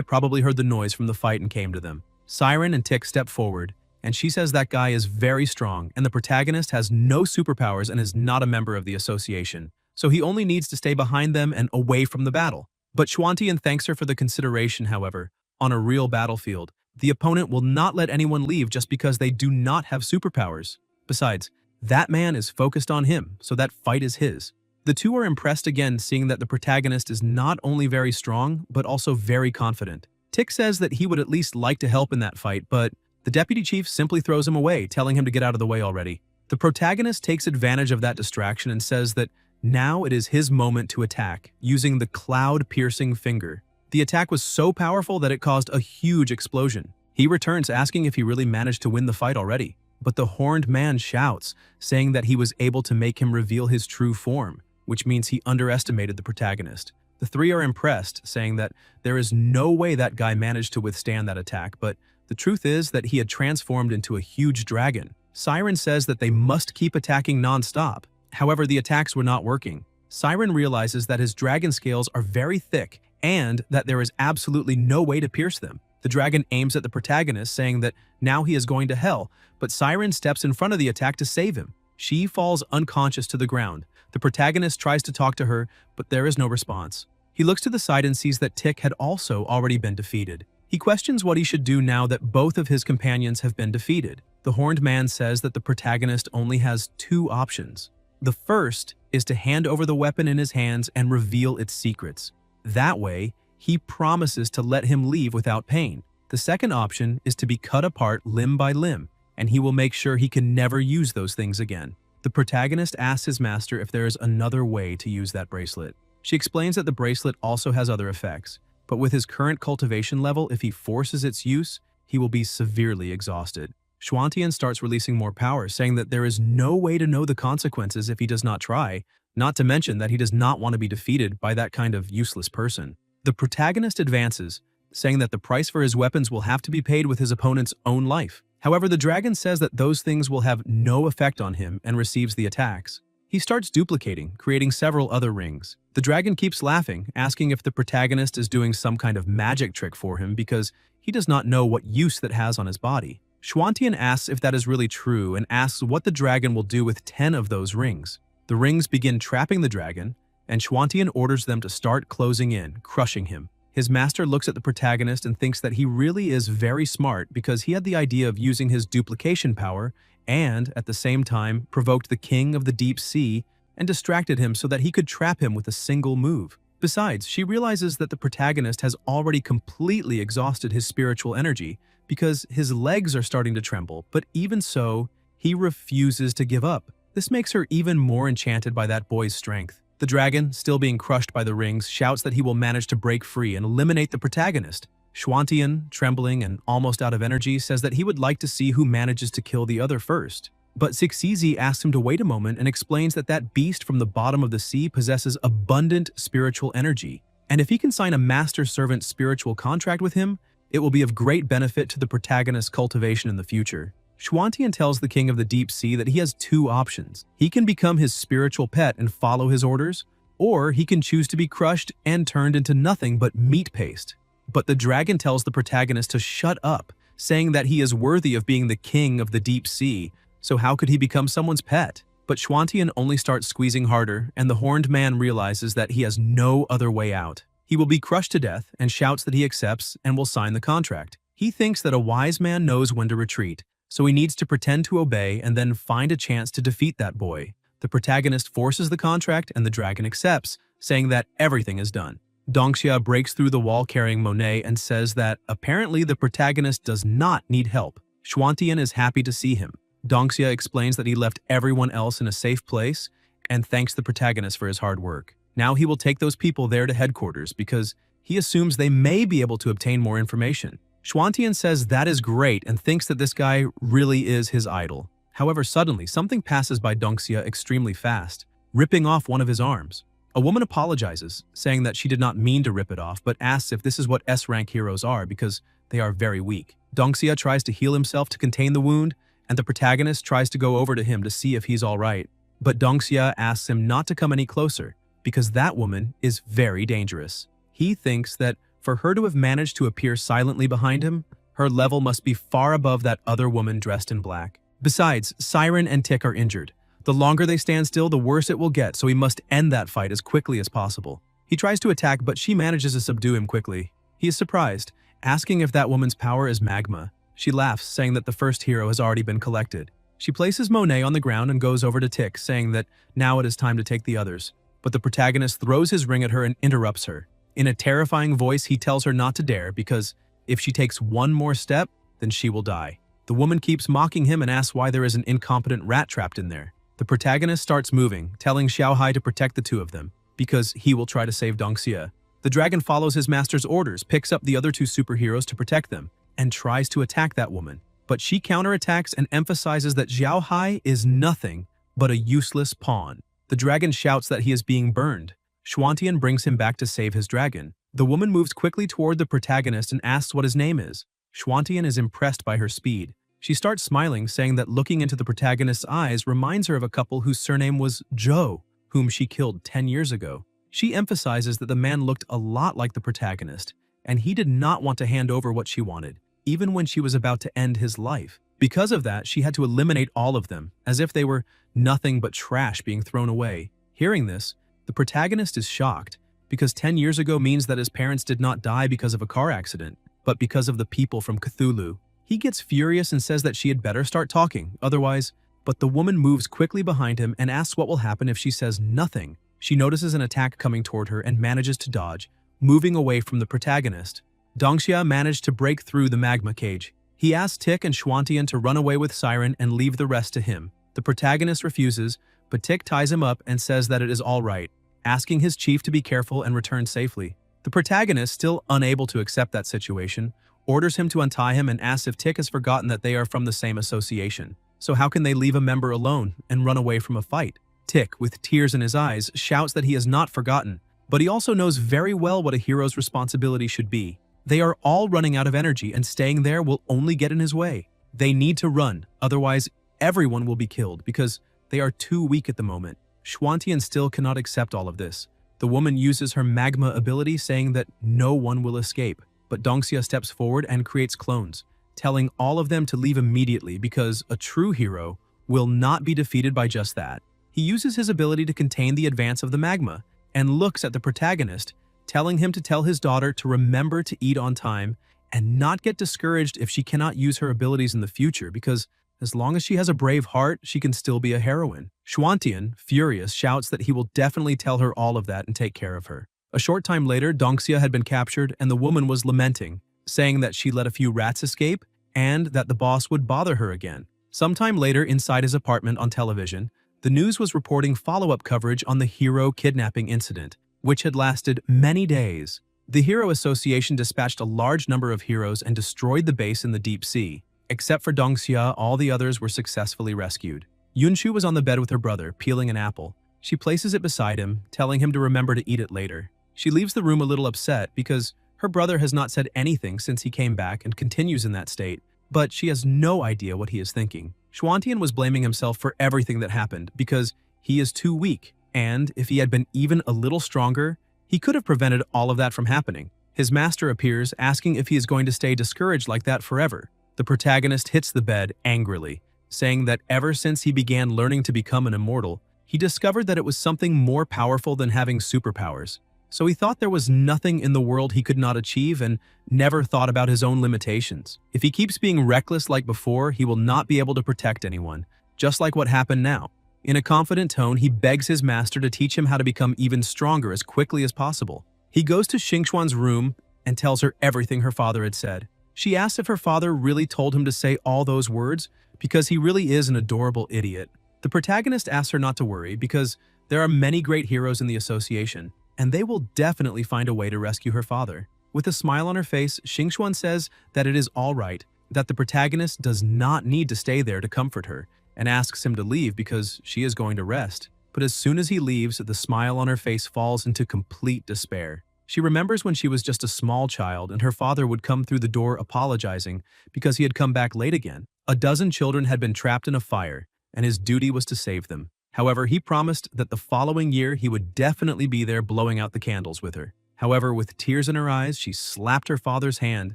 Speaker 1: probably heard the noise from the fight and came to them. Siren and Tick step forward, and she says that guy is very strong and the protagonist has no superpowers and is not a member of the association, so he only needs to stay behind them and away from the battle. But Schwantian thanks her for the consideration, however. On a real battlefield, the opponent will not let anyone leave just because they do not have superpowers. Besides, that man is focused on him, so that fight is his. The two are impressed again, seeing that the protagonist is not only very strong, but also very confident. Tick says that he would at least like to help in that fight, but the deputy chief simply throws him away, telling him to get out of the way already. The protagonist takes advantage of that distraction and says that now it is his moment to attack, using the cloud-piercing finger. The attack was so powerful that it caused a huge explosion. He returns asking if he really managed to win the fight already, but the horned man shouts, saying that he was able to make him reveal his true form, which means he underestimated the protagonist. The three are impressed, saying that there is no way that guy managed to withstand that attack, but the truth is that he had transformed into a huge dragon. Siren says that they must keep attacking non-stop. However, the attacks were not working. Siren realizes that his dragon scales are very thick and that there is absolutely no way to pierce them. The dragon aims at the protagonist, saying that now he is going to hell, but Siren steps in front of the attack to save him. She falls unconscious to the ground. The protagonist tries to talk to her, but there is no response. He looks to the side and sees that Tick had also already been defeated. He questions what he should do now that both of his companions have been defeated. The horned man says that the protagonist only has two options. The first is to hand over the weapon in his hands and reveal its secrets. That way, he promises to let him leave without pain. The second option is to be cut apart limb by limb, and he will make sure he can never use those things again. The protagonist asks his master if there is another way to use that bracelet. She explains that the bracelet also has other effects, but with his current cultivation level, if he forces its use, he will be severely exhausted. Schwantian starts releasing more power, saying that there is no way to know the consequences if he does not try, not to mention that he does not want to be defeated by that kind of useless person. The protagonist advances, saying that the price for his weapons will have to be paid with his opponent's own life. However, the dragon says that those things will have no effect on him and receives the attacks. He starts duplicating, creating several other rings. The dragon keeps laughing, asking if the protagonist is doing some kind of magic trick for him because he does not know what use that has on his body. Schwantian asks if that is really true and asks what the dragon will do with 10 of those rings. The rings begin trapping the dragon, and Schwantian orders them to start closing in, crushing him. His master looks at the protagonist and thinks that he really is very smart because he had the idea of using his duplication power and, at the same time, provoked the king of the deep sea and distracted him so that he could trap him with a single move. Besides, she realizes that the protagonist has already completely exhausted his spiritual energy because his legs are starting to tremble, but even so, he refuses to give up. This makes her even more enchanted by that boy's strength. The dragon, still being crushed by the rings, shouts that he will manage to break free and eliminate the protagonist. Schwantian, trembling and almost out of energy, says that he would like to see who manages to kill the other first. But Sixizi asks him to wait a moment and explains that that beast from the bottom of the sea possesses abundant spiritual energy, and if he can sign a master-servant spiritual contract with him, it will be of great benefit to the protagonist's cultivation in the future. Schwantian tells the king of the deep sea that he has two options. He can become his spiritual pet and follow his orders, or he can choose to be crushed and turned into nothing but meat paste. But the dragon tells the protagonist to shut up, saying that he is worthy of being the king of the deep sea, so how could he become someone's pet? But Schwantian only starts squeezing harder, and the horned man realizes that he has no other way out. He will be crushed to death and shouts that he accepts and will sign the contract. He thinks that a wise man knows when to retreat, so he needs to pretend to obey and then find a chance to defeat that boy. The protagonist forces the contract and the dragon accepts, saying that everything is done. Dongxia breaks through the wall carrying Monet and says that apparently the protagonist does not need help. Xuantian is happy to see him. Dongxia explains that he left everyone else in a safe place and thanks the protagonist for his hard work. Now he will take those people there to headquarters because he assumes they may be able to obtain more information. Xuantian says that is great and thinks that this guy really is his idol. However, suddenly something passes by Dongxia extremely fast, ripping off one of his arms. A woman apologizes, saying that she did not mean to rip it off, but asks if this is what S-rank heroes are because they are very weak. Dongxia tries to heal himself to contain the wound, and the protagonist tries to go over to him to see if he's alright. But Dongxia asks him not to come any closer, because that woman is very dangerous. He thinks that for her to have managed to appear silently behind him, her level must be far above that other woman dressed in black. Besides, Siren and Tick are injured. The longer they stand still, the worse it will get, so he must end that fight as quickly as possible. He tries to attack, but she manages to subdue him quickly. He is surprised, asking if that woman's power is magma. She laughs, saying that the first hero has already been collected. She places Monet on the ground and goes over to Tick, saying that now it is time to take the others. But the protagonist throws his ring at her and interrupts her. In a terrifying voice, he tells her not to dare because if she takes one more step, then she will die. The woman keeps mocking him and asks why there is an incompetent rat trapped in there. The protagonist starts moving, telling Xiaohai to protect the two of them, because he will try to save Dongxia. The dragon follows his master's orders, picks up the other two superheroes to protect them, and tries to attack that woman. But she counterattacks and emphasizes that Xiaohai is nothing but a useless pawn. The dragon shouts that he is being burned. Xuantian brings him back to save his dragon. The woman moves quickly toward the protagonist and asks what his name is. Xuantian is impressed by her speed. She starts smiling, saying that looking into the protagonist's eyes reminds her of a couple whose surname was Zhou, whom she killed 10 years ago. She emphasizes that the man looked a lot like the protagonist, and he did not want to hand over what she wanted, even when she was about to end his life. Because of that, she had to eliminate all of them, as if they were nothing but trash being thrown away. Hearing this, the protagonist is shocked, because 10 years ago means that his parents did not die because of a car accident, but because of the people from Cthulhu. He gets furious and says that she had better start talking, otherwise, but the woman moves quickly behind him and asks what will happen if she says nothing. She notices an attack coming toward her and manages to dodge, moving away from the protagonist. Dongxia managed to break through the magma cage. He asks Tick and Xuantian to run away with Siren and leave the rest to him. The protagonist refuses, but Tick ties him up and says that it is all right, asking his chief to be careful and return safely. The protagonist, still unable to accept that situation, orders him to untie him and asks if Tick has forgotten that they are from the same association. So how can they leave a member alone and run away from a fight? Tick, with tears in his eyes, shouts that he has not forgotten, but he also knows very well what a hero's responsibility should be. They are all running out of energy and staying there will only get in his way. They need to run, otherwise everyone will be killed because they are too weak at the moment. Xuantian still cannot accept all of this. The woman uses her magma ability, saying that no one will escape. But Dongxia steps forward and creates clones, telling all of them to leave immediately because a true hero will not be defeated by just that. He uses his ability to contain the advance of the magma and looks at the protagonist, telling him to tell his daughter to remember to eat on time and not get discouraged if she cannot use her abilities in the future because as long as she has a brave heart, she can still be a heroine. Xuantian, furious, shouts that he will definitely tell her all of that and take care of her. A short time later, Dongxia had been captured and the woman was lamenting, saying that she let a few rats escape and that the boss would bother her again. Sometime later, inside his apartment on television, the news was reporting follow-up coverage on the hero kidnapping incident, which had lasted many days. The Hero Association dispatched a large number of heroes and destroyed the base in the deep sea. Except for Dongxia, all the others were successfully rescued. Yunshu was on the bed with her brother, peeling an apple. She places it beside him, telling him to remember to eat it later. She leaves the room a little upset because her brother has not said anything since he came back and continues in that state, but she has no idea what he is thinking. Xuantian was blaming himself for everything that happened because he is too weak, and if he had been even a little stronger, he could have prevented all of that from happening. His master appears, asking if he is going to stay discouraged like that forever. The protagonist hits the bed angrily, saying that ever since he began learning to become an immortal, he discovered that it was something more powerful than having superpowers. So he thought there was nothing in the world he could not achieve and never thought about his own limitations. If he keeps being reckless like before, he will not be able to protect anyone, just like what happened now. In a confident tone, he begs his master to teach him how to become even stronger as quickly as possible. He goes to Xingxuan's room and tells her everything her father had said. She asks if her father really told him to say all those words because he really is an adorable idiot. The protagonist asks her not to worry because there are many great heroes in the association, and they will definitely find a way to rescue her father. With a smile on her face, Xingxuan says that it is all right, that the protagonist does not need to stay there to comfort her, and asks him to leave because she is going to rest. But as soon as he leaves, the smile on her face falls into complete despair. She remembers when she was just a small child and her father would come through the door apologizing because he had come back late again. A dozen children had been trapped in a fire, and his duty was to save them. However, he promised that the following year he would definitely be there blowing out the candles with her. However, with tears in her eyes, she slapped her father's hand,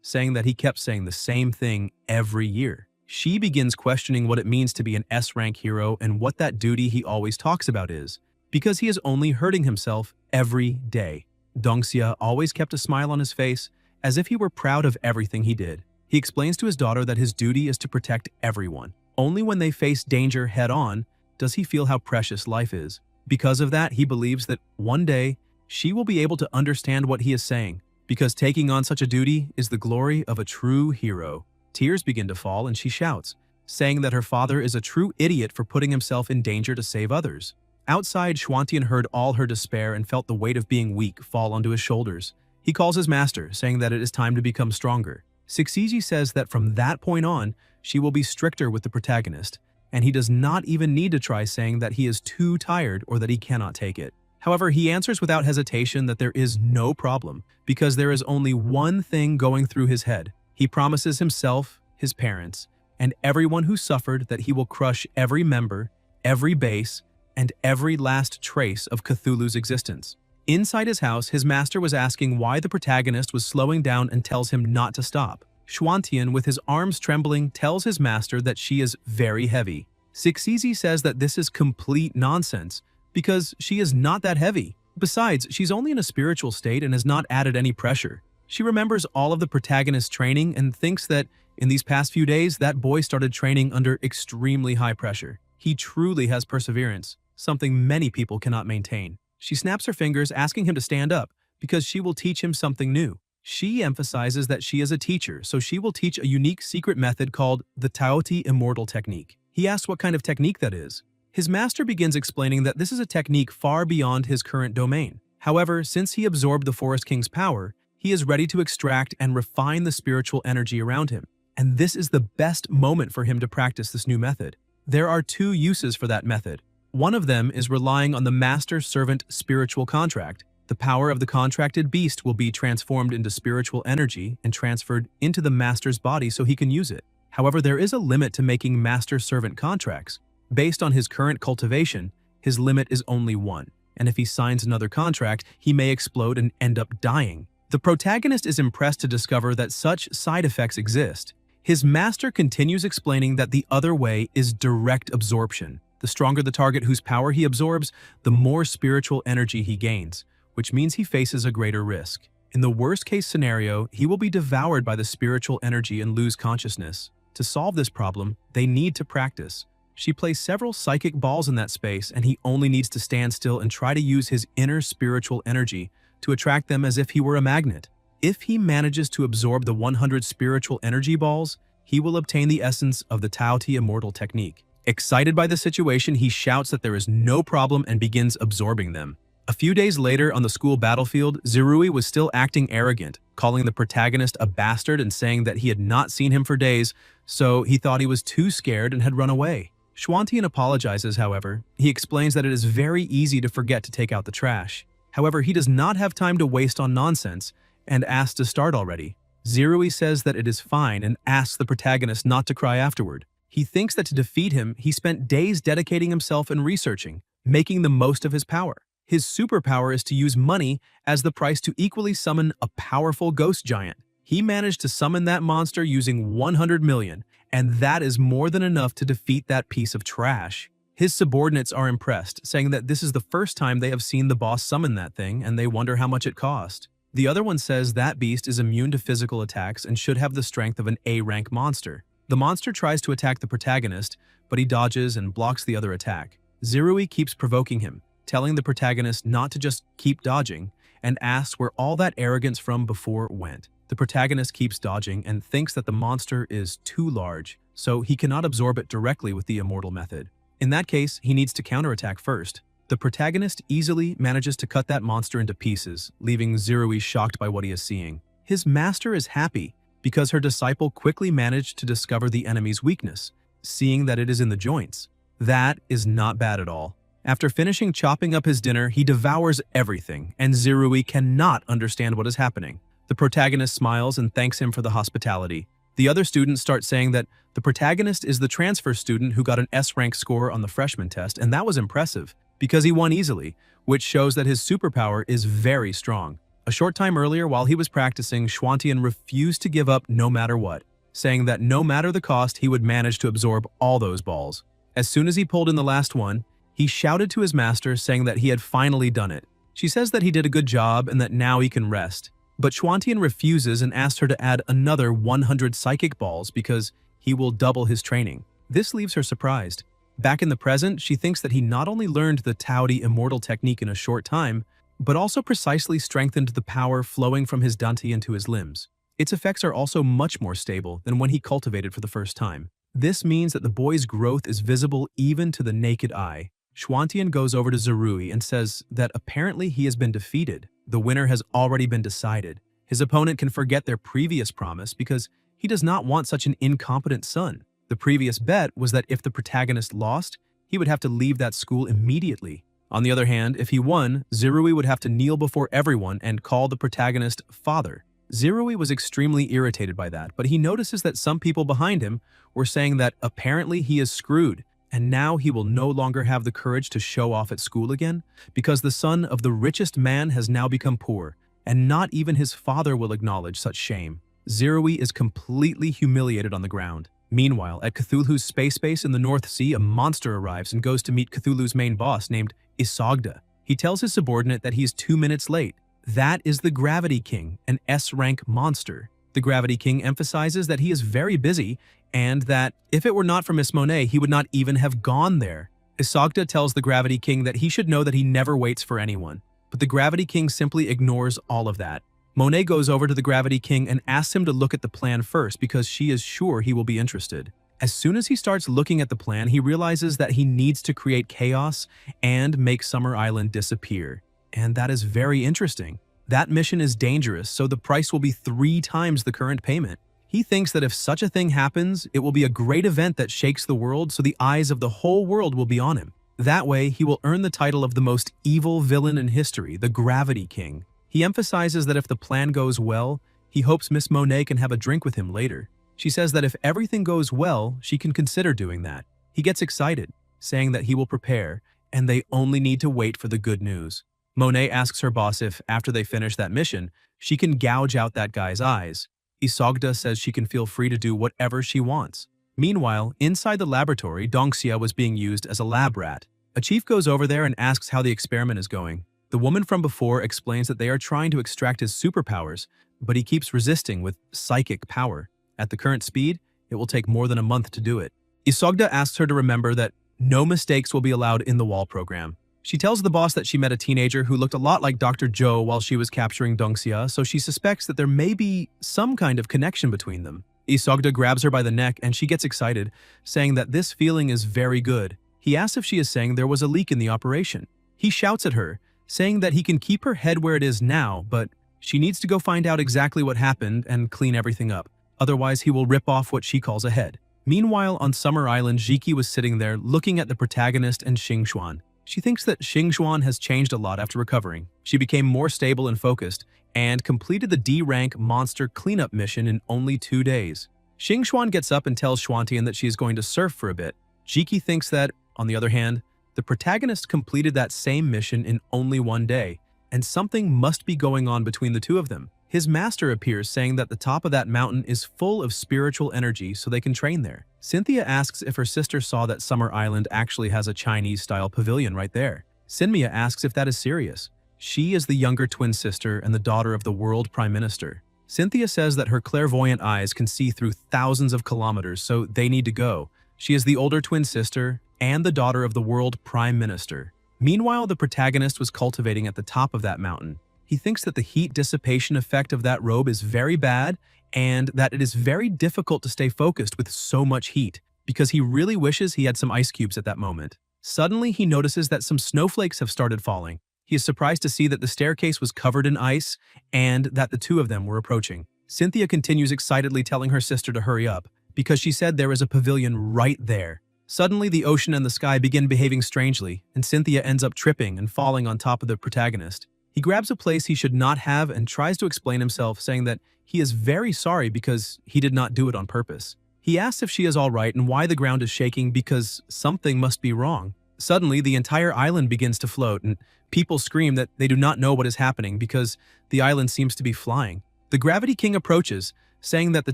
Speaker 1: saying that he kept saying the same thing every year. She begins questioning what it means to be an S-rank hero and what that duty he always talks about is, because he is only hurting himself every day. Dongxia always kept a smile on his face, as if he were proud of everything he did. He explains to his daughter that his duty is to protect everyone. Only when they face danger head-on does he feel how precious life is. Because of that, he believes that one day she will be able to understand what he is saying, because taking on such a duty is the glory of a true hero. Tears begin to fall and she shouts, saying that her father is a true idiot for putting himself in danger to save others. Outside, Xuantian heard all her despair and felt the weight of being weak fall onto his shoulders. He calls his master, saying that it is time to become stronger. Sixiji says that from that point on, she will be stricter with the protagonist, and he does not even need to try saying that he is too tired or that he cannot take it. However, he answers without hesitation that there is no problem, because there is only one thing going through his head. He promises himself, his parents, and everyone who suffered that he will crush every member, every base, and every last trace of Cthulhu's existence. Inside his house, his master was asking why the protagonist was slowing down and tells him not to stop. Xuantian, with his arms trembling, tells his master that she is very heavy. Sixizi says that this is complete nonsense, because she is not that heavy. Besides, she's only in a spiritual state and has not added any pressure. She remembers all of the protagonist's training and thinks that in these past few days, that boy started training under extremely high pressure. He truly has perseverance, something many people cannot maintain. She snaps her fingers, asking him to stand up, because she will teach him something new. She emphasizes that she is a teacher, so she will teach a unique secret method called the Taoti Immortal Technique. He asks what kind of technique that is. His master begins explaining that this is a technique far beyond his current domain. However, since he absorbed the Forest King's power, he is ready to extract and refine the spiritual energy around him. And this is the best moment for him to practice this new method. There are two uses for that method. One of them is relying on the master-servant spiritual contract. The power of the contracted beast will be transformed into spiritual energy and transferred into the master's body so he can use it. However, there is a limit to making master-servant contracts. Based on his current cultivation, his limit is only one, and if he signs another contract, he may explode and end up dying. The protagonist is impressed to discover that such side effects exist. His master continues explaining that the other way is direct absorption. The stronger the target whose power he absorbs, the more spiritual energy he gains, which means he faces a greater risk. In the worst-case scenario, he will be devoured by the spiritual energy and lose consciousness. To solve this problem, they need to practice. She placed several psychic balls in that space, and he only needs to stand still and try to use his inner spiritual energy to attract them as if he were a magnet. If he manages to absorb the 100 spiritual energy balls, he will obtain the essence of the Taoti Immortal Technique. Excited by the situation, he shouts that there is no problem and begins absorbing them. A few days later, on the school battlefield, Zirui was still acting arrogant, calling the protagonist a bastard and saying that he had not seen him for days, so he thought he was too scared and had run away. Xuantian apologizes, however. He explains that it is very easy to forget to take out the trash. However, he does not have time to waste on nonsense and asks to start already. Zirui says that it is fine and asks the protagonist not to cry afterward. He thinks that to defeat him, he spent days dedicating himself and researching, making the most of his power. His superpower is to use money as the price to equally summon a powerful ghost giant. He managed to summon that monster using 100 million, and that is more than enough to defeat that piece of trash. His subordinates are impressed, saying that this is the first time they have seen the boss summon that thing, and they wonder how much it cost. The other one says that beast is immune to physical attacks and should have the strength of an A-rank monster. The monster tries to attack the protagonist, but he dodges and blocks the other attack. Zirui keeps provoking him, telling the protagonist not to just keep dodging, and asks where all that arrogance from before went. The protagonist keeps dodging and thinks that the monster is too large, so he cannot absorb it directly with the immortal method. In that case, he needs to counterattack first. The protagonist easily manages to cut that monster into pieces, leaving Zirui shocked by what he is seeing. His master is happy because her disciple quickly managed to discover the enemy's weakness, seeing that it is in the joints. That is not bad at all. After finishing chopping up his dinner, he devours everything, and Zirui cannot understand what is happening. The protagonist smiles and thanks him for the hospitality. The other students start saying that the protagonist is the transfer student who got an S-rank score on the freshman test, and that was impressive, because he won easily, which shows that his superpower is very strong. A short time earlier, while he was practicing, Schwantian refused to give up no matter what, saying that no matter the cost, he would manage to absorb all those balls. As soon as he pulled in the last one, he shouted to his master, saying that he had finally done it. She says that he did a good job and that now he can rest. But Schwantian refuses and asks her to add another 100 psychic balls because he will double his training. This leaves her surprised. Back in the present, she thinks that he not only learned the Taudi immortal technique in a short time, but also precisely strengthened the power flowing from his danti into his limbs. Its effects are also much more stable than when he cultivated for the first time. This means that the boy's growth is visible even to the naked eye. Schwantian goes over to Zirui and says that apparently he has been defeated. The winner has already been decided. His opponent can forget their previous promise because he does not want such an incompetent son. The previous bet was that if the protagonist lost, he would have to leave that school immediately. On the other hand, if he won, Zirui would have to kneel before everyone and call the protagonist father. Zirui was extremely irritated by that, but he notices that some people behind him were saying that apparently he is screwed, and now he will no longer have the courage to show off at school again, because the son of the richest man has now become poor, and not even his father will acknowledge such shame. Zirui is completely humiliated on the ground. Meanwhile, at Cthulhu's space base in the North Sea, a monster arrives and goes to meet Cthulhu's main boss named Isogda. He tells his subordinate that he's 2 minutes late. That is the Gravity King, an S-rank monster. The Gravity King emphasizes that he is very busy and that if it were not for Miss Monet, he would not even have gone there. Isogda tells the Gravity King that he should know that he never waits for anyone, but the Gravity King simply ignores all of that. Monet goes over to the Gravity King and asks him to look at the plan first because she is sure he will be interested. As soon as he starts looking at the plan, he realizes that he needs to create chaos and make Summer Island disappear. And that is very interesting. That mission is dangerous, so the price will be 3 times the current payment. He thinks that if such a thing happens, it will be a great event that shakes the world, so the eyes of the whole world will be on him. That way, he will earn the title of the most evil villain in history, the Gravity King. He emphasizes that if the plan goes well, he hopes Miss Monet can have a drink with him later. She says that if everything goes well, she can consider doing that. He gets excited, saying that he will prepare, and they only need to wait for the good news. Monet asks her boss if, after they finish that mission, she can gouge out that guy's eyes. Isogda says she can feel free to do whatever she wants. Meanwhile, inside the laboratory, Dongxia was being used as a lab rat. A chief goes over there and asks how the experiment is going. The woman from before explains that they are trying to extract his superpowers, but he keeps resisting with psychic power. At the current speed, it will take more than a month to do it. Isogda asks her to remember that no mistakes will be allowed in the wall program. She tells the boss that she met a teenager who looked a lot like Dr. Zhou while she was capturing Dongxia, so she suspects that there may be some kind of connection between them. Isogda grabs her by the neck and she gets excited, saying that this feeling is very good. He asks if she is saying there was a leak in the operation. He shouts at her, saying that he can keep her head where it is now, but she needs to go find out exactly what happened and clean everything up. Otherwise, he will rip off what she calls a head. Meanwhile, on Summer Island, Jiki was sitting there looking at the protagonist and Xingxuan. She thinks that Xingxuan has changed a lot after recovering. She became more stable and focused, and completed the D-rank monster cleanup mission in only 2 days. Xingxuan gets up and tells Schwantian that she is going to surf for a bit. Jiki thinks that, on the other hand, the protagonist completed that same mission in only 1 day, and something must be going on between the two of them. His master appears, saying that the top of that mountain is full of spiritual energy so they can train there. Cynthia asks if her sister saw that Summer Island actually has a Chinese-style pavilion right there. Sinmia asks if that is serious. She is the younger twin sister and the daughter of the world prime minister. Cynthia says that her clairvoyant eyes can see through thousands of kilometers, so they need to go. She is the older twin sister and the daughter of the world prime minister. Meanwhile, the protagonist was cultivating at the top of that mountain. He thinks that the heat dissipation effect of that robe is very bad and that it is very difficult to stay focused with so much heat, because he really wishes he had some ice cubes at that moment. Suddenly, he notices that some snowflakes have started falling. He is surprised to see that the staircase was covered in ice and that the two of them were approaching. Cynthia continues excitedly telling her sister to hurry up, because she said there is a pavilion right there. Suddenly, the ocean and the sky begin behaving strangely, and Cynthia ends up tripping and falling on top of the protagonist. He grabs a place he should not have and tries to explain himself, saying that he is very sorry because he did not do it on purpose. He asks if she is all right and why the ground is shaking, because something must be wrong. Suddenly, the entire island begins to float, and people scream that they do not know what is happening because the island seems to be flying. The Gravity King approaches, saying that the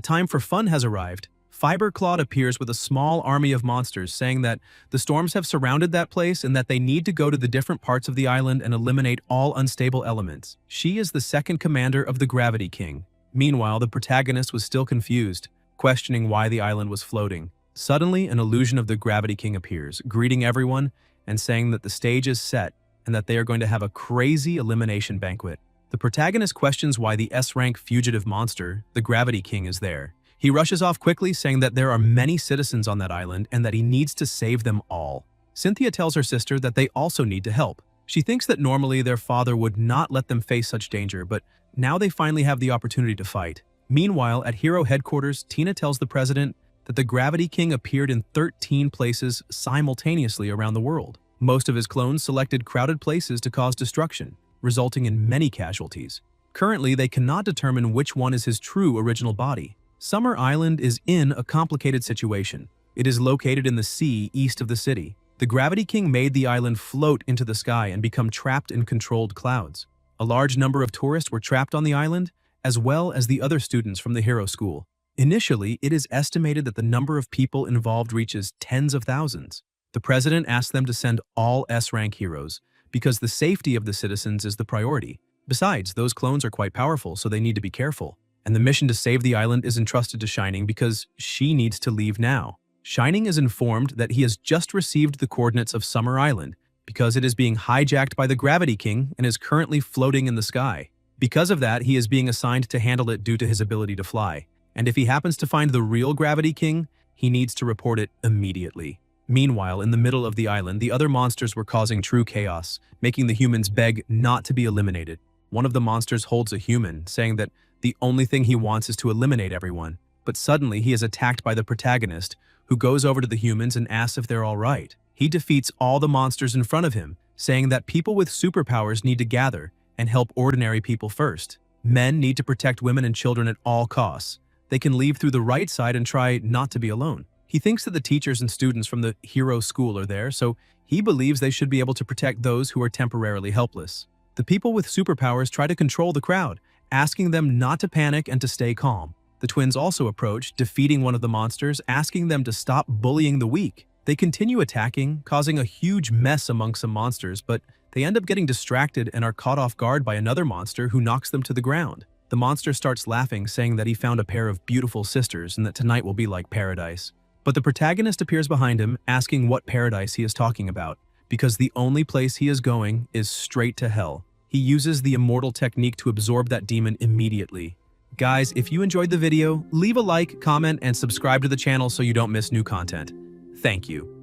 Speaker 1: time for fun has arrived. Fiberclawed appears with a small army of monsters, saying that the storms have surrounded that place and that they need to go to the different parts of the island and eliminate all unstable elements. She is the second commander of the Gravity King. Meanwhile, the protagonist was still confused, questioning why the island was floating. Suddenly, an illusion of the Gravity King appears, greeting everyone and saying that the stage is set and that they are going to have a crazy elimination banquet. The protagonist questions why the S-rank fugitive monster, the Gravity King, is there. He rushes off quickly, saying that there are many citizens on that island and that he needs to save them all. Cynthia tells her sister that they also need to help. She thinks that normally their father would not let them face such danger, but now they finally have the opportunity to fight. Meanwhile, at Hero headquarters, Tina tells the president that the Gravity King appeared in 13 places simultaneously around the world. Most of his clones selected crowded places to cause destruction, resulting in many casualties. Currently, they cannot determine which one is his true original body. Summer Island is in a complicated situation. It is located in the sea east of the city. The Gravity King made the island float into the sky and become trapped in controlled clouds. A large number of tourists were trapped on the island, as well as the other students from the Hero School. Initially, it is estimated that the number of people involved reaches tens of thousands. The president asked them to send all S-rank heroes, because the safety of the citizens is the priority. Besides, those clones are quite powerful, so they need to be careful. And the mission to save the island is entrusted to Shining because she needs to leave now. Shining is informed that he has just received the coordinates of Summer Island because it is being hijacked by the Gravity King and is currently floating in the sky. Because of that, he is being assigned to handle it due to his ability to fly. And if he happens to find the real Gravity King, he needs to report it immediately. Meanwhile, in the middle of the island, the other monsters were causing true chaos, making the humans beg not to be eliminated. One of the monsters holds a human, saying that the only thing he wants is to eliminate everyone. But suddenly, he is attacked by the protagonist, who goes over to the humans and asks if they're all right. He defeats all the monsters in front of him, saying that people with superpowers need to gather and help ordinary people first. Men need to protect women and children at all costs. They can leave through the right side and try not to be alone. He thinks that the teachers and students from the Hero School are there, so he believes they should be able to protect those who are temporarily helpless. The people with superpowers try to control the crowd, asking them not to panic and to stay calm. The twins also approach, defeating one of the monsters, asking them to stop bullying the weak. They continue attacking, causing a huge mess among some monsters, but they end up getting distracted and are caught off guard by another monster who knocks them to the ground. The monster starts laughing, saying that he found a pair of beautiful sisters and that tonight will be like paradise. But the protagonist appears behind him, asking what paradise he is talking about, because the only place he is going is straight to hell. He uses the immortal technique to absorb that demon immediately. Guys, if you enjoyed the video, leave a like, comment, and subscribe to the channel so you don't miss new content. Thank you.